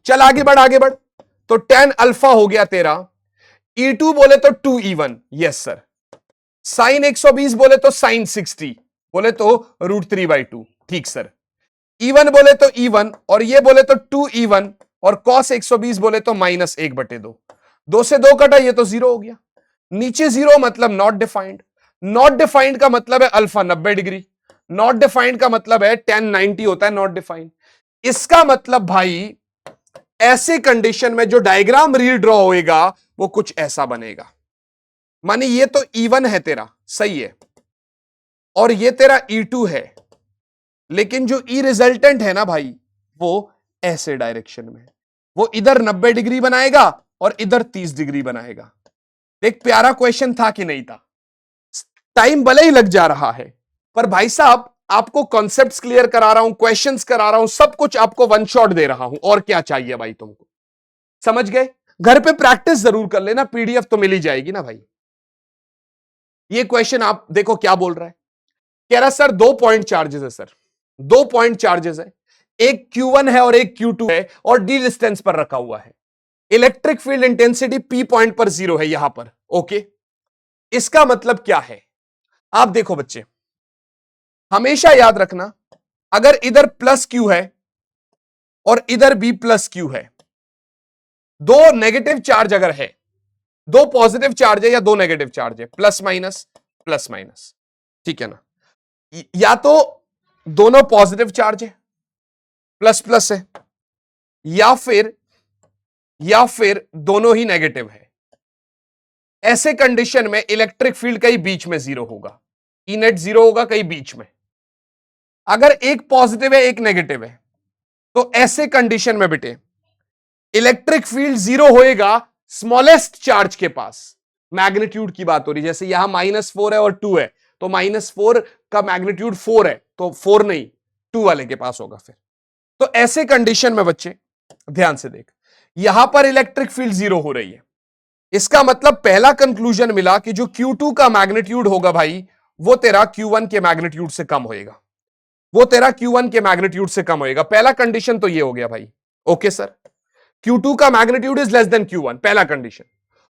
चल आगे बढ़ आगे बढ़। तो tan अल्फा हो गया तेरा E2 बोले तो 2E1, यस सर। साइन 120 बोले तो साइन 60, बोले तो √3/2, ठीक सर। E1 बोले तो E1 और ये बोले तो 2E1 और cos 120 बोले तो -1/2। 2 से 2 कटा, ये तो 0 हो गया। नीचे 0 मतलब नॉट डिफाइंड। नॉट डिफाइंड का मतलब है अल्फा 90 डिग्री। नॉट डिफाइंड का मतलब है tan 90 होता है नॉट डिफाइंड। इसका मतलब भाई ऐसे कंडीशन में जो डायग्राम री ड्रॉ होएगा वो कुछ ऐसा बनेगा। मानी ये तो E1 है तेरा, सही है, और ये तेरा E2 है, लेकिन जो ई रिजल्टेंट है ना भाई वो ऐसे डायरेक्शन में, वो इधर 90 डिग्री बनाएगा और इधर 30 डिग्री बनाएगा। एक प्यारा क्वेश्चन था कि नहीं था? टाइम भले ही लग जा रहा है पर भाई साहब आपको कॉन्सेप्ट्स क्लियर करा रहा हूं, क्वेश्चंस करा रहा हूं, सब कुछ आपको वन शॉट दे रहा हूं। और क्या चाहिए भाई तुमको? समझ गए? घर पे प्रैक्टिस जरूर कर लेना, पीडीएफ तो मिल ही जाएगी ना भाई। ये क्वेश्चन आप देखो क्या बोल रहा है। कह रहा सर 2 पॉइंट चार्जेस है सर, 2 पॉइंट चार्जेस है, एक Q1 है और एक Q2 है और डी डिस्टेंस पर रखा हुआ है। Electric field intensity P point पर 0 है यहां पर। ओके, इसका मतलब क्या है? आप देखो बच्चे, हमेशा याद रखना, अगर इधर प्लस Q है और इधर भी प्लस Q है, दो नेगेटिव चार्ज अगर है, दो पॉजिटिव चार्ज है या दो नेगेटिव चार्ज है, प्लस माइनस, ठीक है ना? या तो दोनों पॉजिटिव चार्ज है, प्लस प्लस है, या फिर दोनों ही नेगेटिव है। ऐसे कंडीशन में इलेक्ट्रिक फील्ड कहीं बीच में 0 होगा, ई नेट 0 होगा कहीं बीच में। अगर एक पॉजिटिव है एक नेगेटिव है तो ऐसे कंडीशन में बेटे इलेक्ट्रिक फील्ड 0 होएगा स्मॉलेस्ट चार्ज के पास। मैग्नीट्यूड की बात हो रही, जैसे यहां -4 है और 2 है, तो -4 का मैग्नीट्यूड 4 है, तो 4 नहीं 2 वाले के पास होगा फिर। तो ऐसे कंडीशन में बच्चे ध्यान से देख, यहां पर इलेक्ट्रिक फील्ड 0 हो रही है, इसका मतलब पहला कंक्लूजन मिला कि जो Q2 का मैग्नीट्यूड होगा भाई वो तेरा Q1 के मैग्नीट्यूड से कम होएगा, वो तेरा Q1 के मैग्नीट्यूड से कम होएगा। पहला कंडीशन तो ये हो गया भाई। ओके सर, Q2 का magnitude is less then Q1, पहला कंडीशन।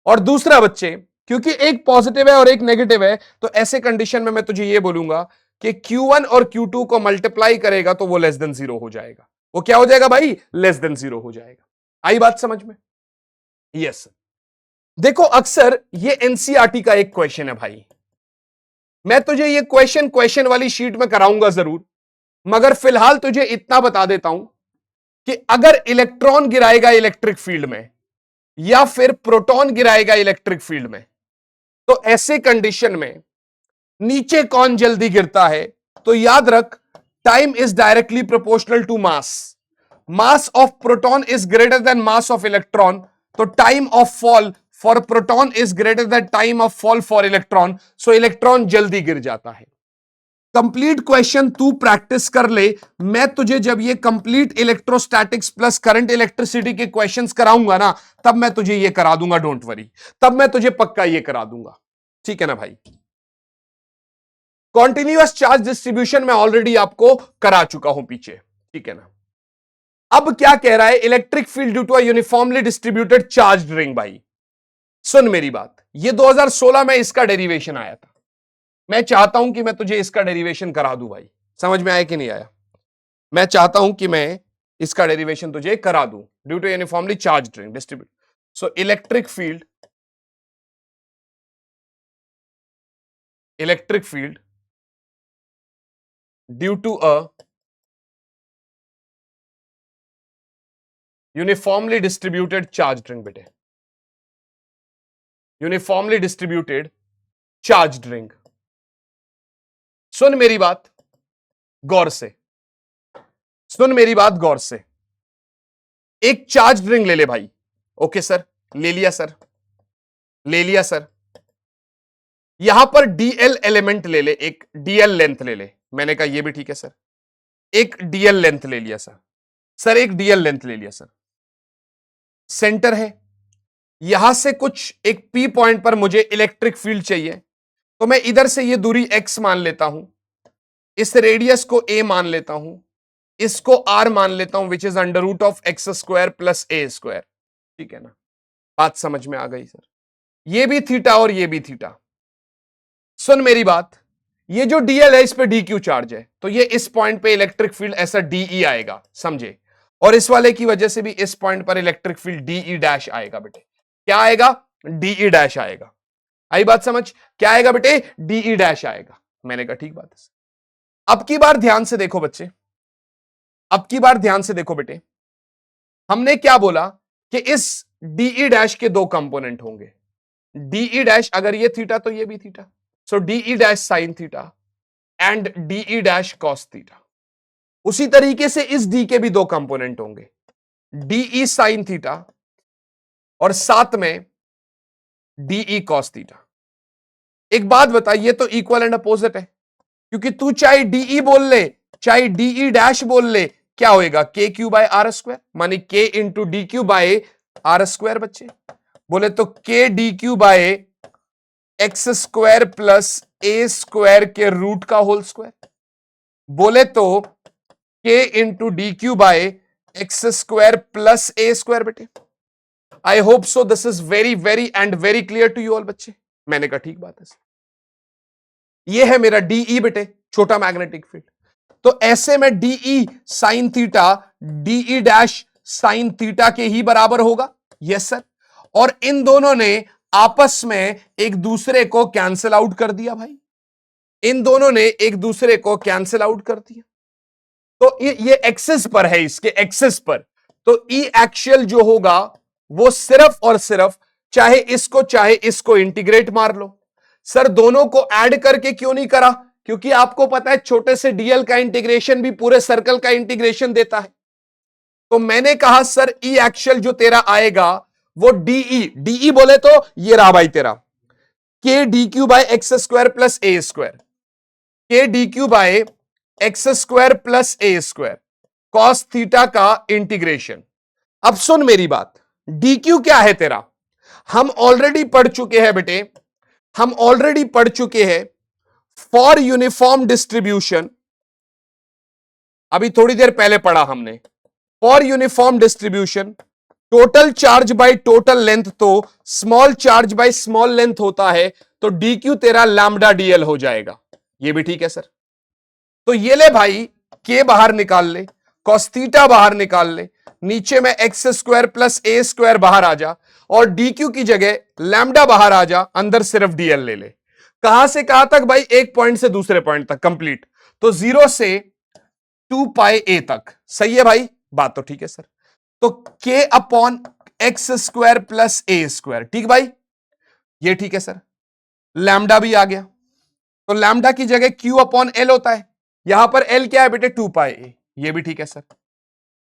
और दूसरा बच्चे, क्योंकि एक पॉजिटिव है और एक नेगेटिव है, तो ऐसे कंडीशन में मैं तुझे ये बोलूंगा कि Q1 और Q2 को मल्टीप्लाई करेगा तो वो लेस देन 0 हो जाएगा। वो क्या हो जाएगा भाई? लेस देन 0 हो जाएगा। आई बात समझ में? Yes sir. देखो अक्सर ये एनसीईआरटी का एक क्वेश्चन है भाई, मैं तुझे ये क्वेश्चन वाली शीट में कराऊंगा जरूर, मगर फिलहाल तुझे इतना बता देता हूं कि अगर इलेक्ट्रॉन गिराएगा इलेक्ट्रिक फील्ड में या फिर प्रोटॉन गिराएगा इलेक्ट्रिक फील्ड में, तो ऐसे कंडीशन में नीचे कौन जल्दी गिरता है? तो याद रख, time is directly proportional to mass. Mass of proton is greater than mass of electron, तो time of fall for proton is greater than time of fall for electron, so electron जल्दी गिर जाता है। कंप्लीट क्वेश्चन तू practice कर ले। मैं तुझे जब ये complete electrostatics plus current electricity के क्वेश्चंस कराऊंगा ना, तब मैं तुझे ये करा दूंगा, डोंट वरी, तब मैं तुझे पक्का ये करा दूंगा, ठीक है ना भाई। कॉन्टिन्यूअस चार्ज डिस्ट्रीब्यूशन मैं ऑलरेडी आपको करा चुका हूं पीछे, ठीक है ना। अब क्या कह रहा है, electric field due to a uniformly distributed charge ring. भाई सुन मेरी बात, ये 2016 में इसका डेरिवेशन आया था। मैं चाहता हूं कि मैं तुझे इसका डेरिवेशन करा दूं भाई, समझ में आया कि नहीं आया। मैं चाहता हूं कि मैं इसका डेरिवेशन तुझे करा दूं, due to uniformly charge ring distribute. So electric field due to a uniformly distributed charge ring. बेटे यूनिफॉर्मली डिस्ट्रीब्यूटेड चार्ज रिंग, सुन मेरी बात गौर से, सुन मेरी बात गौर से। एक चार्ज रिंग ले ले भाई। ओके सर, ले लिया सर, ले लिया सर। यहां पर डीएल एलिमेंट ले ले, एक डीएल लेंथ ले ले। मैंने कहा ये भी ठीक है सर, एक डीएल लेंथ ले लिया सर, सर एक डीएल लेंथ ले लिया सर। सेंटर है, यहां से कुछ एक पी पॉइंट पर मुझे इलेक्ट्रिक फील्ड चाहिए, तो मैं इधर से ये दूरी एक्स मान लेता हूं, इस रेडियस को ए मान लेता हूं, इसको आर मान लेता हूं, which is under root of x square plus A square, ठीक है ना। बात समझ में आ गई सर, ये भी थीटा और ये भी थीटा। सुन मेरी बात, ये जो डीएल है इस पे डी क्यू चार्ज है, तो ये इस पॉइंट पे इलेक्ट्रिक फील्ड ऐसा डीई आएगा, समझे। और इस वाले की वजह से भी इस पॉइंट पर इलेक्ट्रिक फील्ड डीई डैश आएगा। बेटे क्या आएगा, डीई डैश आएगा। आई बात समझ, क्या आएगा बेटे, डीई डैश आएगा। मैंने कहा ठीक बात है। अब की बार ध्यान से देखो बच्चे, अब की बार ध्यान से देखो बेटे, हमने क्या बोला कि इस डीई डैश के दो कंपोनेंट होंगे। डीई डैश अगर ये थीटा तो ये भी theta, so dE dash sine theta and dE dash cos theta. उसी तरीके से इस डी के भी दो कंपोनेंट होंगे, डीई साइन थीटा और साथ में डीई कॉस थीटा। एक बात बता, ये तो इक्वल एंड अपोजिट है, क्योंकि तू चाहे डीई बोल ले चाहे डीई डैश बोल ले, क्या होएगा, के क्यू बाय आर स्क्वायर, मानी K into D Q by are square. बच्चे बोले तो K D Q by X square plus A square के रूट का होल स्क्वायर, बोले तो K into D Q by X square plus A square. बेटे I hope so this is very very and very clear to you all. बच्चे मैंने कहा ठीक बात है, ये है मेरा डीई बेटे, छोटा मैग्नेटिक फील्ड। तो ऐसे में dE sine theta dE dash sine theta के ही बराबर होगा, यस सर। और इन दोनों ने आपस में एक दूसरे को कैंसिल आउट कर दिया भाई, इन दोनों ने एक दूसरे को कैंसिल आउट कर दिया। तो ये एक्सिस पर है, इसके एक्सिस पर, तो ई एक्शियल जो होगा वो सिर्फ और सिर्फ चाहे इसको इंटीग्रेट मार लो। सर दोनों को ऐड करके क्यों नहीं करा, क्योंकि आपको पता है छोटे से डीएल का इंटीग्रेशन भी पूरे सर्कल का इंटीग्रेशन देता है। तो मैंने कहा सर ई एक्शियल जो तेरा आएगा वो डीई बोले तो ये रहा भाई तेरा K D Q by X square plus A square, K D Q by X square plus A square cos theta का इंटीग्रेशन। अब सुन मेरी बात, डी क्यू क्या है तेरा, हम ऑलरेडी पढ़ चुके हैं बेटे, हम ऑलरेडी पढ़ चुके हैं फॉर यूनिफॉर्म डिस्ट्रीब्यूशन, अभी थोड़ी देर पहले पढ़ा हमने, for uniform distribution total charge by total length तो small charge by small length होता है, तो डी क्यू तेरा लैम्डा डीएल हो जाएगा। ये भी ठीक है सर। तो ये ले भाई, के बाहर निकाल ले, कॉस थीटा बाहर निकाल ले, नीचे में एक्स स्क्वायर प्लस ए स्क्वायर बाहर आ जा, और डी क्यू की जगह लैम्डा बाहर आ जा, अंदर सिर्फ डीएल ले ले। कहां से कहां तक भाई, एक पॉइंट से दूसरे पॉइंट तक कंप्लीट, तो 0 से 2 पाई ए तक। सही है भाई, बात तो ठीक है सर। तो के अपॉन एक्स स्क्वायर प्लस ए स्क्वायर, ठीक भाई, ये ठीक है सर। लैम्डा भी आ गया, तो लैम्डा की जगह क्यू अपॉन एल होता है, यहां पर एल क्या है बेटे, 2 पाई ए, ये भी ठीक है सर।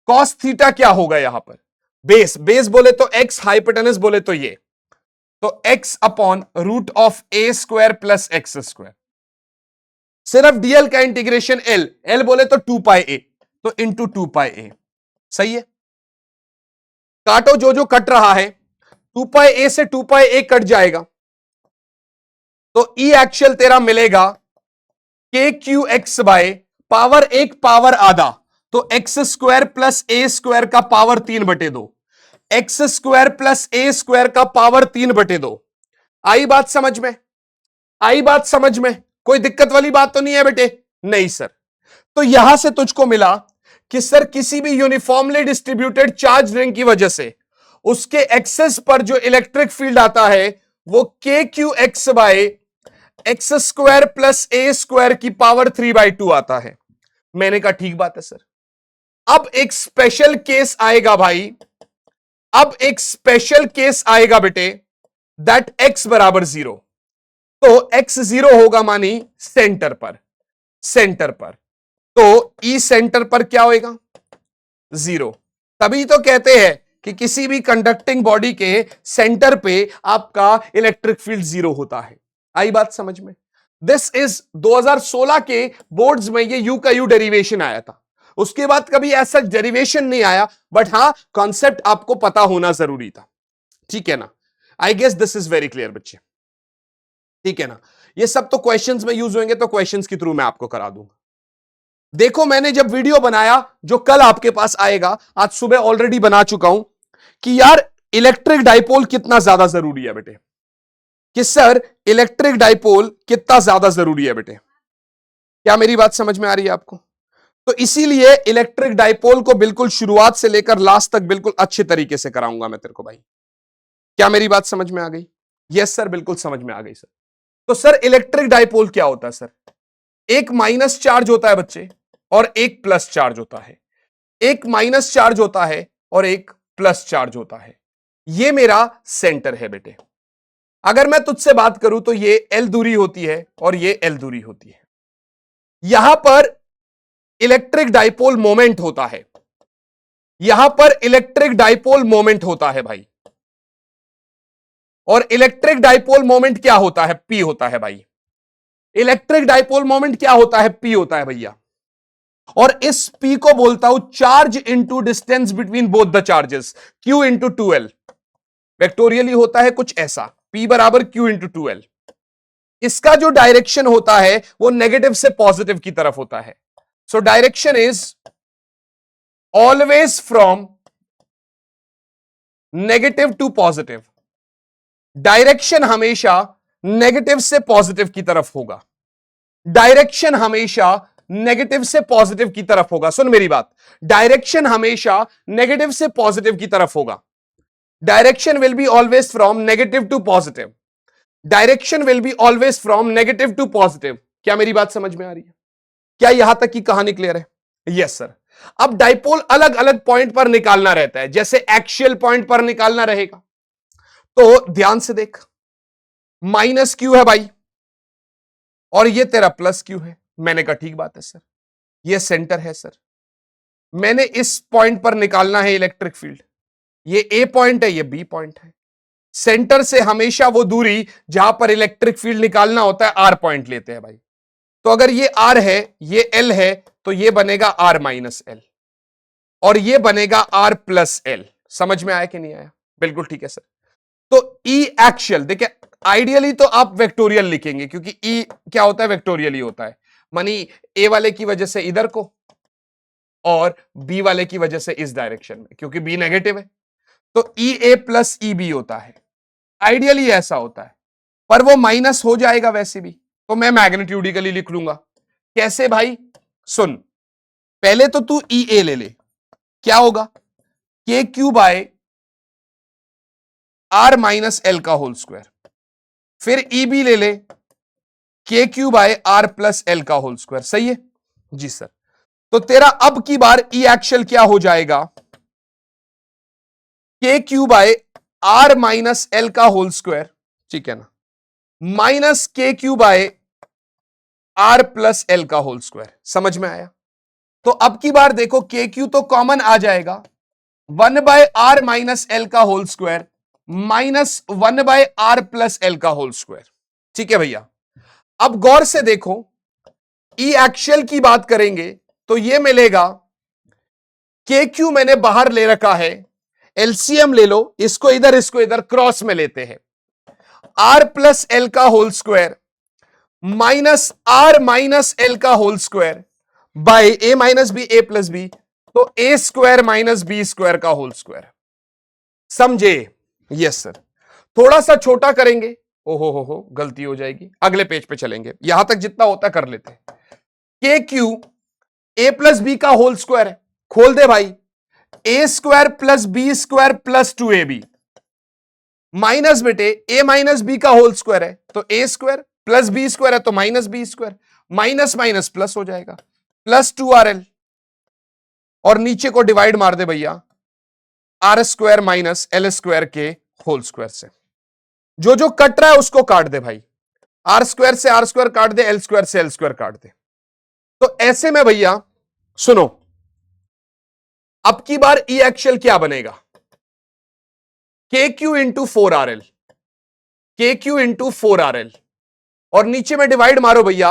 कॉस थीटा क्या होगा यहां पर, बेस बोले तो एक्स, हाइपोटेनस बोले तो ये, तो x upon root of a square plus x square. सिर्फ डीएल का इंटीग्रेशन एल, एल बोले तो 2 पाई ए, तो इंटू 2 पाई ए। सही है, काटो जो जो कट रहा है, 2 पाई ए से 2 पाई ए कट जाएगा, तो ई एक्चुअल तेरा मिलेगा के क्यू एक्स बाय पावर एक पावर आधा, तो एक्स स्क्वायर प्लस ए स्क्वायर का पावर 3/2, एक्स स्क्वायर प्लस ए स्क्वायर का पावर 3/2। आई बात समझ में? आई बात समझ में? कोई दिक्कत वाली बात तो नहीं है बेटे? नहीं सर। तो यहां से तुझको मिला कि सर किसी भी यूनिफॉर्मली डिस्ट्रीब्यूटेड चार्ज रिंग की वजह से उसके एक्सेस पर जो इलेक्ट्रिक फील्ड आता है वो K Q X by X square plus A square की पावर 3/2 आता है। मैंने कहा ठीक बात है सर। अब एक स्पेशल केस आएगा भाई, अब एक स्पेशल केस आएगा बेटे, दैट एक्स बराबर 0, तो एक्स 0 होगा मानी सेंटर पर, सेंटर पर, तो ई सेंटर पर क्या होएगा? 0। तभी तो कहते हैं कि किसी भी कंडक्टिंग बॉडी के सेंटर पे आपका इलेक्ट्रिक फील्ड 0 होता है। आई बात समझ में? दिस इज 2016 के बोर्ड्स में ये यू का यू डेरिवेशन आया था, उसके बाद कभी ऐसा डेरिवेशन नहीं आया, बट हां कॉन्सेप्ट आपको पता होना जरूरी था। ठीक है ना? I guess this is very clear बच्चे, ठीक है ना? ये सब तो क्वेश्चंस में यूज होंगे, तो क्वेश्चंस के थ्रू मैं आपको करा दूंगा। देखो मैंने जब वीडियो बनाया जो कल आपके पास आएगा, आज सुबह ऑलरेडी बना चुका हूं कि यार इलेक्ट्रिक डाइपोल कितना ज्यादा जरूरी है बेटे, कि सर इलेक्ट्रिक डाइपोल कितना ज्यादा जरूरी है बेटे। क्या मेरी बात समझ में आ रही है आपको? तो इसीलिए इलेक्ट्रिक डाइपोल को बिल्कुल शुरुआत से लेकर लास्ट तक बिल्कुल अच्छे तरीके से कराऊंगा मैं तेरे को भाई। क्या मेरी बात समझ में आ गई? यस सर, बिल्कुल समझ में आ गई सर। तो सर इलेक्ट्रिक डाइपोल क्या होता है सर? एक माइनस चार्ज होता है बच्चे और एक प्लस चार्ज होता है, एक माइनस चार्ज होता है और एक प्लस चार्ज होता है। ये मेरा सेंटर है बेटे। अगर मैं तुझसे बात करूं तो ये एल दूरी होती है और ये एल दूरी होती है। यहां पर इलेक्ट्रिक डाइपोल मोमेंट होता है, यहां पर इलेक्ट्रिक डाइपोल मोमेंट होता है भाई, और इलेक्ट्रिक डाइपोल मोमेंट क्या होता है? पी होता है भाई। इलेक्ट्रिक डाइपोल मोमेंट क्या होता है? पी होता है भैया। और इस पी को बोलता हूं charge into distance between both the charges, Q into 2l। Vectorially होता है कुछ ऐसा, पी बराबर क्यू इंटू 2l। इसका जो डायरेक्शन होता है वो नेगेटिव से पॉजिटिव की तरफ होता है। So direction is always from negative to positive. Direction हमेशा नेगेटिव से पॉजिटिव की तरफ होगा, डायरेक्शन हमेशा नेगेटिव से पॉजिटिव की तरफ होगा। सुन मेरी बात, डायरेक्शन हमेशा नेगेटिव से पॉजिटिव की तरफ होगा। Direction will be always from negative to positive, direction will be always from negative to positive. क्या मेरी बात समझ में आ रही है? क्या यहां तक की कहानी क्लियर है? Yes sir. अब डाइपोल अलग अलग पॉइंट पर निकालना रहता है, जैसे एक्शियल पॉइंट पर निकालना रहेगा, तो ध्यान से देख, माइनस क्यू है भाई और ये तेरा प्लस क्यू है। मैंने कहा ठीक बात है सर, ये सेंटर है सर, मैंने इस पॉइंट पर निकालना है इलेक्ट्रिक फील्ड, ये ए पॉइंट है, ये बी पॉइंट है। सेंटर से हमेशा वो दूरी जहां पर इलेक्ट्रिक फील्ड निकालना होता है आर पॉइंट लेते हैं भाई। तो अगर ये आर है, ये एल है, तो ये बनेगा आर माइनस एल और ये बनेगा आर प्लस एल। समझ में आया कि नहीं आया? बिल्कुल ठीक है सर। तो ई एक्शियल, देखिए आइडियली तो आप वेक्टोरियल लिखेंगे क्योंकि ई क्या होता है? वेक्टोरियल ही होता है, मानी ए वाले की वजह से इधर को और बी वाले की वजह से इस डायरेक्शन में, क्योंकि बी नेगेटिव है तो ई ए प्लस ई बी होता है। आइडियली ऐसा होता है, पर वो माइनस हो जाएगा वैसे भी, तो मैं मैग्नीट्यूडिकली लिख लूंगा। कैसे भाई? सुन, पहले तो तू ई ए ले ले, क्या होगा? K Q by r minus L का होल स्क्वायर। फिर ई बी ले ले, k Q by r plus L का होल स्क्वायर। सही है जी सर। तो तेरा अब की बार ई एक्शियल क्या हो जाएगा? K Q by r minus L का होल स्क्वायर, ठीक है ना, minus k Q by r plus L का होल स्क्वायर। समझ में आया? तो अब की बार देखो, के क्यू तो कॉमन आ जाएगा, 1/r माइनस एल का whole square minus 1/r plus L का होल स्क्वायर। ठीक है भैया? अब गौर से देखो, ई एक्शियल की बात करेंगे तो ये मिलेगा के क्यू मैंने बाहर ले रखा है, एलसीएम ले लो, इसको इधर क्रॉस में लेते हैं, आर प्लस एल का whole square minus R minus L का whole square by A minus B A plus B, तो ए स्क्वायर माइनस बी स्क्वायर का होल स्क्वायर। समझे? Yes sir. थोड़ा सा छोटा करेंगे, ओहो हो गलती हो जाएगी, अगले पेज पे चलेंगे, यहां तक जितना होता कर लेते हैं। K Q A plus B का होल स्क्वायर है, खोल दे भाई, A square plus B square plus 2ab minus बेटे ए माइनस बी का होल स्क्वायर है, तो ए स्क्वायर प्लस बी स्क्वायर है तो minus B square, minus minus plus हो जाएगा, प्लस 2rl, और नीचे को डिवाइड मार दे भैया, r square minus l square के होल स्क्वायर से। जो जो कट रहा है उसको काट दे भाई, आर स्क्वायर से आर स्क्वायर काट दे, एल स्क्वायर से एल स्क्वायर काट दे। तो ऐसे में भैया सुनो, अब की बार ई एक्शियल क्या बनेगा, के क्यू इंटू 4rl, के क्यू इंटू 4rl, और नीचे में डिवाइड मारो भैया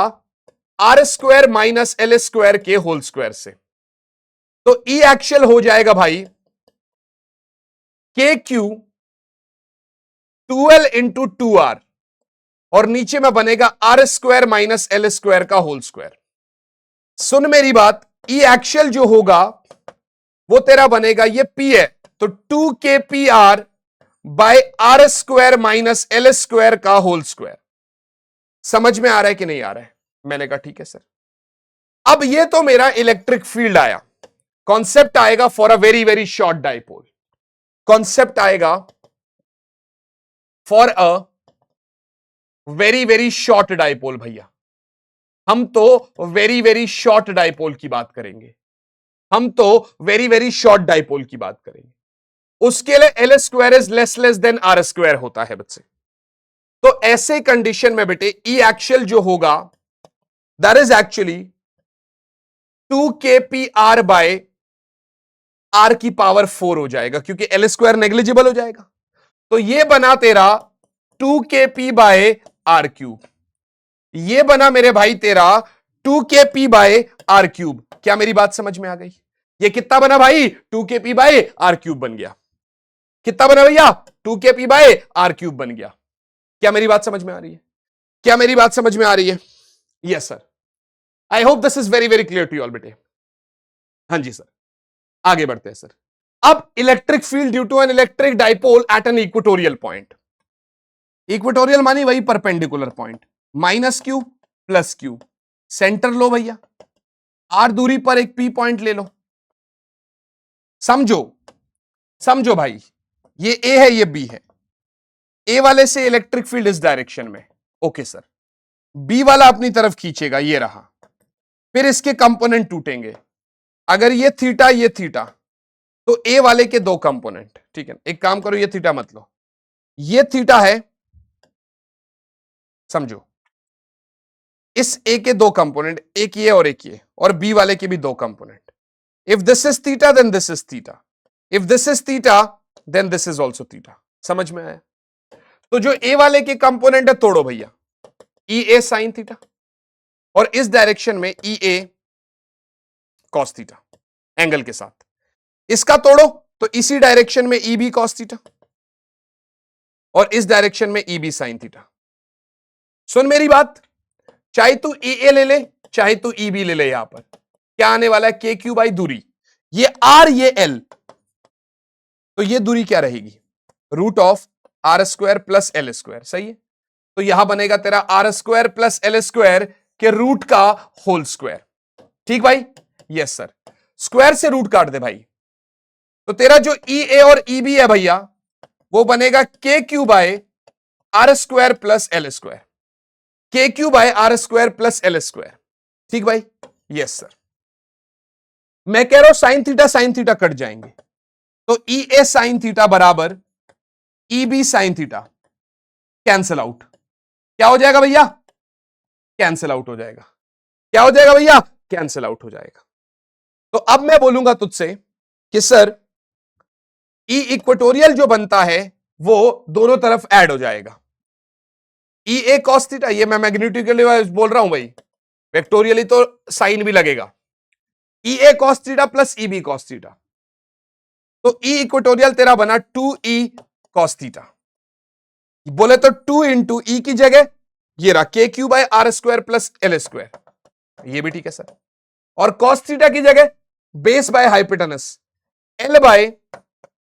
r square minus l square के होल स्क्वायर से। तो ई एक्शियल हो जाएगा भाई के क्यू 12 इंटू 2r, और नीचे में बनेगा r square minus l square का होल स्क्वायर। सुन मेरी बात, ई एक्शियल जो होगा वो तेरा बनेगा, ये P है तो 2kpr by are square minus l square का होल स्क्वायर। समझ में आ रहा है कि नहीं आ रहा है? मैंने कहा ठीक है सर। अब ये तो मेरा इलेक्ट्रिक फील्ड आया, कॉन्सेप्ट आएगा for a very very short dipole, concept आएगा for a very very short dipole. भैया हम तो वेरी वेरी शॉर्ट डाइपोल की बात करेंगे, हम तो वेरी वेरी शॉर्ट डाइपोल की बात करेंगे। उसके लिए l square is less than r square होता है बच्चे। तो ऐसे कंडीशन में बेटे ई एक्शियल जो होगा that is actually 2kpr by r की पावर 4 हो जाएगा, क्योंकि एल स्क्वायर नेग्लिजिबल हो जाएगा। तो ये बना तेरा 2kp बाय आर क्यूब, ये बना मेरे भाई तेरा 2kp बाय आर क्यूब। क्या मेरी बात समझ में आ गई? ये कितना बना भाई? 2kp बाय आर क्यूब बन गया। कितना बना भैया? 2kp बाय आर क्यूब बन गया। क्या मेरी बात समझ में आ रही है? क्या मेरी बात समझ में आ रही है? Yes sir, I hope this is very very clear to you all बेटे। हाँ जी सर, आगे बढ़ते हैं सर। अब electric field due to an electric dipole at an equatorial point. Equatorial मानी वही perpendicular point, minus Q plus Q, center लो भैया, आर दूरी पर एक पी पॉइंट ले लो। समझो समझो भाई, ये ए है ये बी है, ए वाले से इलेक्ट्रिक फील्ड इस डायरेक्शन में, ओके सर। बी वाला अपनी तरफ खींचेगा, ये रहा, फिर इसके कंपोनेंट टूटेंगे। अगर ये थीटा तो ए वाले के दो कंपोनेंट, ठीक है। एक काम करो, ये थीटा मत लो, ये थीटा है, समझो। इस ए के दो कंपोनेंट, एक ये और एक ये, और बी वाले के भी दो component. If this is theta then this is theta, if this is theta then this is also theta. समझ में आया? तो जो ए वाले के कंपोनेंट है तोड़ो भैया, ई ए साइन थीटा, और इस डायरेक्शन में ई ए कॉस थीटा एंगल के साथ। इसका तोड़ो तो इसी डायरेक्शन में ई बी कॉस थीटा, और इस डायरेक्शन में ई बी साइन थीटा। सुन मेरी बात, चाहे तू ई ए ले ले चाहे तू ई बी ले ले, यहां पर क्या आने वाला है? के क्यू बाई दूरी, ये आर ये एल, तो ये दूरी क्या रहेगी? Root of r square plus L square, सही है। तो यहां बनेगा तेरा r square plus L square के रूट का होल स्क्वायर। ठीक भाई? Yes sir. स्क्वायर से रूट काट दे भाई, तो तेरा जो ई ए और ई बी है भैया वो बनेगा K Q by are square plus L square, K Q by are square plus L square. ठीक भाई? Yes sir. मैं कह रहा हूं साइन थीटा कट जाएंगे, तो ई ए साइन थीटा बराबर E b sine theta cancel out. क्या हो जाएगा भैया? कैंसल आउट हो जाएगा। क्या हो जाएगा भैया? कैंसल आउट हो जाएगा। तो अब मैं बोलूंगा तुझसे कि सर ई इक्वेटोरियल जो बनता है वो दोनों तरफ ऐड हो जाएगा। ई ए कॉस थीटा, ये मैं मैग्नीट्यूड के लिए बोल रहा हूं भाई, वेक्टोरियली तो साइन भी लगेगा, E A cos theta plus E B cos theta, तो ई इक्वेटोरियल तेरा बना 2e कॉस थीटा। बोले तो 2 इंटू ई की जगह ये रहा k Q by are square plus L square, ये भी ठीक है सर। और कॉस थीटा की जगह base by hypotenuse L by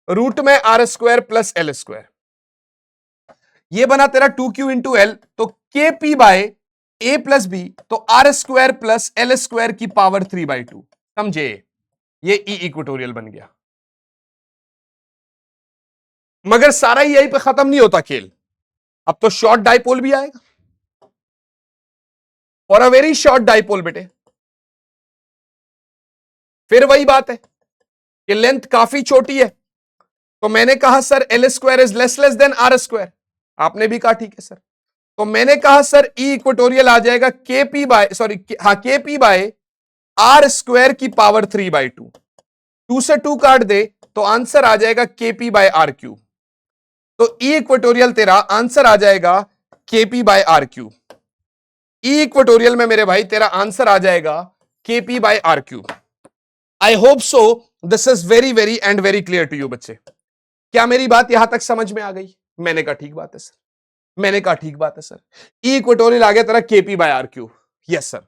root में R square plus L square, ये बना तेरा 2q इंटू एल, तो K P by A plus B, तो R square plus L square की पावर 3/2, समझे? ये ई इक्वेटोरियल बन गया। मगर सारा ही यहीं पे खत्म नहीं होता खेल, अब तो शॉर्ट डाइपोल भी आएगा, और अ वेरी शॉर्ट डाइपोल बेटे। फिर वही बात है कि लेंथ काफी छोटी है, तो मैंने कहा sir l square is less than r square, आपने भी कहा ठीक है सर। तो मैंने कहा सर ई इक्वेटोरियल आ जाएगा के पी बाय के पी बाय आर स्क्वायर की पावर 3/2, 2 से 2 काट दे तो आंसर आ जाएगा k P by are cube. तो ई इक्वेटोरियल तेरा आंसर आ जाएगा k P by are cube. E equatorial में मेरे भाई तेरा आंसर आ जाएगा k P by are cube. I hope so this is very very and very clear to you बच्चे। क्या मेरी बात यहां तक समझ में आ गई? मैंने कहा ठीक बात है सर, मैंने कहा ठीक बात है सर। ई इक्वेटोरियल आ गया तेरा K P by are cube. Yes sir.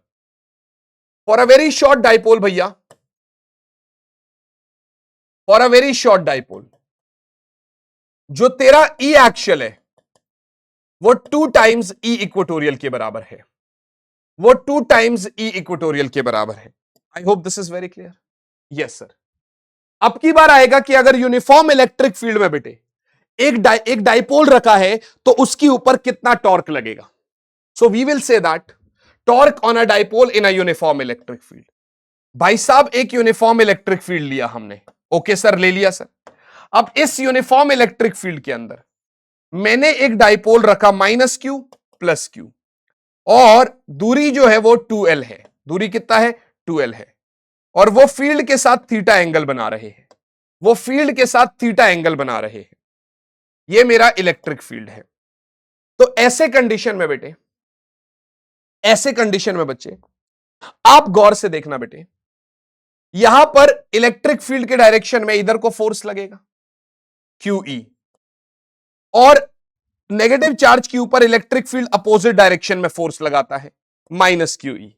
For a very short dipole भैया, for a very short dipole, जो तेरा ई एक्चुअल है वो 2 टाइम्स ई इक्वेटोरियल के बराबर है, वो 2 टाइम्स ई इक्वेटोरियल के बराबर है। आई hope this is very clear. Yes sir. अब की बार आएगा कि अगर यूनिफॉर्म इलेक्ट्रिक फील्ड में बेटे एक डाइपोल रखा है तो उसके ऊपर कितना टॉर्क लगेगा। So we will say that torque on a dipole in a uniform electric field. भाई साहब एक यूनिफॉर्म इलेक्ट्रिक फील्ड लिया हमने, ओके सर, ले लिया सर। अब इस यूनिफॉर्म इलेक्ट्रिक फील्ड के अंदर मैंने एक डाइपोल रखा माइनस क्यू प्लस क्यू, और दूरी जो है वो 2l है। दूरी कितना है? 2l है। और वो फील्ड के साथ थीटा एंगल बना रहे हैं, वो फील्ड के साथ थीटा एंगल बना रहे हैं। ये मेरा इलेक्ट्रिक फील्ड है। तो ऐसे कंडीशन में बेटे, ऐसे कंडीशन में बच्चे आप गौर से देखना बेटे, यहां पर इलेक्ट्रिक फील्ड के डायरेक्शन में इधर को फोर्स लगेगा QE, और नेगेटिव चार्ज के ऊपर इलेक्ट्रिक फील्ड अपोजिट डायरेक्शन में फोर्स लगाता है माइनस QE।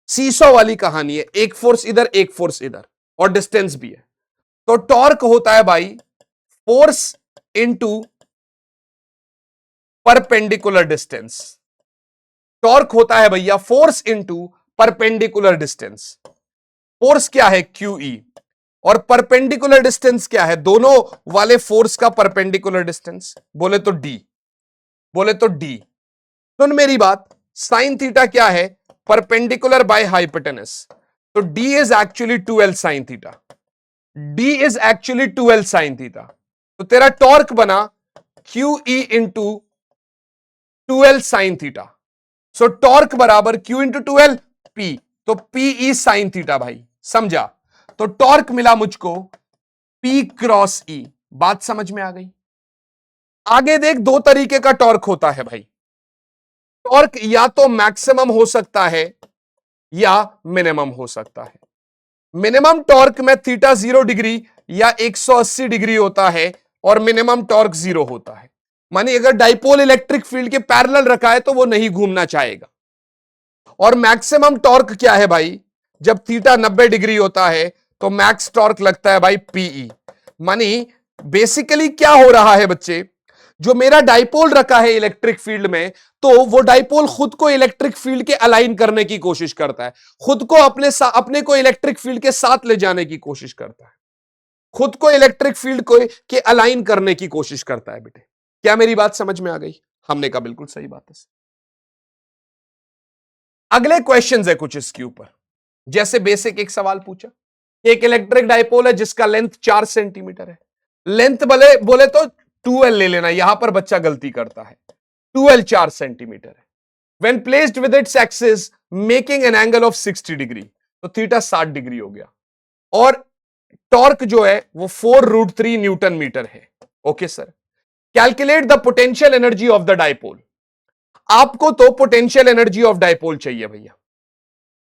सीसॉ वाली कहानी है, एक फोर्स इधर एक फोर्स इधर, और डिस्टेंस भी है। तो टॉर्क होता है भाई force into perpendicular distance. Torque होता है भैया force into perpendicular distance. Force क्या है? QE, और परपेंडिकुलर डिस्टेंस क्या है? दोनों वाले फोर्स का परपेंडिकुलर डिस्टेंस, बोले तो D, बोले तो D। सुन मेरी बात, साइन थीटा क्या है? परपेंडिकुलर बाय हाइपोटेनस, तो D is actually 2l sine theta, D is actually 2l sine theta. तो तेरा टॉर्क बना QE into 2l sine theta. सो टॉर्क बराबर Q इंटू 2l P, तो PE साइन थीटा भाई, समझा? तो टॉर्क मिला मुझको P क्रॉस E। बात समझ में आ गई? आगे देख, दो तरीके का टॉर्क होता है भाई। टॉर्क या तो मैक्सिमम हो सकता है या मिनिमम हो सकता है। मिनिमम टॉर्क में थीटा 0 डिग्री या 180 डिग्री होता है, और मिनिमम टॉर्क 0 होता है। मानी अगर डाइपोल इलेक्ट्रिक फील्ड के पैरेलल रखा है तो वो नहीं घूमना चाहेगा। और मैक्सिमम टॉर्क क्या है भाई? जब थीटा 90 डिग्री होता है तो मैक्स टॉर्क लगता है भाई PE। मानी बेसिकली क्या हो रहा है बच्चे, जो मेरा डाइपोल रखा है इलेक्ट्रिक फील्ड में, तो वो डाइपोल खुद को इलेक्ट्रिक फील्ड के अलाइन करने की कोशिश करता है, खुद को अपने को इलेक्ट्रिक फील्ड के साथ ले जाने की कोशिश करता है, खुद को इलेक्ट्रिक फील्ड को के अलाइन करने की कोशिश करता है बेटे। क्या मेरी बात समझ में आ गई? हमने कहा बिल्कुल सही बात है। अगले क्वेश्चंस है कुछ इसके ऊपर। जैसे बेसिक एक सवाल पूछा, एक इलेक्ट्रिक डाइपोल है जिसका लेंथ 4 सेंटीमीटर है। लेंथ बोले तो 2l ले लेना, यहां पर बच्चा गलती करता है। 2l 4 सेंटीमीटर है। When placed with its axis making an angle of 60 degree, तो थीटा 60 डिग्री हो गया। और टॉर्क जो है वो 4√3 न्यूटन मीटर है। Okay sir. Calculate the potential energy of the dipole. आपको तो पोटेंशियल एनर्जी ऑफ डायपोल चाहिए भैया।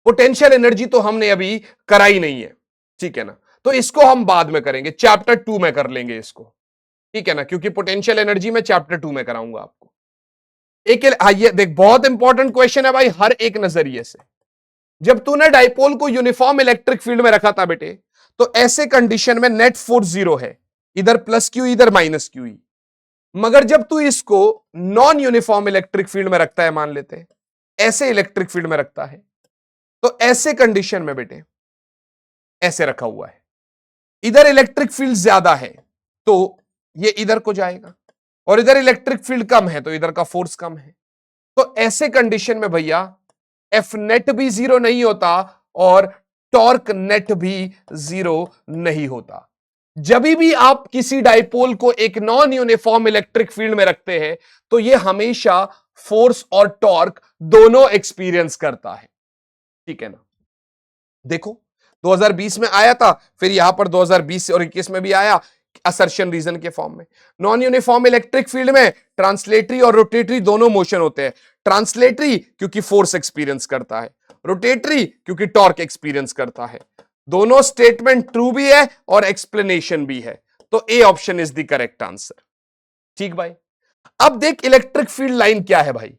पोटेंशियल एनर्जी तो हमने अभी कराई नहीं है, ठीक है ना, तो इसको हम बाद में करेंगे, चैप्टर 2 में कर लेंगे इसको, ठीक है ना, क्योंकि पोटेंशियल एनर्जी मैं चैप्टर 2 में कराऊंगा आपको। एक ये देख, बहुत इंपॉर्टेंट क्वेश्चन है भाई, हर एक नजरिए से। जब तूने डाइपोल को यूनिफॉर्म इलेक्ट्रिक फील्ड में रखा था बेटे, तो ऐसे कंडीशन में नेट फोर्स जीरो है, इधर प्लस क्यू इधर माइनस क्यू। मगर जब तू इसको नॉन यूनिफॉर्म इलेक्ट्रिक फील्ड में रखता है, मान लेते हैं ऐसे इलेक्ट्रिक फील्ड में रखता है, तो ऐसे कंडीशन में बेटे ऐसे रखा हुआ है, इधर इलेक्ट्रिक फील्ड ज्यादा है तो ये इधर को जाएगा, और इधर इलेक्ट्रिक फील्ड कम है तो इधर का फोर्स कम है। तो ऐसे कंडीशन में भैया एफ नेट भी जीरो नहीं होता और टॉर्क नेट भी जीरो नहीं होता। जब भी आप किसी डाइपोल को एक नॉन यूनिफॉर्म इलेक्ट्रिक फील्ड में रखते हैं तो यह हमेशा फोर्स और टॉर्क दोनों एक्सपीरियंस करता है, ठीक है ना। देखो 2020 में आया था, फिर यहां पर 2020 और 21 में भी आया असर्शन रीजन के फॉर्म में। नॉन यूनिफॉर्म इलेक्ट्रिक फील्ड में ट्रांसलेटरी और रोटेटरी दोनों मोशन होते हैं। ट्रांसलेटरी क्योंकि फोर्स एक्सपीरियंस करता है, रोटेटरी क्योंकि टॉर्क एक्सपीरियंस करता है। दोनों स्टेटमेंट ट्रू भी है और एक्सप्लेनेशन भी है, तो A option is the correct answer. ठीक भाई, अब देख इलेक्ट्रिक फील्ड लाइन क्या है भाई।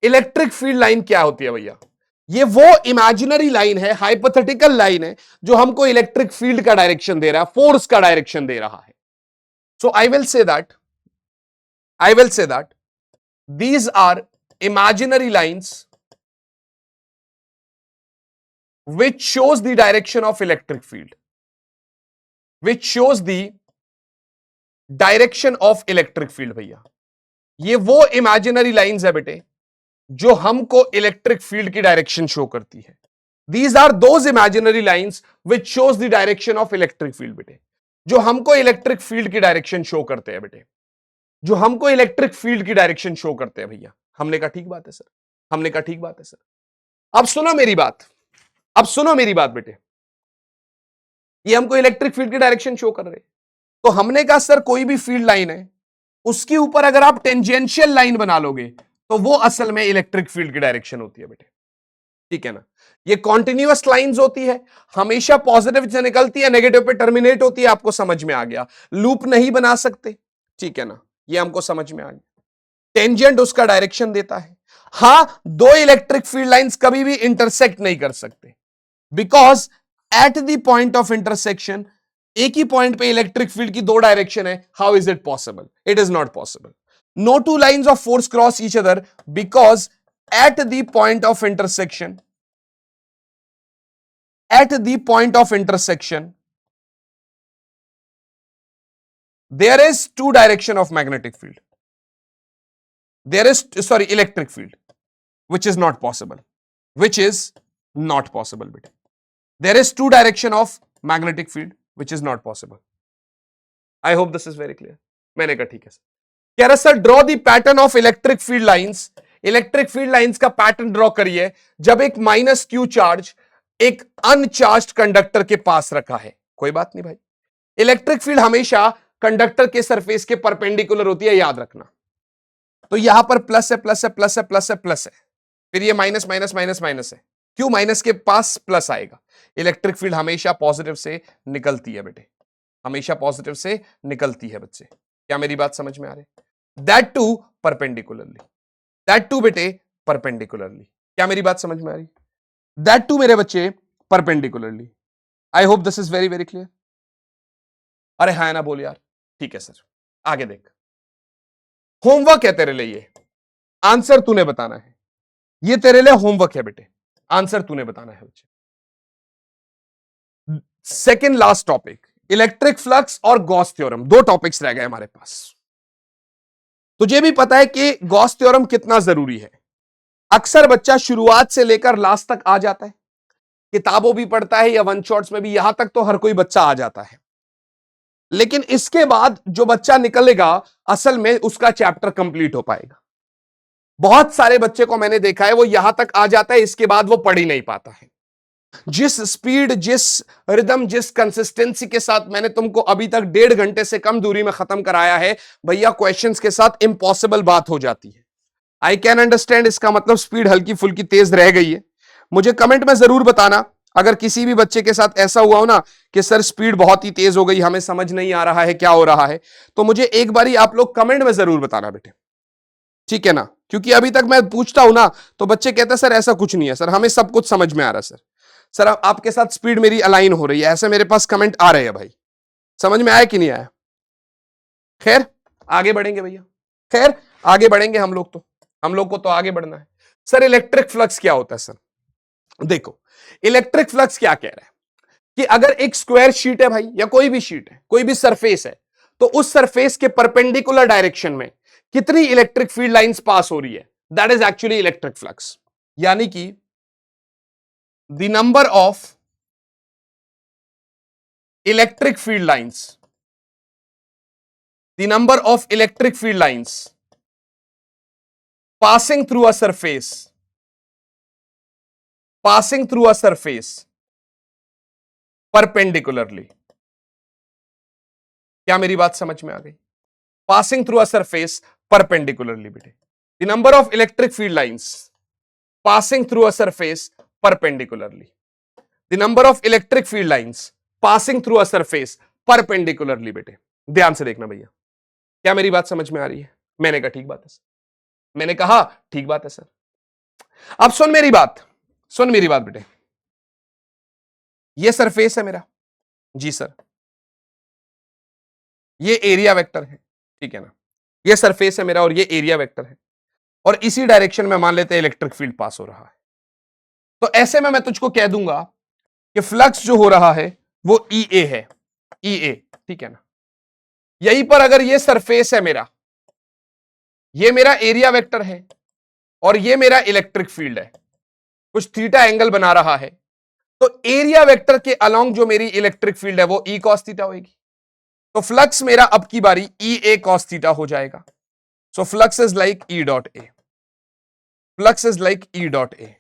इलेक्ट्रिक फील्ड लाइन क्या होती है भैया, ये वो इमेजिनरी लाइन है, हाइपोथेटिकल लाइन है जो हमको इलेक्ट्रिक फील्ड का डायरेक्शन दे रहा है, फोर्स का डायरेक्शन दे रहा है। So I will say that these are imaginary lines which shows the direction of electric field, भैया ये वो इमेजिनरी लाइंस है बेटे जो हमको इलेक्ट्रिक फील्ड की डायरेक्शन शो करती है। These are those imaginary lines which shows the direction of electric field बेटे, जो हमको इलेक्ट्रिक फील्ड की डायरेक्शन शो करते हैं बेटे, जो हमको इलेक्ट्रिक फील्ड की डायरेक्शन शो करते हैं भैया। हमने कहा ठीक बात है सर, हमने कहा ठीक बात है सर। अब सुनो मेरी बात, बेटे, ये हमको इलेक्ट्रिक फील्ड की डायरेक्शन शो कर रहे हैं, तो हमने कहा सर कोई भी फील्ड लाइन है उसके ऊपर अगर आप टेंजेंशियल लाइन बना लोगे तो वो असल में इलेक्ट्रिक फील्ड की डायरेक्शन होती है बेटे, ठीक है ना। ये कॉन्टिन्यूअस लाइंस होती है, हमेशा पॉजिटिव से निकलती है, नेगेटिव पे टर्मिनेट होती है। आपको समझ में आ गया, लूप नहीं बना सकते, ठीक है ना, ये हमको समझ में आ गया। टेंजेंट उसका डायरेक्शन देता है। हां, दो इलेक्ट्रिक फील्ड लाइंस कभी भी इंटरसेक्ट नहीं कर सकते, because at the point of intersection एक ही पॉइंट पे इलेक्ट्रिक फील्ड की दो डायरेक्शन है। How is it possible? It is not possible. No two lines of force cross each other because at the point of intersection there is two direction of magnetic field, there is electric field, which is not possible beta. There is two direction of magnetic field which is not possible. I hope this is very clear. मैंने कहा ठीक है sir. कह रहा sir draw the pattern of electric field lines, electric field lines का pattern draw करिए जब एक माइनस क्यू चार्ज एक अनचार्ज्ड कंडक्टर के पास रखा है। कोई बात नहीं भाई, इलेक्ट्रिक फील्ड हमेशा कंडक्टर के सरफेस के परपेंडिकुलर होती है, याद रखना। तो यहां पर प्लस है, फिर ये माइनस है, क्यों माइनस के पास प्लस आएगा। इलेक्ट्रिक फील्ड हमेशा पॉजिटिव से निकलती है बेटे, हमेशा पॉजिटिव से निकलती है बच्चे। क्या मेरी बात समझ में आ रही? दैट टू बेटे परपेंडिकुलरली। क्या मेरी बात समझ में आ रही? दैट टू मेरे बच्चे perpendicularly. I hope this is very very clear. अरे हाँ ना बोल यार, ठीक है सर। आगे देख, होमवर्क है तेरे लिए, ये आंसर तूने बताना है। ये तेरे लिए होमवर्क है बेटे, आंसर तूने बताना है बच्चे। Second last topic, electric flux और गॉस थ्योरम। दो टॉपिक्स रह गए हमारे पास। तुझे भी पता है कि गॉस थ्योरम कितना जरूरी है। अक्सर बच्चा शुरुआत से लेकर लास्ट तक आ जाता है, किताबों भी पढ़ता है या वन शॉट्स में भी, यहां तक तो हर कोई बच्चा आ जाता है, लेकिन इसके बाद जो बच्चा निकलेगा असल में उसका चैप्टर कंप्लीट हो पाएगा। बहुत सारे बच्चे को मैंने देखा है वो यहां तक आ जाता है, इसके बाद वो पढ़ ही नहीं पाता है। जिस स्पीड, जिस रिदम, जिस कंसिस्टेंसी के साथ मैंने तुमको अभी तक 1.5 घंटे से कम दूरी में खत्म कराया है भैया, क्वेश्चंस के साथ इंपॉसिबल बात हो जाती है। आई कैन अंडरस्टैंड, इसका मतलब स्पीड हल्की फुल्की तेज रह गई है। मुझे कमेंट में जरूर बताना अगर किसी भी बच्चे के साथ ऐसा हुआ हो ना कि सर स्पीड बहुत ही तेज हो गई, हमें समझ नहीं आ रहा है क्या हो रहा है, तो मुझे एक बारी आप लोग कमेंट में जरूर बताना बेटे, ठीक है ना? क्योंकि अभी तक मैं पूछता हूं ना तो बच्चे कहते हैं सर ऐसा कुछ नहीं है, सर हमें सब कुछ समझ में आ रहा है सर, सर आपके साथ स्पीड मेरी अलाइन हो रही है, ऐसे मेरे पास कमेंट आ रहे हैं भाई। समझ में आया कि नहीं आया? खैर आगे बढ़ेंगे भैया, खैर आगे बढ़ेंगे हम लोग, तो हम लोग को तो आगे बढ़ना है। सर इलेक्ट्रिक फ्लक्स क्या होता है? सर देखो, इलेक्ट्रिक फ्लक्स क्या कह रहा है कि अगर एक स्क्वायर शीट है भाई, या कोई भी शीट है, कोई भी सरफेस है, तो उस सरफेस के परपेंडिकुलर डायरेक्शन में कितनी इलेक्ट्रिक फील्ड लाइंस पास हो रही है, that is actually electric flux. यानी कि the number of electric field lines, the number of electric field lines passing through a surface perpendicularly। क्या मेरी बात समझ में आ गई? passing through a surface perpendicularly बेटे, the number of electric field lines passing through a surface perpendicularly, the number of electric field lines passing through a surface perpendicularly बेटे, ध्यान से देखना भैया, क्या मेरी बात समझ में आ रही है? मैंने कहा ठीक बात है सर, मैंने कहा ठीक बात है सर। अब सुन मेरी बात, सुन मेरी बात बेटे, ये सरफेस है मेरा, जी सर, ये एरिया वेक्टर है, ठीक है ना? ये सरफेस है मेरा और ये एरिया वेक्टर है, और इसी डायरेक्शन में मान लेते हैं इलेक्ट्रिक फील्ड पास हो रहा है। तो ऐसे में मैं तुझको कह दूंगा कि फ्लक्स जो हो रहा है वो ई ए है, ई ए, ठीक है ना? यहीं पर अगर ये सरफेस है मेरा, ये मेरा एरिया वेक्टर है और ये मेरा इलेक्ट्रिक फील्ड है, कुछ थीटा एंगल बना रहा है, तो एरिया वेक्टर के अलोंग जो मेरी इलेक्ट्रिक फील्ड है वो ई कॉस थीटा होगी। तो फ्लक्स मेरा अब की बारी ई ए कॉस थीटा हो जाएगा। So flux is like E dot A, flux is like E dot A.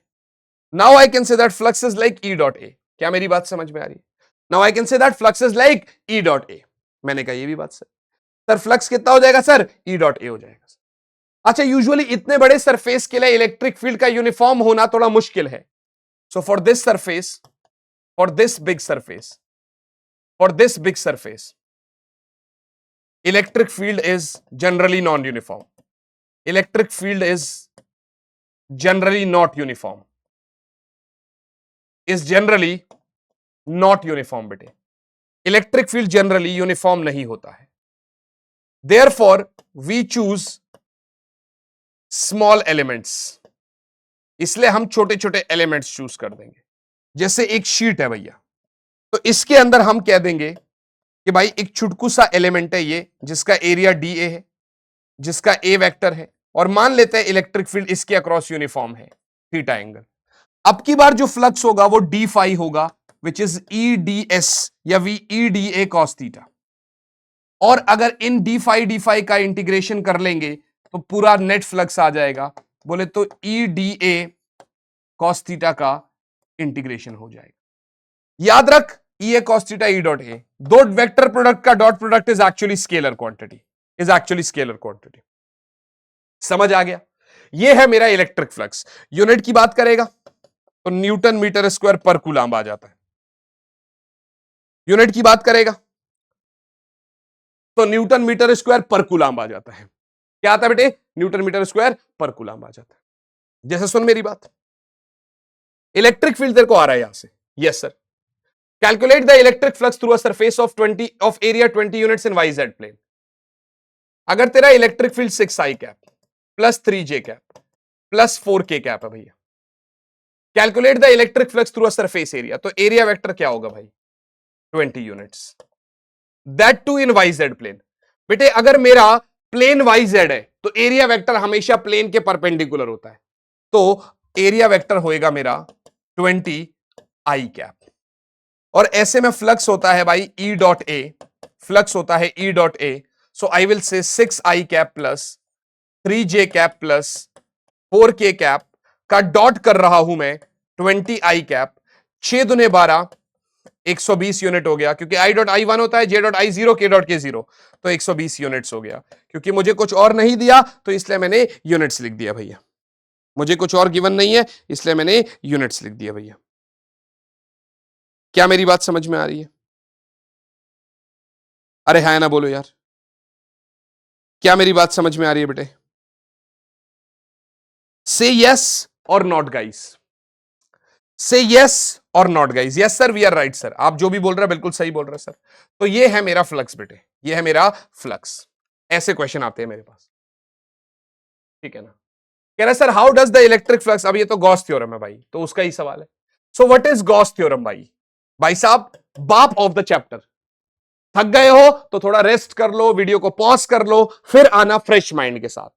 Now I can say that flux is like E dot ए। क्या मेरी बात समझ में आ रही है? Now I can say that flux is like E dot ए। मैंने कहा ये भी बात सर फ्लक्स कितना हो जाएगा सर? ई डॉट ए हो जाएगा। अच्छा, यूजुअली इतने बड़े सरफेस के लिए इलेक्ट्रिक फील्ड का यूनिफॉर्म होना थोड़ा मुश्किल है। So for this surface, for this big surface, for this big surface, electric field is generally non-uniform. Electric field is generally not uniform. Is generally not uniform बेटे। Electric field generally uniform नहीं होता है। Therefore, we choose small elements. इसलिए हम छोटे छोटे elements choose कर देंगे। जैसे एक शीट है भैया, तो इसके अंदर हम कह देंगे कि भाई एक छुटकू सा एलिमेंट है ये, जिसका एरिया डी ए है, जिसका ए वेक्टर है, और मान लेते हैं इलेक्ट्रिक फील्ड इसके अक्रॉस यूनिफॉर्म है, थीटा एंगल। अब की बार जो फ्लक्स होगा वो डी फाई होगा, which is E D S या V E D A cos theta. और अगर इन डी फाई का इंटीग्रेशन कर लेंगे तो पूरा नेट फ्लक्स आ जाएगा, बोले तो E D A cos theta का इंटीग्रेशन हो जाएगा। याद रख, E A cos theta E dot A, दो वेक्टर प्रोडक्ट का dot product is actually scalar quantity, is actually scalar quantity. समझ आ गया? ये है मेरा इलेक्ट्रिक फ्लक्स। यूनिट की बात करेगा तो न्यूटन मीटर स्क्वायर पर कूलम्ब आ जाता है। यूनिट की बात करेगा तो न्यूटन मीटर स्क्वायर पर कूलम्ब आ जाता है। क्या आता है बेटे? न्यूटन मीटर स्क्वायर पर कूलम्ब आ जाता है। जैसे सुन मेरी बात, इलेक्ट्रिक फील्ड तेरे को आ रहा है यहां से, yes sir. Calculate the electric flux through a surface of area 20 units in yz plane. अगर तेरा electric field 6 i cap plus 3 j cap plus 4 k cap है भैया, calculate the electric flux through a surface area, तो area vector क्या होगा भाई? 20 units, that too in yz plane. बेटे अगर मेरा प्लेन वाईजेड है तो एरिया वेक्टर हमेशा प्लेन के परपेंडिकुलर होता है, तो एरिया वेक्टर होएगा मेरा 20 आई कैप। और ऐसे में फ्लक्स होता है भाई ई डॉट ए, फ्लक्स होता है ई dot A. So I will से 6 i cap plus 3 j cap plus 4 k cap का डॉट कर रहा हूं मैं 20 आई कैप, 6 दूने 12, 120 यूनिट हो गया, क्योंकि आई डॉट आई वन होता है जे डॉट आई जीरो के डॉट के जीरो, तो 120 यूनिट्स हो गया। क्योंकि मुझे कुछ और नहीं दिया तो इसलिए मैंने यूनिट्स लिख दिया भैया, मुझे कुछ और गिवन नहीं है इसलिए मैंने यूनिट्स लिख दिया भैया। क्या मेरी बात समझ में आ रही है? अरे है ना, बोलो यार, क्या मेरी बात समझ में आ रही है बेटे? Say yes or not guys, say yes or not guys. Yes sir, we are right sir, आप जो भी बोल रहे हैं बिल्कुल सही बोल रहे हैं सर। तो ये है मेरा फ्लक्स बेटे, ये है मेरा फ्लक्स। ऐसे क्वेश्चन आते हैं मेरे पास, ठीक है ना। कह रहा है sir how does the electric flux, अब ये तो गॉस थ्योरम है भाई, तो उसका ही सवाल है। So what is Gauss theorem भाई? भाई साहब, बाप ऑफ द चैप्टर। थक गए हो तो थोड़ा रेस्ट कर लो, वीडियो को पॉज कर लो, फिर आना फ्रेश माइंड के साथ,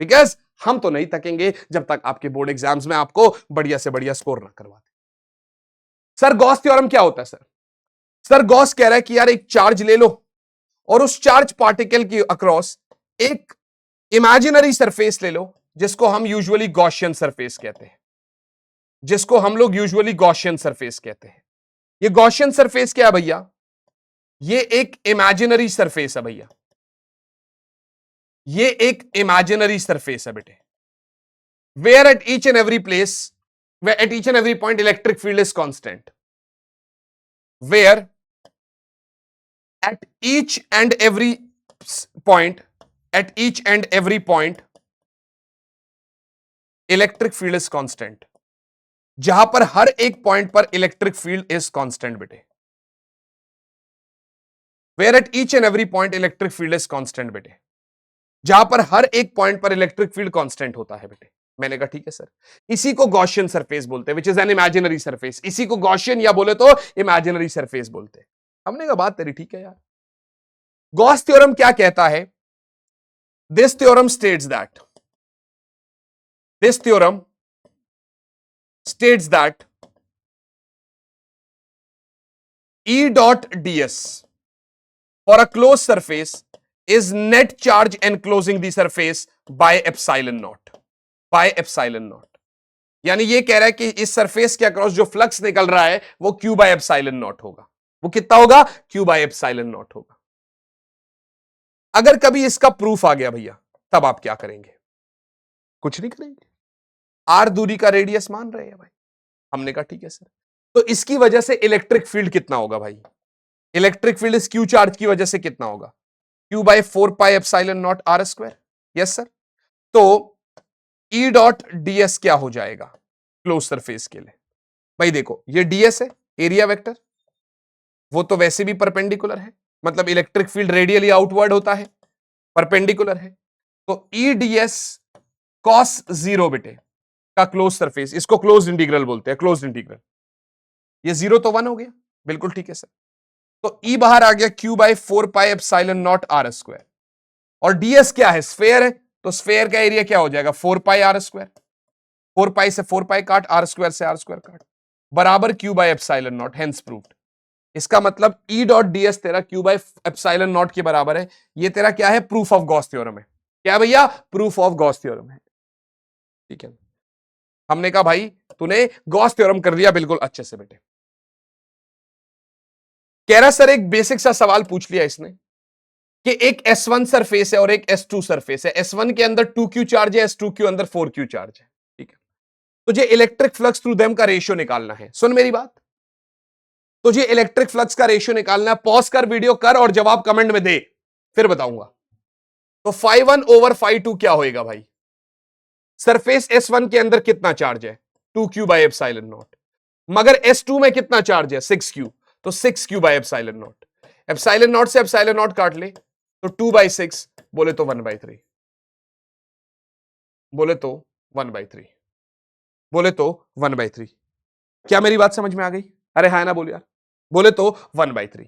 बिकॉज हम तो नहीं थकेंगे जब तक आपके बोर्ड एग्जाम्स में आपको बढ़िया से बढ़िया स्कोर ना करवाते। सर गॉस थ्योरम क्या होता है सर? सर गॉस कह रहा है कि यार एक चार्ज ले लो और उस चार्ज पार्टिकल की अक्रॉस एक इमेजिनरी सरफेस ले लो, जिसको हम यूजुअली गॉसियन सरफेस कहते हैं, जिसको हम लोग यूजुअली गॉसियन सरफेस कहते हैं। ये गॉसियन सरफेस क्या है भैया? ये एक इमेजिनरी सरफेस है भैया, ये एक इमेजिनरी सरफेस है बेटे, where at each and every place, where at each and every point electric field is constant, where at each and every point, at each and every point electric field is constant, जहां पर हर एक point पर electric field is constant बेटे, where at each and every point electric field is constant बेटे, जहां पर हर एक point पर इलेक्ट्रिक फील्ड कांस्टेंट होता है बेटे। मैंने कहा ठीक है सर, इसी को गॉसियन सरफेस बोलते हैं, which is an imaginary surface, इसी को गॉसियन या बोले तो इमेजिनरी सरफेस बोलते हैं। हमने कहा बात तेरी ठीक है यार। गॉस थ्योरम क्या कहता है? This theorem states that, this theorem states that E dot ds for a closed surface is net charge enclosing the surface by epsilon naught, by epsilon naught। यानी ये कह रहा है कि इस सरफेस के अक्रॉस जो फ्लक्स निकल रहा है वो Q by epsilon naught होगा। वो कितना होगा? Q by epsilon naught होगा। अगर कभी इसका प्रूफ आ गया भैया, तब आप क्या करेंगे? कुछ नहीं करेंगे, R दूरी का रेडियस मान रहे हैं भाई। हमने कहा ठीक है सर, तो इसकी वजह से इलेक्ट्रिक फील्ड कितना होगा भाई? इलेक्ट्रिक फील्ड इस क्यू चार्ज की वजह से कितना होगा? Q by 4 pi epsilon naught R square. Yes sir. तो E डॉट ds क्या हो जाएगा क्लोज सरफेस के लिए? भाई देखो, ये ds है एरिया वेक्टर, वो तो वैसे भी परपेंडिकुलर है, मतलब इलेक्ट्रिक फील्ड रेडियली आउटवर्ड होता है, परपेंडिकुलर है। तो E ds cos 0 बेटे का क्लोज सरफेस, इसको क्लोज इंटीग्रल बोलते हैं, क्लोज इंटीग्रल। ये 0 तो 1 हो गया, बिल्कुल ठीक है सर। तो E बाहर आ गया Q by 4 pi epsilon naught R square, और ds क्या है? स्फेयर है, तो स्फेयर का एरिया क्या हो जाएगा? 4 pi R स्क्वायर। 4 pi से 4 pi काट, R स्क्वायर से R स्क्वायर काट, बराबर Q by epsilon naught, hence proved. इसका मतलब E डॉट ds तेरा Q by epsilon naught के बराबर है। ये तेरा क्या है? प्रूफ ऑफ गॉस थ्योरम है। क्या भैया? प्रूफ ऑफ गॉस थ्योरम है, ठीक है। हमने कहा भाई तूने गॉस थ्योरम कर दिया बिल्कुल अच्छे से बेटे। कह रहा सर एक बेसिक सा सवाल पूछ लिया इसने कि एक S1 सरफेस है और एक S2 सरफेस है, S1 के अंदर 2Q चार्ज है, S2 के अंदर 4Q चार्ज है, ठीक है। तुझे इलेक्ट्रिक फ्लक्स थ्रू देम का रेशियो निकालना है। सुन मेरी बात, तुझे इलेक्ट्रिक फ्लक्स का रेशियो निकालना है। पॉज कर, वीडियो कर और जवाब कमेंट में दे, फिर बताऊंगा। तो φ1 ओवर φ2 क्या होएगा भाई? सरफेस S1 के अंदर कितना चार्ज है? 2Q by epsilon naught। मगर S2 में कितना चार्ज है? 6Q, तो 6Q by epsilon naught। Epsilon not से एप्सिलॉन नॉट काट ले तो 2/6, बोले तो 1/3, बोले तो 1/3, बोले तो 1/3। क्या मेरी बात समझ में आ गई? अरे हाँ ना, बोल यार, बोले तो 1/3।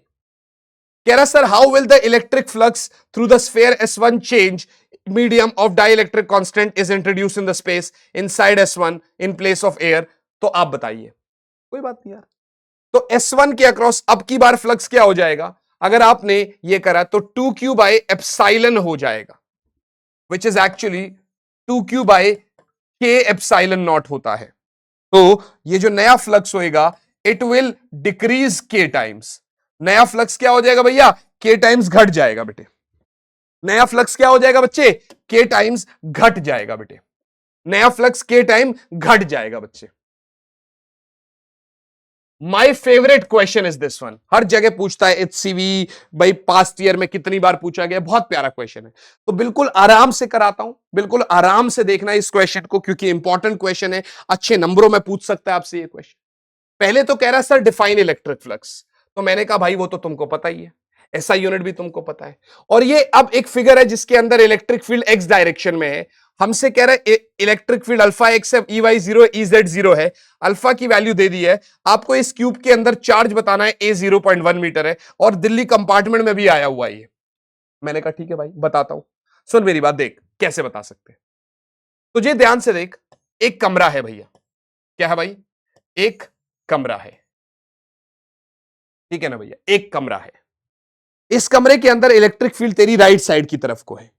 कह रहा sir how will the electric flux through the sphere S1 change medium of dielectric constant is introduced in the space inside S1 in place of air। तो आप बताइए। कोई बात नहीं यार, तो S1 के अक्रॉस अब की बार फ्लक्स क्या हो जाएगा? अगर आपने ये करा तो 2Q by epsilon हो जाएगा, which is actually 2Q by K epsilon naught होता है। तो ये जो नया फ्लक्स होएगा इट विल डिक्रीज के टाइम्स। नया फ्लक्स क्या हो जाएगा भैया? के टाइम्स घट जाएगा बेटे। नया फ्लक्स क्या हो जाएगा बच्चे? के टाइम्स घट जाएगा बेटे। नया फ्लक्स के टाइम घट जाएगा बच्चे। My favourite question is this one, हर जगह पूछता है एचसीवी, भाई पास्ट ईयर में कितनी बार पूछा गया, बहुत प्यारा क्वेश्चन है। तो बिल्कुल आराम से कराता हूं, बिल्कुल आराम से देखना इस क्वेश्चन को, क्योंकि इंपॉर्टेंट क्वेश्चन है, अच्छे नंबरों में पूछ सकता है आपसे ये क्वेश्चन। पहले तो कह रहा सर डिफाइन इलेक्ट्रिक फ्लक्स, तो मैंने कहा भाई वो तो तुमको पता ही है, ऐसा यूनिट भी तुमको पता है। और ये अब एक फिगर है जिसके अंदर इलेक्ट्रिक फील्ड एक्स डायरेक्शन में है, हमसे कह रहा है इलेक्ट्रिक फील्ड अल्फा एक्स है, E y zero E z zero है, अल्फा की वैल्यू दे दी है, आपको इस क्यूब के अंदर चार्ज बताना है, ए 0.1 मीटर है और दिल्ली कंपार्टमेंट में भी आया हुआ है ये। मैंने कहा ठीक है भाई बताता हूं, सुन मेरी बात, देख कैसे बता सकते हैं। तुझे ध्यान से देख, एक कमरा है भैया, क्या है भाई? एक कमरा है, ठीक है ना भैया, एक कमरा है। इस कमरे के अंदर इलेक्ट्रिक फील्ड तेरी राइट साइड की तरफ को है।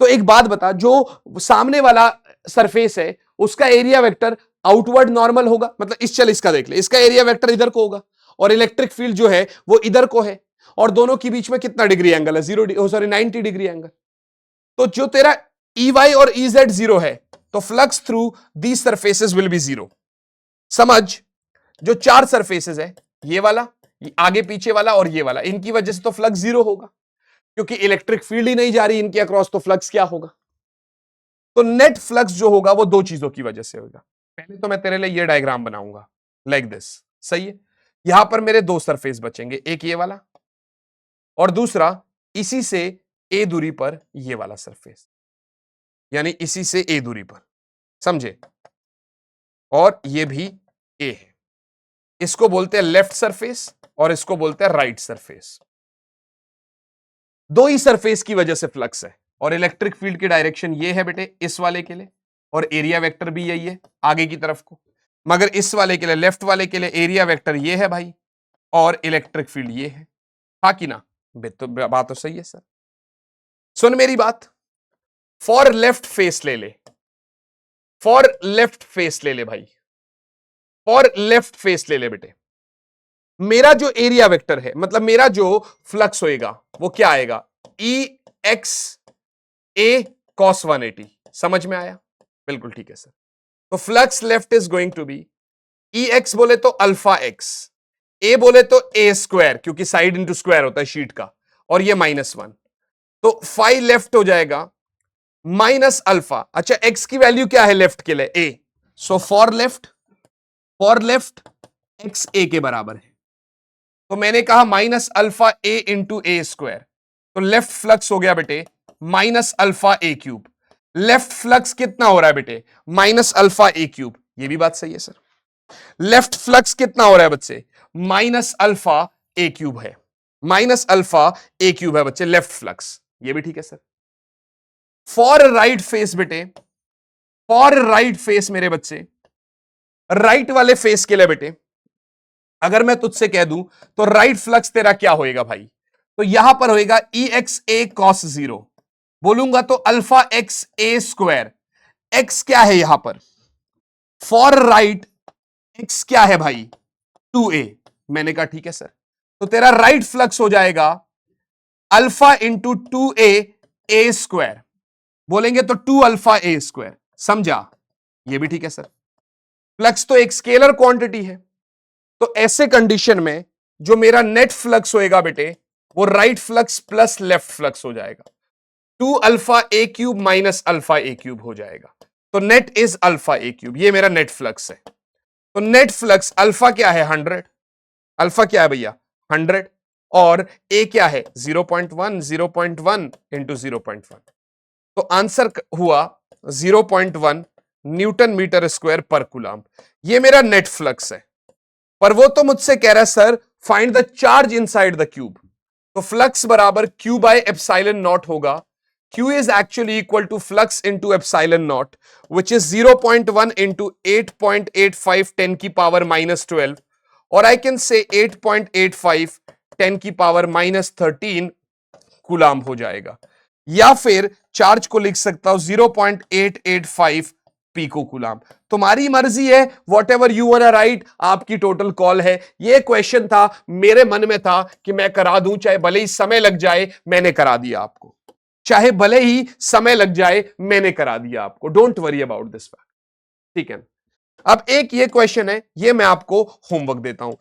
तो एक बात बता, जो सामने वाला सरफेस है उसका एरिया वेक्टर आउटवर्ड नॉर्मल होगा, मतलब इसका देख ले, इसका एरिया वेक्टर इधर को होगा और इलेक्ट्रिक फील्ड जो है वो इधर को है, और दोनों के बीच में कितना डिग्री एंगल है? 90 डिग्री एंगल। तो जो तेरा ई वाई और ई जेड जीरो है, तो flux through these surfaces will be zero. समझ, जो चार सरफेसेस है, ये वाला, ये आगे पीछे वाला और ये वाला, इनकी वजह से तो फ्लक्स जीरो होगा, क्योंकि इलेक्ट्रिक फील्ड ही नहीं जा रही इनके अक्रॉस, तो फ्लक्स क्या होगा? तो नेट फ्लक्स जो होगा वो दो चीजों की वजह से होगा। पहले तो मैं तेरे लिए ये डायग्राम बनाऊंगा लाइक दिस, सही है? यहां पर मेरे दो सरफेस बचेंगे, एक ये वाला और दूसरा इसी से ए दूरी पर ये वाला सरफेस, यानी इसी से ए दूरी पर, समझे? और ये भी ए है। इसको बोलते हैं लेफ्ट सरफेस और इसको बोलते हैं राइट सरफेस। दो ही सरफेस की वजह से फ्लक्स है, और इलेक्ट्रिक फील्ड की डायरेक्शन ये है बेटे इस वाले के लिए, और एरिया वेक्टर भी यही है आगे की तरफ को। मगर इस वाले के लिए, लेफ्ट वाले के लिए एरिया वेक्टर ये है भाई, और इलेक्ट्रिक फील्ड ये है। हाँ कि ना? तो बात तो सही है सर। सुन मेरी बात, फॉर लेफ्ट फेस ले ले, फॉर लेफ्ट फेस ले ले भाई, फॉर लेफ्ट फेस ले ले बेटे। मेरा जो एरिया वेक्टर है, मतलब मेरा जो फ्लक्स होएगा वो क्या आएगा? E x a cos 180। समझ में आया? बिल्कुल ठीक है सर। तो flux left is going to be E x बोले तो अल्फा एक्स, ए बोले तो ए स्क्वायर, क्योंकि साइड इंटू स्क्वायर होता है शीट का, और ये -1, तो फाई लेफ्ट हो जाएगा माइनस अल्फा। अच्छा, एक्स की वैल्यू क्या है लेफ्ट के लिए? ए। सो फॉर लेफ्ट एक्स ए के बराबर है, तो मैंने कहा माइनस अल्फा ए इंटू ए स्क्वायर, तो लेफ्ट फ्लक्स हो गया बेटे माइनस अल्फा ए क्यूब। लेफ्ट फ्लक्स कितना हो रहा है बेटे? माइनस अल्फा ए क्यूब। ये भी बात सही है सर। लेफ्ट फ्लक्स कितना हो रहा है बच्चे? माइनस अल्फा ए क्यूब है, माइनस अल्फा ए क्यूब है बच्चे लेफ्ट फ्लक्स। ये भी ठीक है सर। फॉर राइट फेस बेटे, फॉर राइट फेस मेरे बच्चे, राइट वाले फेस के लिए बेटे अगर मैं तुझसे कह दूं तो राइट फ्लक्स तेरा क्या होएगा भाई? तो यहां पर होएगा ई एक्स ए कॉस 0, बोलूंगा तो अल्फा एक्स ए स्क्वायर। एक्स क्या है यहां पर? फॉर राइट एक्स क्या है भाई? 2a। मैंने कहा ठीक है सर, तो तेरा राइट फ्लक्स हो जाएगा अल्फा इंटू 2a ए स्क्वायर, बोलेंगे तो 2 अल्फा ए स्क्वायर। समझा? ये भी ठीक है सर। फ्लक्स तो एक स्केलर क्वांटिटी है, तो ऐसे कंडीशन में जो मेरा नेट फ्लक्स होएगा बेटे वो right flux plus left flux हो जाएगा, 2 अल्फा ए क्यूब माइनस अल्फा ए क्यूब हो जाएगा, तो net is alpha A cube. ये मेरा नेट फ्लक्स है। तो नेट फ्लक्स अल्फा क्या है? 100। अल्फा क्या है भैया? 100। और ए क्या है? 0.1, 0.1 इंटू 0.1, तो आंसर हुआ 0.1 न्यूटन मीटर स्क्वायर पर कूलम। ये मेरा नेट फ्लक्स है। पर वो तो मुझसे कह रहा है sir find the charge inside the cube, तो फ्लक्स बराबर Q बाय एप्सिलॉन नॉट होगा। Q is actually equal to flux into epsilon naught, which is 0.1 into 8.85 10 की पावर -12, और I can say 8.85 10 की पावर -13 कूलाम हो जाएगा। या फिर चार्ज को लिख सकता हूं 0.885 पिको कूलाम। तुम्हारी मर्जी है, what ever you want right, आपकी टोटल कॉल है। ये क्वेश्चन था, मेरे मन में था कि मैं करा दूं, चाहे भले ही समय लग जाए, मैंने करा दिया आपको। चाहे भले ही समय लग जाए, मैंने करा दिया आपको। Don't worry about this fact, ठीक है। अब एक ये क्वेश्चन है, ये मैं आपको होमवर्क देता हूं।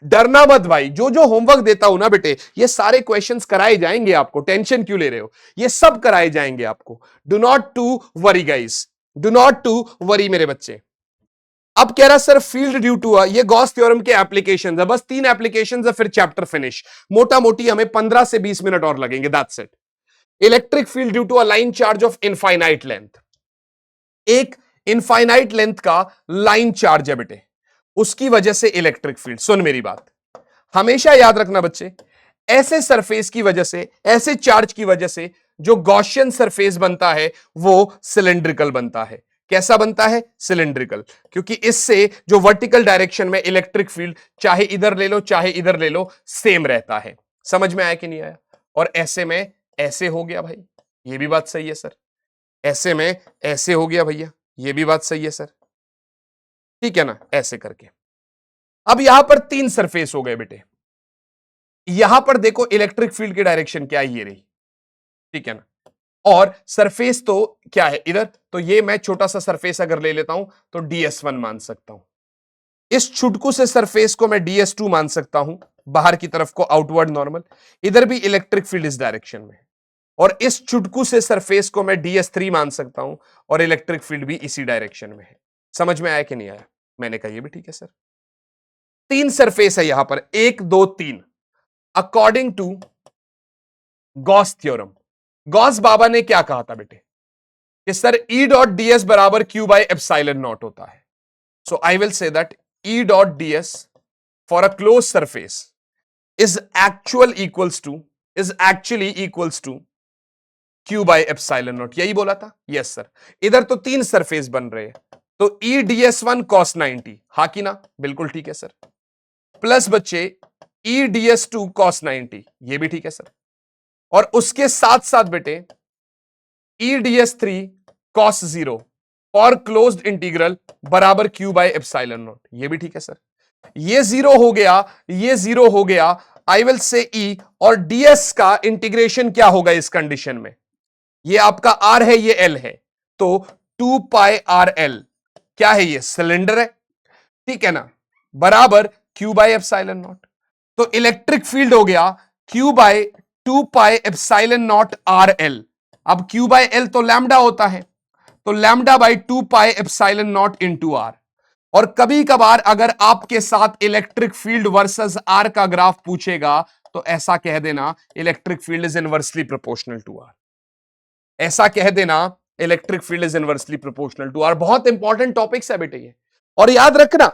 डरना मत भाई, जो जो होमवर्क देता हूं ना बेटे, ये सारे क्वेश्चंस कराए जाएंगे आपको। टेंशन क्यों ले रहे हो, ये सब कराए जाएंगे आपको। Do not to worry guys, do not to worry मेरे बच्चे। अब कह रहा सर फील्ड ड्यू टू, ये गॉस थ्योरम के एप्लीकेशंस है, बस 3 एप्लीकेशंस है, फिर चैप्टर फिनिश। मोटा मोटी हमें 15 से 20 मिनट और लगेंगे, that's it. Electric field due to a line charge of infinite length. एक इनफाइनाइट लेंथ का लाइन चार्ज है बेटे, उसकी वजह से इलेक्ट्रिक फील्ड। सुन मेरी बात, हमेशा याद रखना बच्चे, ऐसे सरफेस की वजह से, ऐसे चार्ज की वजह से जो गॉसियन सरफेस बनता है वो सिलेंड्रिकल बनता है। कैसा बनता है, सिलेंड्रिकल, क्योंकि इससे जो वर्टिकल डायरेक्शन में इलेक्ट्रिक फील्ड, चाहे इधर ले लो चाहे इधर ले लो, सेम रहता है। समझ में आया कि नहीं आया। और ऐसे में ऐसे हो गया भाई, ये भी बात सही है सर। ऐसे में ऐसे हो गया भैया, ये भी बात सही है सर, ठीक है ना, ऐसे करके। अब यहां पर 3 सरफेस हो गए बेटे। यहां पर देखो इलेक्ट्रिक फील्ड की डायरेक्शन क्या है, ये रही, ठीक है ना। और सरफेस तो क्या है इधर, तो ये मैं छोटा सा सरफेस अगर ले लेता हूं तो ds1 मान सकता हूं। इस छुटकू से सरफेस को मैं ds2 मान सकता हूं, बाहर की तरफ को आउटवर्ड नॉर्मल। इधर भी इलेक्ट्रिक फील्ड इस डायरेक्शन में, और इस चुटकू से सरफेस को मैं ds3 मान सकता हूं, और इलेक्ट्रिक फील्ड भी इसी डायरेक्शन में है। समझ में आया कि नहीं आया। मैंने कहा ये भी ठीक है सर। 3 सरफेस है यहां पर, 1 2 3, according to Gauss theorem. Gauss बाबा ने क्या कहा था बेटे कि सर E डॉट ds बराबर Q बाय एप्सिलॉन नॉट होता है। So I will say that E dot ds for a close surface is actually equals to Q by epsilon naught. यही बोला था, यस सर। इधर तो 3 सरफेस बन रहे हैं, तो E ds1 cos 90, हा कि ना, बिल्कुल ठीक है सर। प्लस बच्चे E ds2 cos 90, ये भी ठीक है सर। और उसके साथ साथ बेटे E ds3 cos 0 और क्लोज्ड इंटीग्रल बराबर Q बाय एप्सिलॉन नॉट, ये भी ठीक है सर। ये 0 हो गया, ये 0 हो गया। आई विल से E और ds का इंटीग्रेशन क्या होगा इस कंडीशन में, ये आपका R है, ये L है, तो 2 पाई RL, क्या है ये, सिलेंडर है, ठीक है ना, बराबर Q बाय एप्सिलॉन नॉट। तो इलेक्ट्रिक फील्ड हो गया Q by 2 pi epsilon naught RL। अब Q बाय L तो लैम्डा होता है, तो lambda by 2 pi epsilon naught into R। और कभी कभार अगर आपके साथ इलेक्ट्रिक फील्ड वर्सेस R का ग्राफ पूछेगा तो ऐसा कह देना electric field is inversely proportional to R। ऐसा कह देना electric field is inversely proportional to R। बहुत इंपॉर्टेंट टॉपिक्स है बेटे ये, और याद रखना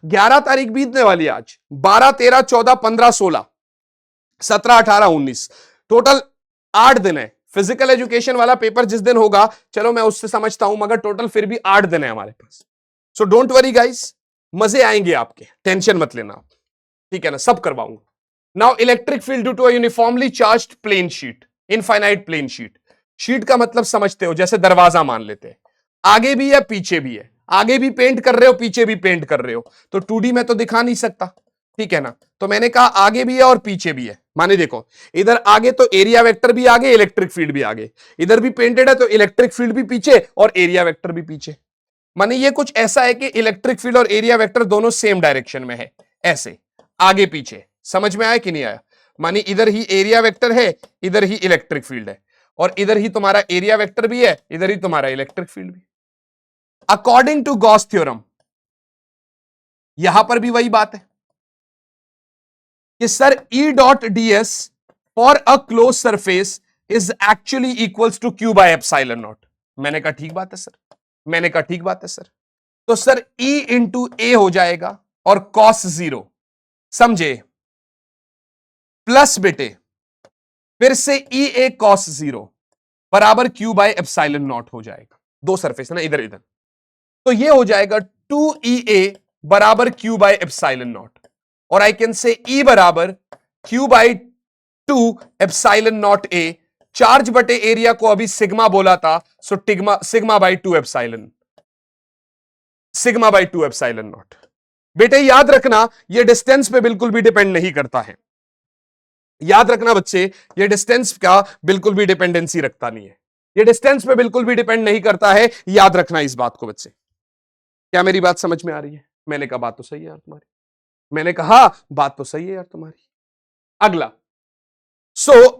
11 तारीख बीतने वाली आज, 12 13 14 15 16 17 18 19, टोटल 8 दिन है। फिजिकल एजुकेशन वाला पेपर जिस दिन होगा, चलो मैं उससे समझता हूं, मगर टोटल फिर भी 8 दिन है हमारे पास। सो डोंट वरी गाइस, मजे आएंगे आपके, टेंशन मत लेना आप, ठीक है ना, सब करवाऊंगा। Now electric field due to a uniformly charged plane sheet, infinite plane sheet. Sheet का मतलब समझते हो, जैसे दरवाजा मान लेते हैं, आगे भी है पीछे भी है, आगे भी पेंट कर रहे हो पीछे भी पेंट कर रहे हो, तो 2D में तो दिखा नहीं सकता, ठीक है ना। तो मैंने कहा आगे भी है और पीछे भी है, माने देखो इधर आगे तो एरिया वेक्टर भी आगे, इलेक्ट्रिक फील्ड भी आगे, इधर भी पेंटेड है तो इलेक्ट्रिक फील्ड भी पीछे और एरिया वेक्टर भी पीछे। माने ये कुछ ऐसा है कि इलेक्ट्रिक फील्ड और एरिया वेक्टर दोनों सेम डायरेक्शन में है, ऐसे आगे पीछे। समझ में आया कि नहीं आया। माने इधर ही एरिया वेक्टर है, इधर ही इलेक्ट्रिक फील्ड है, और इधर ही तुम्हारा एरिया वेक्टर भी है, इधर ही तुम्हारा इलेक्ट्रिक फील्ड भी। अकॉर्डिंग टू गॉस थ्योरम, यहां पर भी वही बात है कि sir E dot ds for a close surface is actually equals to Q by epsilon naught. मैंने कहा ठीक बात है सर, मैंने कहा ठीक बात है सर। तो सर E इंटू ए हो जाएगा और cos 0, समझे, प्लस बेटे फिर से E a cos 0 बराबर Q बाय एप्सिलॉन नॉट हो जाएगा। दो सरफेस है ना इधर इधर, तो ये हो जाएगा 2EA बराबर Q बाय एप्सिलॉन नॉट, और आई कैन से E बराबर Q by 2 epsilon naught A। Charge बटे एरिया को अभी सिग्मा बोला था, so sigma by 2 epsilon, sigma by 2 epsilon naught. बेटे याद रखना ये डिस्टेंस पे बिल्कुल भी डिपेंड नहीं करता है, याद रखना बच्चे, ये डिस्टेंस का बिल्कुल भी डिपेंडेंसी रखता नहीं है, ये डिस्टेंस पे बिल्कुल भी डिपेंड नहीं करता है, याद रखना इस बात को बच्चे। क्या मेरी बात समझ में आ रही है? मैंने कहा बात तो सही है यार तुम्हारी, मैंने कहा बात तो सही है यार तुम्हारी। अगला,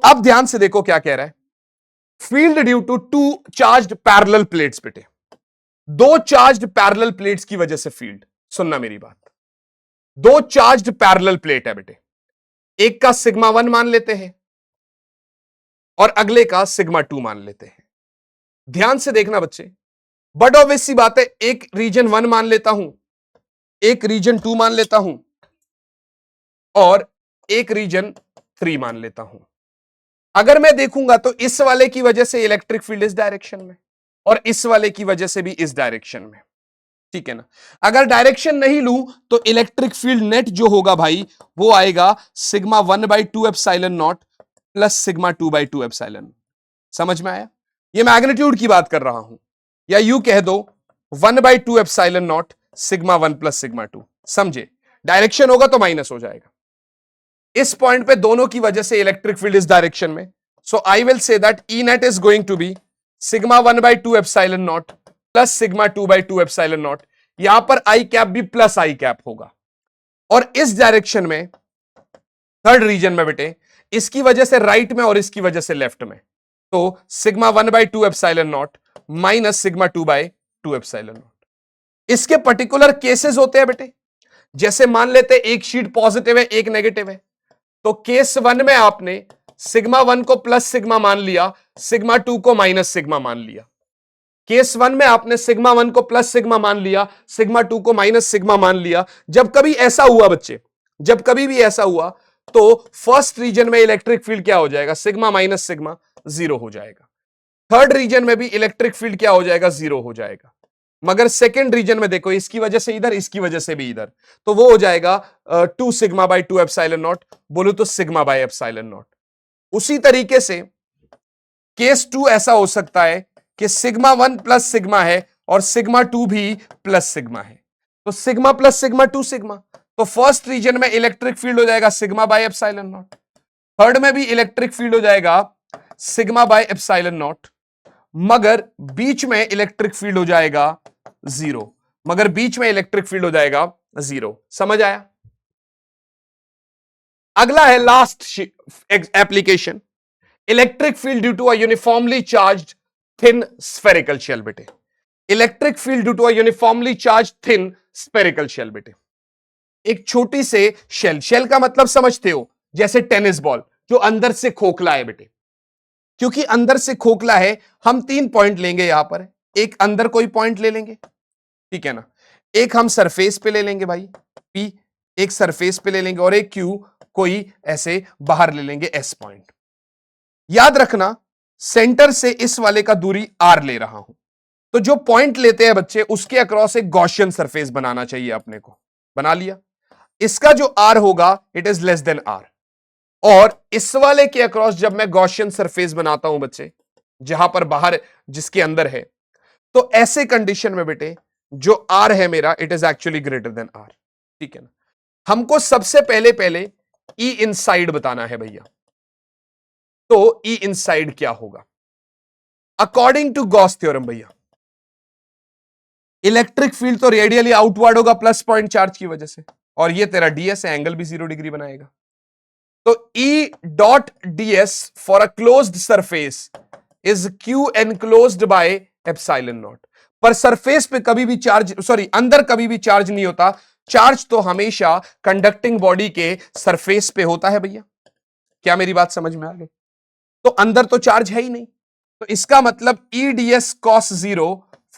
अब ध्यान से देखो क्या कह रहा है, field due to two charged parallel plates. बेटे दो चार्ज्ड पैरेलल प्लेट्स की वजह से फील्ड, सुनना मेरी बात, दो चार्ज्ड पैरेलल प्लेट है बेटे, एक का सिग्मा 1 मान लेते हैं और अगले का सिग्मा 2 मान लेते हैं। ध्यान से देखना बच्चे, बट ऑब्वियस सी बात है, एक रीजन 1 मान लेता हूं, एक रीजन 2 मान लेता हूं और एक रीजन 3 मान लेता हूं। अगर मैं देखूंगा तो इस वाले की वजह से इलेक्ट्रिक फील्ड इस डायरेक्शन में और इस वाले की वजह से भी इस डायरेक्शन में, ठीक है ना। अगर डायरेक्शन नहीं लूं तो इलेक्ट्रिक फील्ड नेट जो होगा भाई वो आएगा sigma 1/2 epsilon naught plus sigma 2/2 epsilon. समझ में आया? ये मैग्नीट्यूड की बात कर रहा हूं, या यू कह दो 1/2 epsilon not sigma 1 plus sigma 2। समझे? डायरेक्शन होगा तो माइनस हो जाएगा, इस पॉइंट पे दोनों की वजह से इलेक्ट्रिक फील्ड इस डायरेक्शन में, so I will say that E net is going to be sigma 1/2 epsilon naught plus sigma 2/2 epsilon naught. यहां पर आई कैप भी प्लस आई कैप होगा, और इस डायरेक्शन में थर्ड रीजन में बेटे इसकी वजह से राइट में और इसकी वजह से लेफ्ट में, तो sigma 1/2 epsilon not minus sigma 2/2 epsilon not. इसके पर्टिकुलर केसेस होते हैं बेटे, जैसे मान लेते एक शीट पॉजिटिव है एक नेगेटिव है, तो केस 1 में आपने सिग्मा 1 को प्लस सिग्मा मान लिया, सिग्मा 2 को माइनस सिग्मा मान लिया। केस 1 में आपने सिग्मा 1 को प्लस सिग्मा मान लिया, सिग्मा 2 को माइनस सिग्मा मान लिया। जब कभी ऐसा हुआ बच्चे, जब कभी भी ऐसा हुआ तो फर्स्ट रीजन में इलेक्ट्रिक फील्ड क्या हो जाएगा, सिग्मा माइनस सिग्मा 0 हो जाएगा। थर्ड रीजन में भी इलेक्ट्रिक फील्ड क्या हो जाएगा, 0 हो जाएगा। मगर सेकेंड रीजन में देखो, इसकी वजह से इधर, इसकी वजह से भी इधर, तो वो हो जाएगा 2 सिग्मा बाई 2 एप्सिलॉन नॉट, बोलो तो सिग्मा बाई एप्सिलॉन नॉट। उसी तरीके से केस 2 ऐसा हो सकता है कि सिग्मा 1 प्लस सिग्मा है और सिग्मा 2 भी प्लस सिग्मा है, तो सिग्मा प्लस सिग्मा 2 सिग्मा, तो फर्स्ट रीजन में इलेक्ट्रिक फील्ड हो जाएगा sigma by epsilon not, third में भी इलेक्ट्रिक फील्ड हो जाएगा सिग्मा बाई एप्सिलॉन नॉट, मगर बीच में इलेक्ट्रिक फील्ड हो जाएगा 0, मगर बीच में इलेक्ट्रिक फील्ड हो जाएगा 0। समझ आया? अगला है last application, electric field due to a uniformly charged thin spherical shell. बेटे electric field due to a uniformly charged thin spherical shell. बेटे एक छोटी से शेल, शेल का मतलब समझते हो, जैसे टेनिस बॉल जो अंदर से खोखला है। बेटे क्योंकि अंदर से खोखला है, हम 3 पॉइंट लेंगे यहां पर, एक अंदर कोई पॉइंट ले लेंगे, ठीक है ना, एक हम सरफेस पे ले लेंगे भाई P, एक सरफेस पे ले लेंगे, और एक Q कोई ऐसे बाहर ले लेंगे S पॉइंट। याद रखना सेंटर से इस वाले का दूरी R ले रहा हूं, तो जो पॉइंट लेते हैं बच्चे उसके अक्रॉस एक गॉसियन सरफेस बनाना चाहिए अपने को। बना लिया, इसका जो R होगा it is less then R, और इस वाले के अक्रॉस जब मैं गॉसियन सरफेस बनाता हूं बच्चे, जहां पर बाहर जिसके अंदर है, तो ऐसे कंडीशन में बेटे जो R है मेरा it is actually greater than R, ठीक है ना। हमको सबसे पहले E इनसाइड बताना है भैया, तो E इनसाइड क्या होगा अकॉर्डिंग टू गॉस थ्योरम भैया, इलेक्ट्रिक फील्ड तो रेडियली आउटवर्ड होगा प्लस पॉइंट चार्ज की वजह से, और ये तेरा ds है, एंगल भी 0 डिग्री बनाएगा, तो E dot ds for a closed surface is Q enclosed bye epsilon not. पर सरफेस पे कभी भी चार्ज, सॉरी अंदर कभी भी चार्ज नहीं होता, चार्ज तो हमेशा कंडक्टिंग बॉडी के सरफेस पे होता है भैया। क्या मेरी बात समझ में आ गई? तो अंदर तो चार्ज है ही नहीं, तो इसका मतलब E ds cos 0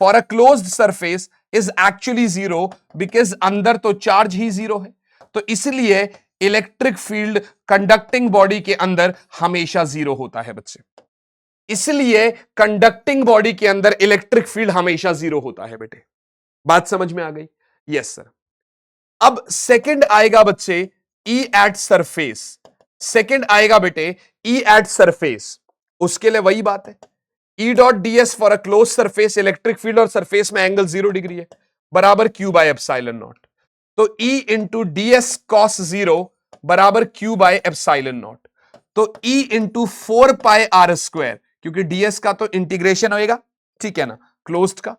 for a closed surface is actually 0 because अंदर तो चार्ज ही 0 है, तो इसलिए इलेक्ट्रिक फील्ड कंडक्टिंग बॉडी के अंदर हमेशा 0 होता है बच्चे, इसलिए कंडक्टिंग बॉडी के अंदर इलेक्ट्रिक फील्ड हमेशा 0 होता है बेटे। बात समझ में आ गई? Yes sir. अब सेकंड आएगा बच्चे E एट सरफेस, सेकंड आएगा बेटे E एट सरफेस, उसके लिए वही बात है, E dot ds for a close surface, electric field और सरफेस में एंगल 0 डिग्री है, बराबर क्यू बाय एप्सिलॉन नॉट। तो E into d s cos 0 बराबर क्यू बाय एप्सिलॉन नॉट। तो E into 4 pi r square, क्योंकि ds का तो इंटीग्रेशन होएगा, ठीक है ना, क्लोज्ड का,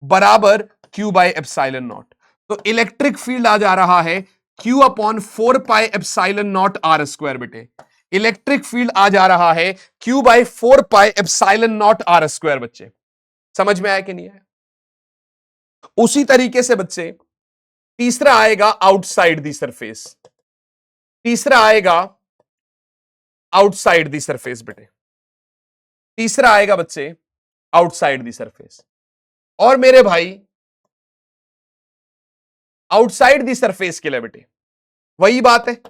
बराबर क्यू बाय एप्सिलॉन नॉट। तो इलेक्ट्रिक फील्ड आ जा रहा है Q upon 4 pi epsilon naught r square. बेटे इलेक्ट्रिक फील्ड आ जा रहा है Q by 4 pi epsilon naught r square. बच्चे समझ में आया कि नहीं आया? उसी तरीके से बच्चे तीसरा आएगा आउटसाइड दी सरफेस। तीसरा आएगा आउटसाइड दी सरफेस। बेटे तीसरा आएगा बच्चे आउटसाइड दी सरफेस। और मेरे भाई आउटसाइड दी सरफेस के लिए बेटे वही बात है,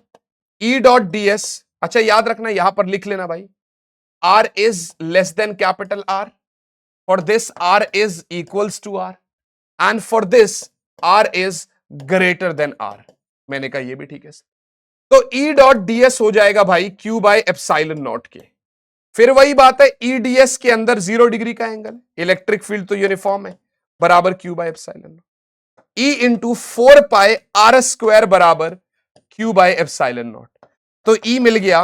E डॉट डी एस। अच्छा याद रखना, यहां पर लिख लेना भाई, R is less than capital R, for this R is equals to R, and for this R is greater than R। मैंने कहा ये भी ठीक है सर। तो E डॉट डी एस हो जाएगा भाई Q बाय एप्सिलॉन नॉट के। फिर वही बात है, E डी एस के अंदर 0 डिग्री का एंगल, इलेक्ट्रिक फील्ड तो यूनिफॉर्म है, बराबर Q by epsilon naught. E into 4 pi r square बराबर Q बाय एप्सिलॉन नॉट। तो E मिल गया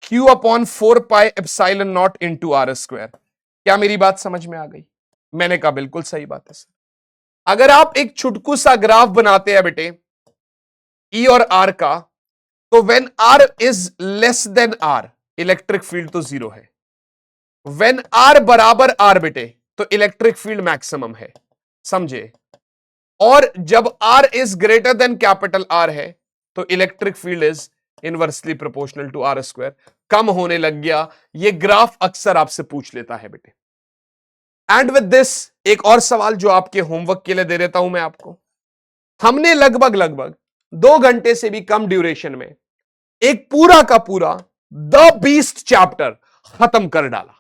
Q upon 4 pi epsilon naught into r square. क्या मेरी बात समझ में आ गई? मैंने कहा बिल्कुल सही बात है सर। अगर आप एक छुटकू सा ग्राफ बनाते हैं बेटे E और R का, तो when R is less then R electric field तो 0 है, व्हेन R बराबर R बेटे तो इलेक्ट्रिक फील्ड मैक्सिमम है, समझे? और जब R is greater than capital R है तो electric field is inversely proportional to R square. कम होने लग गया, ये ग्राफ अक्सर आपसे पूछ लेता है बेटे। एंड विद दिस एक और सवाल जो आपके होमवर्क के लिए दे देता हूं मैं आपको। हमने लगभग 2 घंटे से भी कम ड्यूरेशन में एक पूरा का पूरा द बीस्ट चैप्टर खत्म कर डाला।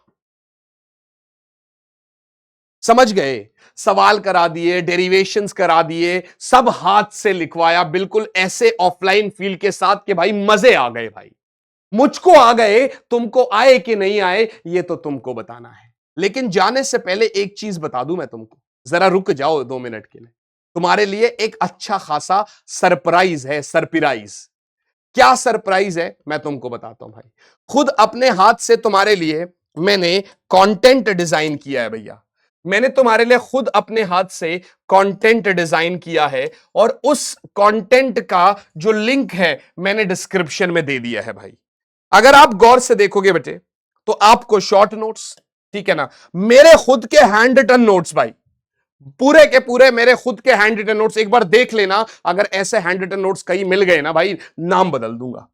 समझ गए? सवाल करा दिए, डेरिवेशंस करा दिए, सब हाथ से लिखवाया, बिल्कुल ऐसे ऑफलाइन फील के साथ कि भाई मजे आ गए। भाई मुझको आ गए, तुमको आए कि नहीं आए ये तो तुमको बताना है। लेकिन जाने से पहले एक चीज बता दूं मैं तुमको, जरा रुक जाओ 2 मिनट के लिए। तुम्हारे लिए एक अच्छा खासा सरप्राइज है। सरप्राइज क्या सरप्राइज है मैं तुमको बताता हूं भाई। खुद अपने हाथ से तुम्हारे लिए मैंने कंटेंट डिजाइन किया है भैया। मैंने तुम्हारे लिए खुद अपने हाथ से कंटेंट डिजाइन किया है, और उस कंटेंट का जो लिंक है मैंने डिस्क्रिप्शन में दे दिया है भाई। अगर आप गौर से देखोगे बेटे तो आपको शॉर्ट नोट्स, ठीक है ना, मेरे खुद के हैंड रिटन नोट्स भाई, पूरे के पूरे मेरे खुद के हैंड रिटन नोट्स, एक बार देख लेना। अगर ऐसे हैंड रिटन नोट्स कहीं मिल गए ना भाई, नाम बदल दूंगा।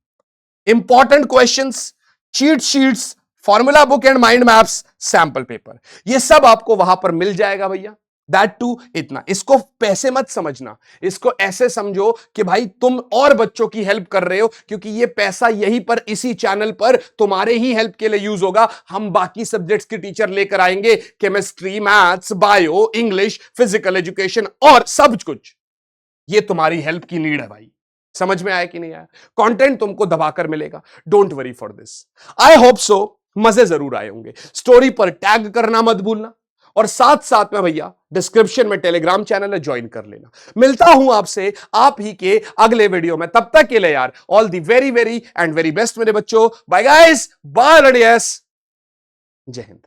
Important questions, cheat sheets, formula book and mind maps, sample paper, ये सब आपको वहां पर मिल जाएगा भैया। दैट टू इतना, इसको पैसे मत समझना, इसको ऐसे समझो कि भाई तुम और बच्चों की हेल्प कर रहे हो, क्योंकि ये पैसा यहीं पर इसी चैनल पर तुम्हारे ही हेल्प के लिए यूज होगा। हम बाकी सब्जेक्ट्स के टीचर लेकर आएंगे, chemistry, maths, bio, English, physical education और सब कुछ। ये तुम्हारी हेल्प की नीड है भाई। समझ में आया कि नहीं आया? कंटेंट तुमको दबाकर मिलेगा, don't worry for this. I hope सो मजे जरूर आए होंगे। स्टोरी पर टैग करना मत भूलना, और साथ साथ में भैया डिस्क्रिप्शन में टेलीग्राम चैनल है, ज्वाइन कर लेना। मिलता हूं आपसे आप ही के अगले वीडियो में, तब तक के लिए यार all the very very and very best मेरे बच्चों। बाय गाइस, बाय लड़ियस, जय हिंद।